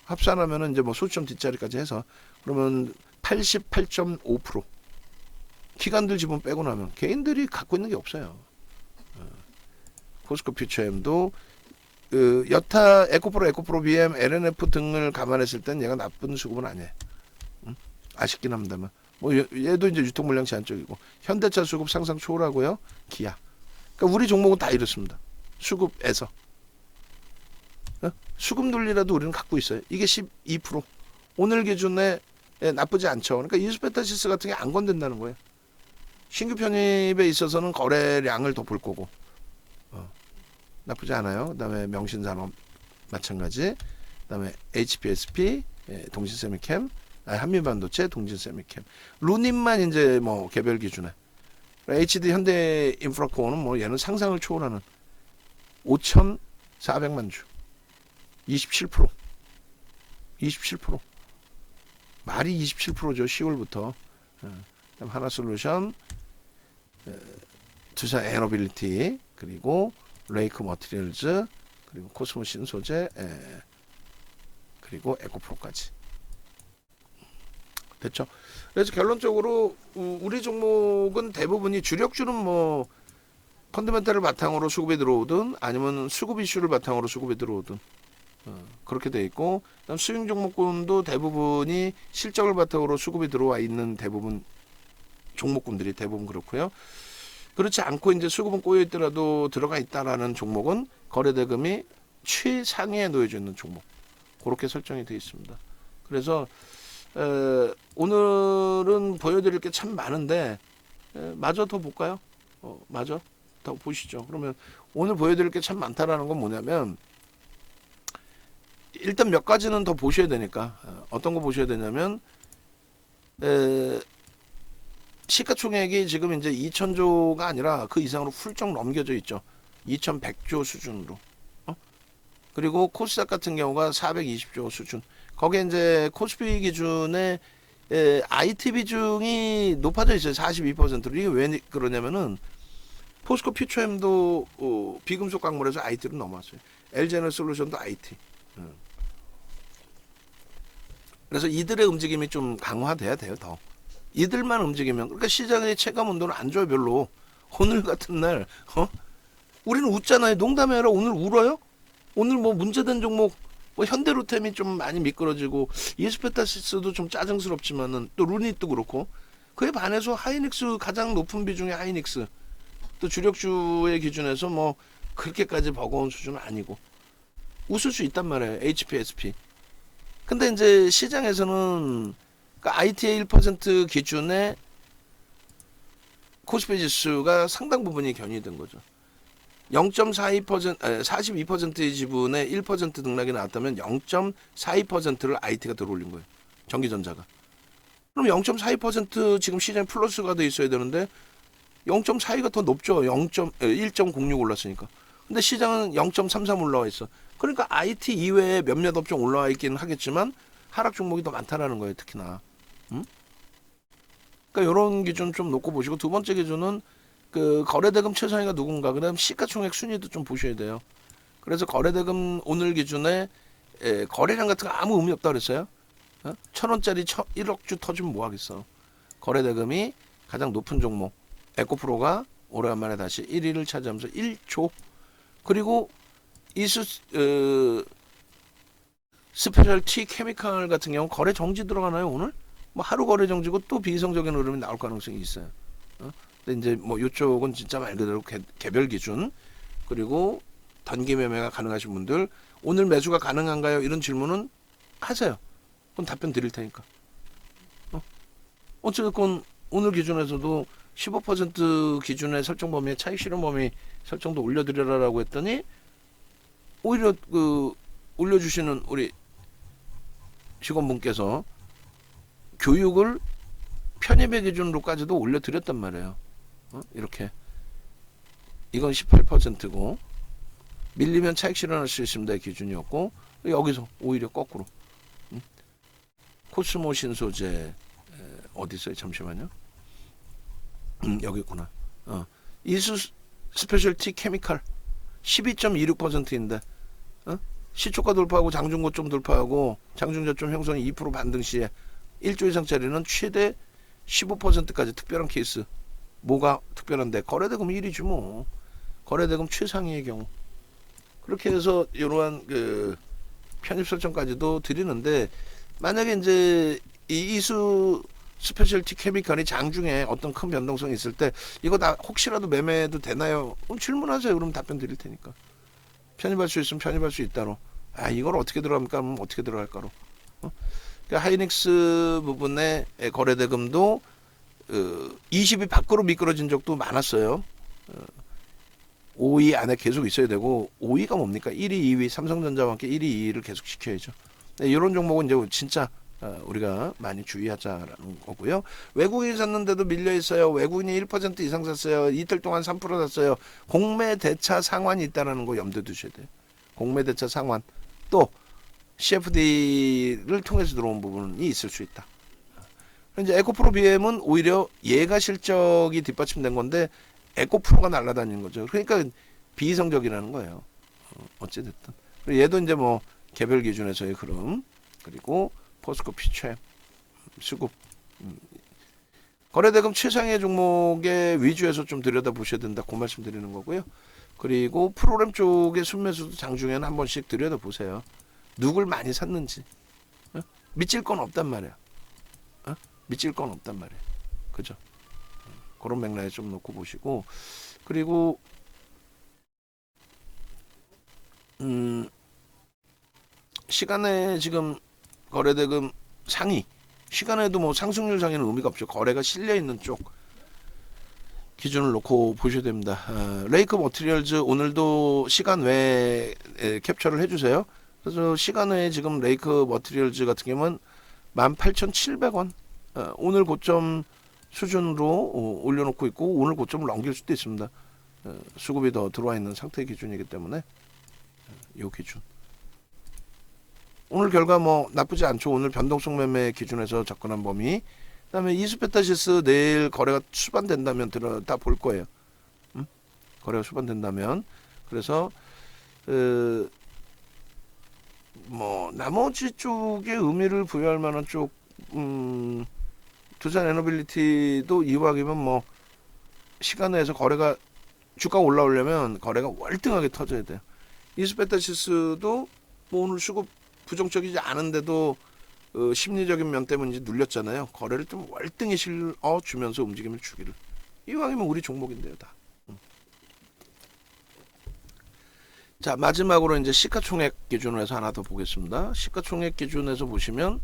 합산하면은 이제 뭐 소점 뒷자리까지 해서 그러면 88.5%. 기관들 지분 빼고 나면 개인들이 갖고 있는 게 없어요. 포스코 퓨처엠도 여타 에코프로 BM, LNF 등을 감안했을 땐 얘가 나쁜 수급은 아니에요. 아쉽긴 합니다만. 뭐 얘도 이제 유통 물량 제한적이고, 현대차 수급 상상 초월하고요. 기아. 그러니까 우리 종목은 다 이렇습니다. 수급에서. 수급 논리라도 우리는 갖고 있어요. 이게 12%. 오늘 기준에 나쁘지 않죠. 그러니까 이수페타시스 같은 게 안 건든다는 거예요. 신규 편입에 있어서는 거래량을 더 볼 거고. 나쁘지 않아요. 그다음에 명신산업 마찬가지. 그다음에 HPSP, 동진세미캠, 한미반도체, 동진세미캠. 루닛만 이제 뭐 개별 기준에. HD 현대인프라코어는 뭐 얘는 상상을 초월하는 5,400만 주. 27%. 27%. 말이 27%죠. 10월부터. 그다음 하나솔루션, 두산에너빌리티, 그리고 레이크 머티리얼즈, 그리고 코스모 신소재, 그리고 에코프로까지. 됐죠? 그래서 결론적으로 우리 종목은 대부분이 주력주는 뭐 펀더멘탈을 바탕으로 수급에 들어오든 아니면 수급 이슈를 바탕으로 수급에 들어오든 그렇게 돼 있고, 그다음 수익 종목군도 대부분이 실적을 바탕으로 수급에 들어와 있는 대부분 종목군들이 대부분 그렇고요. 그렇지 않고 이제 수급은 꼬여 있더라도 들어가 있다라는 종목은 거래대금이 최상위에 놓여져 있는 종목, 그렇게 설정이 되어 있습니다. 그래서 오늘은 보여드릴 게 참 많은데 마저 더 볼까요? 마저 더 보시죠. 그러면 오늘 보여드릴 게 참 많다라는 건 뭐냐면, 일단 몇 가지는 더 보셔야 되니까. 어떤 거 보셔야 되냐면, 시가총액이 지금 이제 2,000조가 아니라 그 이상으로 훌쩍 넘겨져 있죠. 2,100조 수준으로. 그리고 코스닥 같은 경우가 420조 수준. 거기에 이제 코스피 기준에 IT 비중이 높아져 있어요. 42%로. 이게 왜 그러냐면은 포스코 퓨처엠도 비금속 광물에서 IT로 넘어왔어요. LG에너솔루션도 IT. 그래서 이들의 움직임이 좀 강화돼야 돼요. 더. 이들만 움직이면, 그러니까 시장의 체감 온도는 안 좋아요. 별로. 오늘 같은 날 우리는 웃잖아요. 농담이 아니라 오늘 울어요. 오늘 뭐 문제된 종목, 뭐 현대로템이 좀 많이 미끄러지고 이스페타시스도 좀 짜증스럽지만은 또 루닛도 그렇고, 그에 반해서 하이닉스, 가장 높은 비중의 하이닉스, 또 주력주의 기준에서 뭐 그렇게까지 버거운 수준은 아니고 웃을 수 있단 말이에요. HPSP. 근데 이제 시장에서는 그러니까 ITA 1% 기준에 코스피 지수가 상당 부분이 견인된 거죠. 0.42%, 42%의 지분에 1% 등락이 나왔다면 0.42%를 IT가 들어올린 거예요. 전기전자가. 그럼 0.42% 지금 시장에 플러스가 돼 있어야 되는데 0.42가 더 높죠. 1.06 올랐으니까. 근데 시장은 0.33 올라와 있어. 그러니까 IT 이외에 몇몇 업종 올라와 있긴 하겠지만 하락 종목이 더 많다라는 거예요. 특히나. 그러니까 이런 기준 좀 놓고 보시고, 두 번째 기준은 그 거래대금 최상위가 누군가, 그다음 시가총액 순위도 좀 보셔야 돼요. 그래서 거래대금 오늘 기준에 거래량 같은 거 아무 의미 없다 그랬어요. 1,000원짜리 1억 주 터지면 뭐 하겠어. 거래대금이 가장 높은 종목, 에코프로가 오래간만에 다시 1위를 차지하면서 1조. 그리고 이수 스페셜티 케미칼 같은 경우 거래 정지 들어가나요 오늘? 뭐 하루 거래 정지고 또 비이성적인 흐름이 나올 가능성이 있어요. 근데 이제 뭐 이쪽은 진짜 말 그대로 개별 기준. 그리고 단기 매매가 가능하신 분들 오늘 매수가 가능한가요? 이런 질문은 하세요. 그럼 답변 드릴 테니까. 어쨌든 오늘 기준에서도 15% 기준의 설정 범위의 차익 실현 범위 설정도 올려드려라라고 했더니 오히려 그 올려주시는 우리 직원분께서 교육을 편입의 기준으로까지도 올려드렸단 말이에요. 이렇게 이건 18%고 밀리면 차익 실현할 수 있습니다의 기준이었고 여기서 오히려 거꾸로 코스모 신소재 어디 있어요? 잠시만요. 여기 있구나. 이수 스페셜티 케미칼 12.26%인데 시초가 돌파하고 장중고점 돌파하고 장중저점 형성이 2% 반등 시에 1조 이상짜리는 최대 15%까지 특별한 케이스. 뭐가 특별한데? 거래대금 1위지 뭐. 거래대금 최상위의 경우. 그렇게 해서 이러한 그 편입 설정까지도 드리는데 만약에 이제 이 이수 스페셜티 케미칼이 장중에 어떤 큰 변동성이 있을 때 이거 다 혹시라도 매매해도 되나요? 그럼 질문하세요. 그럼 답변 드릴 테니까. 편입할 수 있으면 편입할 수 있다로. 이걸 어떻게 들어갑니까? 그럼 어떻게 들어갈까로. 그러니까 하이닉스 부분의 거래대금도 20이 밖으로 미끄러진 적도 많았어요. 5위 안에 계속 있어야 되고 5위가 뭡니까? 1위, 2위, 삼성전자와 함께 1위, 2위를 계속 시켜야죠. 이런 종목은 이제 진짜 우리가 많이 주의하자라는 거고요. 외국인이 샀는데도 밀려 있어요. 외국인이 1% 이상 샀어요. 이틀 동안 3% 샀어요. 공매 대차 상환이 있다는 거 염두에 두셔야 돼요. 공매 대차 상환. 또 CFD를 통해서 들어온 부분이 있을 수 있다. 이제 에코프로 BM은 오히려 얘가 실적이 뒷받침된 건데 에코프로가 날아다니는 거죠. 그러니까 비이성적이라는 거예요. 어찌됐든. 얘도 이제 뭐 개별 기준에서의 흐름 그리고 포스코 피처엠 수급 거래대금 최상의 종목의 위주에서 좀 들여다보셔야 된다. 그 말씀 드리는 거고요. 그리고 프로그램 쪽의 순매수도 장중에는 한 번씩 들여다보세요. 누굴 많이 샀는지. 미칠 건 없단 말이야. 미칠 건 없단 말이에요. 그죠? 그런 맥락에 좀 놓고 보시고 그리고 시간에 지금 거래대금 상위 시간에도 뭐 상승률 상위는 의미가 없죠. 거래가 실려 있는 쪽 기준을 놓고 보셔야 됩니다. 레이크 머티리얼즈 오늘도 시간 외에 캡처를 해주세요. 그래서 시간 외에 지금 레이크 머티리얼즈 같은 경우는 18,700원 오늘 고점 수준으로 올려놓고 있고 오늘 고점을 넘길 수도 있습니다. 수급이 더 들어와 있는 상태의 기준이기 때문에 이 기준. 오늘 결과 뭐 나쁘지 않죠. 오늘 변동성 매매 기준에서 접근한 범위. 그다음에 이수페타시스 내일 거래가 수반된다면 들어다 볼 거예요. 거래가 수반된다면 그래서 뭐 나머지 쪽에 의미를 부여할 만한 쪽 두산 에너빌리티도 이왕이면 뭐 시간 내에서 거래가 주가 올라오려면 거래가 월등하게 터져야 돼요. 이수페타시스도 뭐 오늘 수급 부정적이지 않은데도 심리적인 면 때문에 눌렸잖아요. 거래를 좀 월등히 실어주면서 움직임을 주기를. 이왕이면 우리 종목인데요, 다. 자, 마지막으로 이제 시가총액 기준으로 해서 하나 더 보겠습니다. 시가총액 기준에서 보시면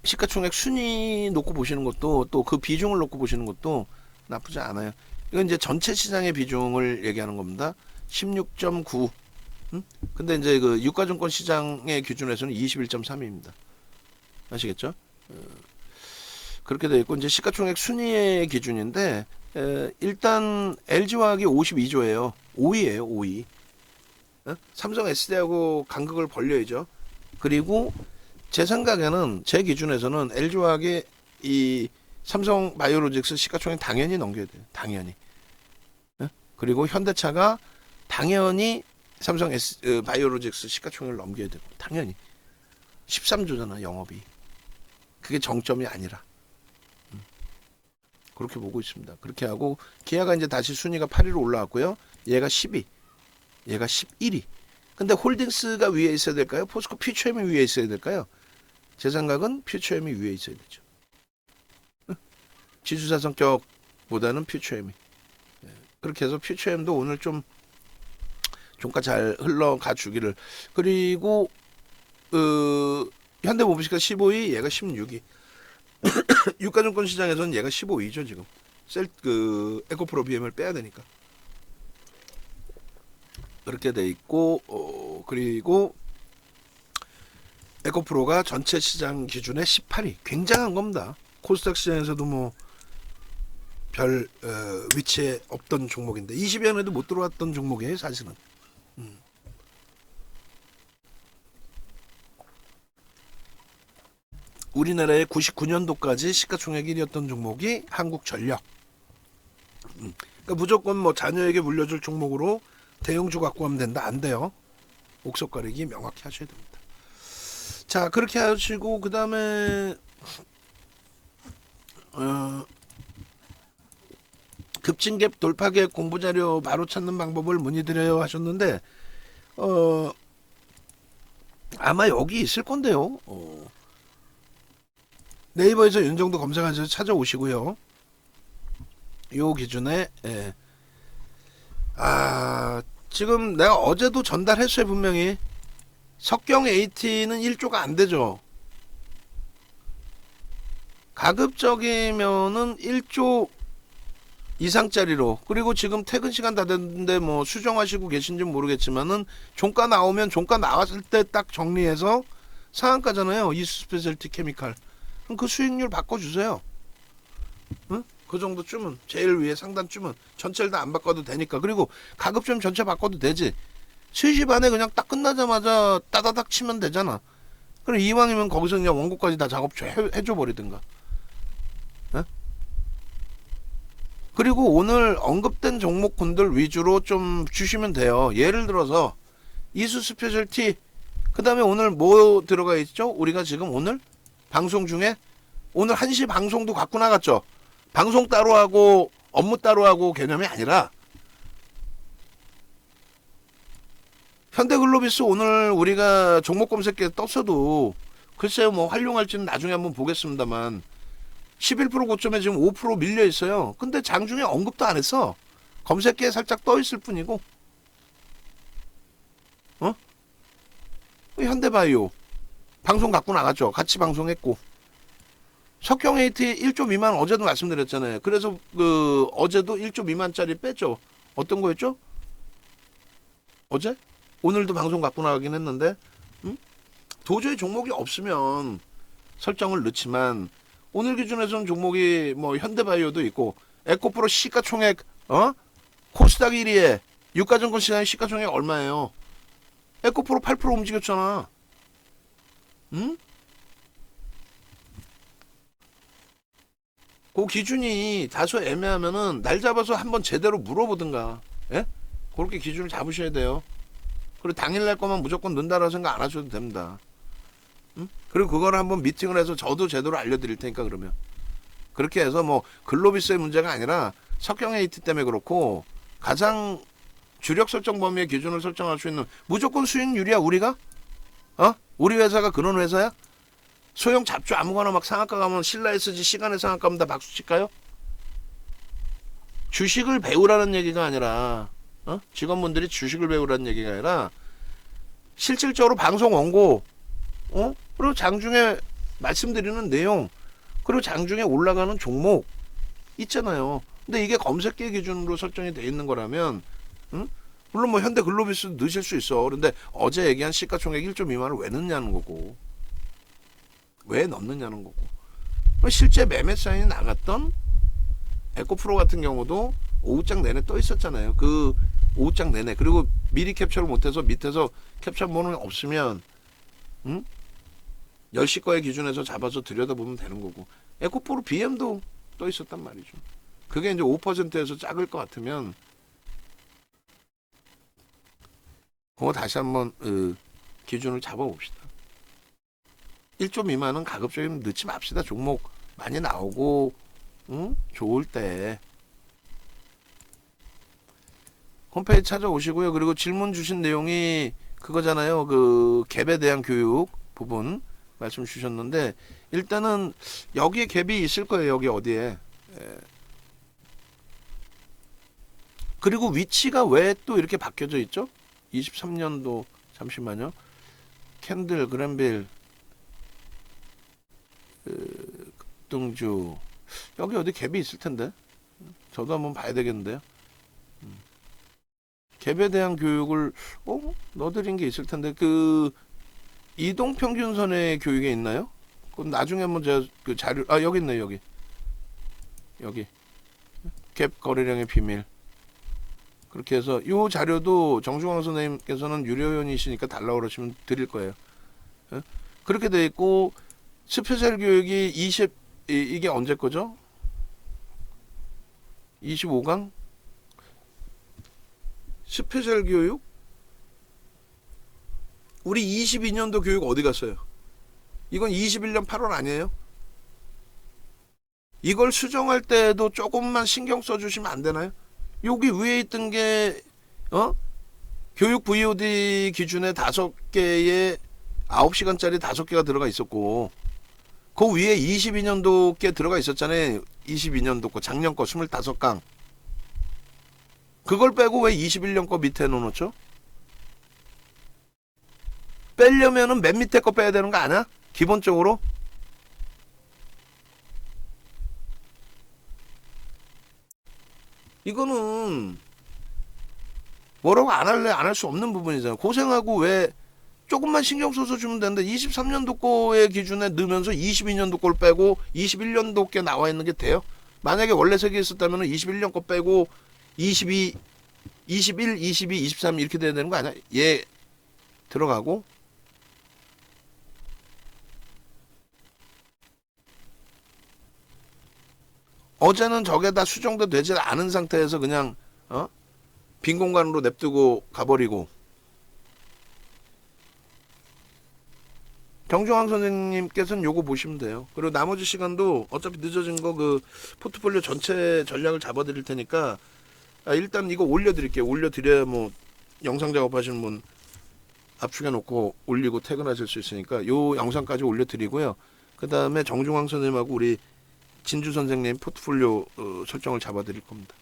시가총액 순위 놓고 보시는 것도 또 그 비중을 놓고 보시는 것도 나쁘지 않아요. 이건 이제 전체 시장의 비중을 얘기하는 겁니다. 16.9. 근데 이제 그 유가증권 시장의 기준에서는 21.3입니다. 아시겠죠? 그렇게 되어 있고 이제 시가총액 순위의 기준인데 일단 LG화학이 52조예요. 5위예요, 5위. 삼성 SD하고 간극을 벌려야죠. 그리고 제 생각에는 제 기준에서는 LG화학의 이 삼성 바이오로직스 시가총액 당연히 넘겨야 돼요. 당연히. 그리고 현대차가 당연히 삼성 바이오로직스 시가총액을 넘겨야 되고 당연히 13조잖아 영업이. 그게 정점이 아니라 그렇게 보고 있습니다. 그렇게 하고 기아가 이제 다시 순위가 8위로 올라왔고요. 얘가 10위, 얘가 11위. 근데 홀딩스가 위에 있어야 될까요? 포스코 퓨처엠이 위에 있어야 될까요? 제 생각은 퓨처엠이 위에 있어야 되죠. 지주사 성격보다는 퓨처엠이. 그렇게 해서 퓨처엠도 오늘 좀 종가 잘 흘러가 주기를. 그리고 현대모비스가 15위, 얘가 16위. 유가증권 시장에서는 얘가 15위죠 지금. 에코프로 BM을 빼야 되니까. 그렇게 돼 있고 그리고 에코프로가 전체 시장 기준에 18위. 굉장한 겁니다. 코스닥 시장에서도 뭐 별 위치에 없던 종목인데 20위 안에도 못 들어왔던 종목이에요 사실은. 우리나라의 99년도까지 시가총액 1위였던 종목이 한국전력. 그러니까 무조건 뭐 자녀에게 물려줄 종목으로 대형주 갖고 가면 된다. 안 돼요. 옥석 가리기 명확히 하셔야 됩니다. 자, 그렇게 하시고 그 다음에 급진갭 돌파갭 공부자료 바로 찾는 방법을 문의드려요 하셨는데 아마 여기 있을 건데요. 네이버에서 윤정도 검색하셔서 찾아오시고요. 요 기준에 지금 내가 어제도 전달했어요. 분명히 석경 AT는 1조가 안 되죠. 가급적이면은 1조 이상짜리로. 그리고 지금 퇴근 시간 다 됐는데 뭐 수정하시고 계신지 모르겠지만은 종가 나오면 종가 나왔을 때 딱 정리해서 상한가잖아요. 이수 스페셜티 케미칼. 그럼 그 수익률 바꿔주세요. 응? 그 정도쯤은 제일 위에 상단쯤은 전체를 다 안 바꿔도 되니까. 그리고 가급적 전체 바꿔도 되지. 3시 반에 그냥 딱 끝나자마자 따다닥 치면 되잖아. 그럼 이왕이면 거기서 그냥 원고까지 다 작업 해줘 버리든가. 응? 그리고 오늘 언급된 종목군들 위주로 좀 주시면 돼요. 예를 들어서 이수 스페셜티, 그 다음에 오늘 뭐 들어가 있죠? 우리가 지금 오늘 방송 중에 오늘 1시 방송도 갖고 나갔죠. 방송 따로 하고 업무 따로 하고 개념이 아니라 현대글로비스 오늘 우리가 종목 검색기에 떴어도 글쎄요 뭐 활용할지는 나중에 한번 보겠습니다만 11% 고점에 지금 5% 밀려 있어요. 근데 장중에 언급도 안 했어. 검색기에 살짝 떠 있을 뿐이고. 현대바이오 방송 갖고 나갔죠. 같이 방송했고. 석경 AT 1조 미만 어제도 말씀드렸잖아요. 그래서 어제도 1조 미만짜리 뺐죠. 어떤 거였죠? 어제? 오늘도 방송 갖고 나가긴 했는데 도저히 종목이 없으면 설정을 넣지만 오늘 기준에서는 종목이 뭐 현대바이오도 있고 에코프로 시가총액 코스닥 1위에 유가증권 시장의 시가총액 얼마예요? 에코프로 8% 움직였잖아. 그 기준이 다소 애매하면은 날 잡아서 한번 제대로 물어보든가. 예? 그렇게 기준을 잡으셔야 돼요. 그리고 당일날 거만 무조건 넣는다라고 생각 안 하셔도 됩니다. 그리고 그걸 한번 미팅을 해서 저도 제대로 알려드릴 테니까 그러면. 그렇게 해서 뭐 글로비스의 문제가 아니라 석경 AT 때문에 그렇고 가장 주력 설정 범위의 기준을 설정할 수 있는 무조건 수익률이야 우리가? 우리 회사가 그런 회사야? 소형 잡주 아무거나 막 상한가 가면 신라 SG 시간에 상한가 가면 다 박수 칠까요? 주식을 배우라는 얘기가 아니라 직원분들이 주식을 배우라는 얘기가 아니라 실질적으로 방송 원고 그리고 장중에 말씀드리는 내용 그리고 장중에 올라가는 종목 있잖아요. 근데 이게 검색기 기준으로 설정이 돼 있는 거라면 물론 뭐 현대 글로비스 넣으실 수 있어. 그런데 어제 얘기한 시가총액 1조 미만을 왜 넣냐는 거고 왜 넣느냐는 거고 실제 매매 사인이 나갔던 에코프로 같은 경우도 오후장 내내 떠 있었잖아요. 그 오후장 내내. 그리고 미리 캡처를 못해서 밑에서 캡처 번호가 없으면 10시 거의 기준에서 잡아서 들여다보면 되는 거고 에코프로 BM도 떠 있었단 말이죠. 그게 이제 5%에서 작을 것 같으면 그거 다시 한번 기준을 잡아봅시다. 1조 미만은 가급적이면 넣지 맙시다. 종목 많이 나오고 좋을 때 홈페이지 찾아오시고요. 그리고 질문 주신 내용이 그거잖아요. 그 갭에 대한 교육 부분 말씀 주셨는데 일단은 여기에 갭이 있을 거예요. 여기 어디에. 예. 그리고 위치가 왜 또 이렇게 바뀌어져 있죠? 23년도 잠시만요. 캔들, 그랜빌, 등주 여기 어디 갭이 있을 텐데 저도 한번 봐야 되겠는데요. 갭에 대한 교육을 넣어드린 게 있을 텐데 그 이동평균선의 교육에 있나요? 그럼 나중에 한번 제가 그 자료 여기 있네요. 여기 갭 거래량의 비밀 그렇게 해서 이 자료도 정중앙 선생님께서는 유료회원이시니까 달라고 그러시면 드릴 거예요. 예? 그렇게 돼 있고 스페셜 교육이 이게 언제 거죠? 25강 스페셜 교육 우리 22년도 교육 어디 갔어요? 이건 21년 8월 아니에요? 이걸 수정할 때도 조금만 신경 써주시면 안 되나요? 여기 위에 있던 게 교육 VOD 기준에 5개에 9시간짜리 5개가 들어가 있었고 그 위에 22년도 게 들어가 있었잖아요. 22년도 거 작년 거 25강 그걸 빼고 왜 21년 거 밑에 넣어놓죠? 빼려면은 맨 밑에 거 빼야 되는 거 아니야? 기본적으로 이거는 뭐라고 안 할래 안 할 수 없는 부분이잖아요. 고생하고 왜 조금만 신경 써서 주면 되는데 23년도 거의 기준에 넣으면서 22년도 걸 빼고 21년도 게 나와 있는 게 돼요? 만약에 원래 3개 있었다면 21년 거 빼고 22, 21, 22, 23 이렇게 돼야 되는 거 아니야? 얘 들어가고 어제는 저게다 수정도 되지 않은 상태에서 그냥 빈 공간으로 냅두고 가버리고 정중앙 선생님께서는 요거 보시면 돼요. 그리고 나머지 시간도 어차피 늦어진 거 그 포트폴리오 전체 전략을 잡아드릴 테니까 일단 이거 올려드릴게요. 올려드려야 뭐 영상 작업하시는 분 압축해 놓고 올리고 퇴근하실 수 있으니까 요 영상까지 올려드리고요. 그 다음에 정중앙 선생님하고 우리 진주 선생님 포트폴리오 설정을 잡아드릴 겁니다.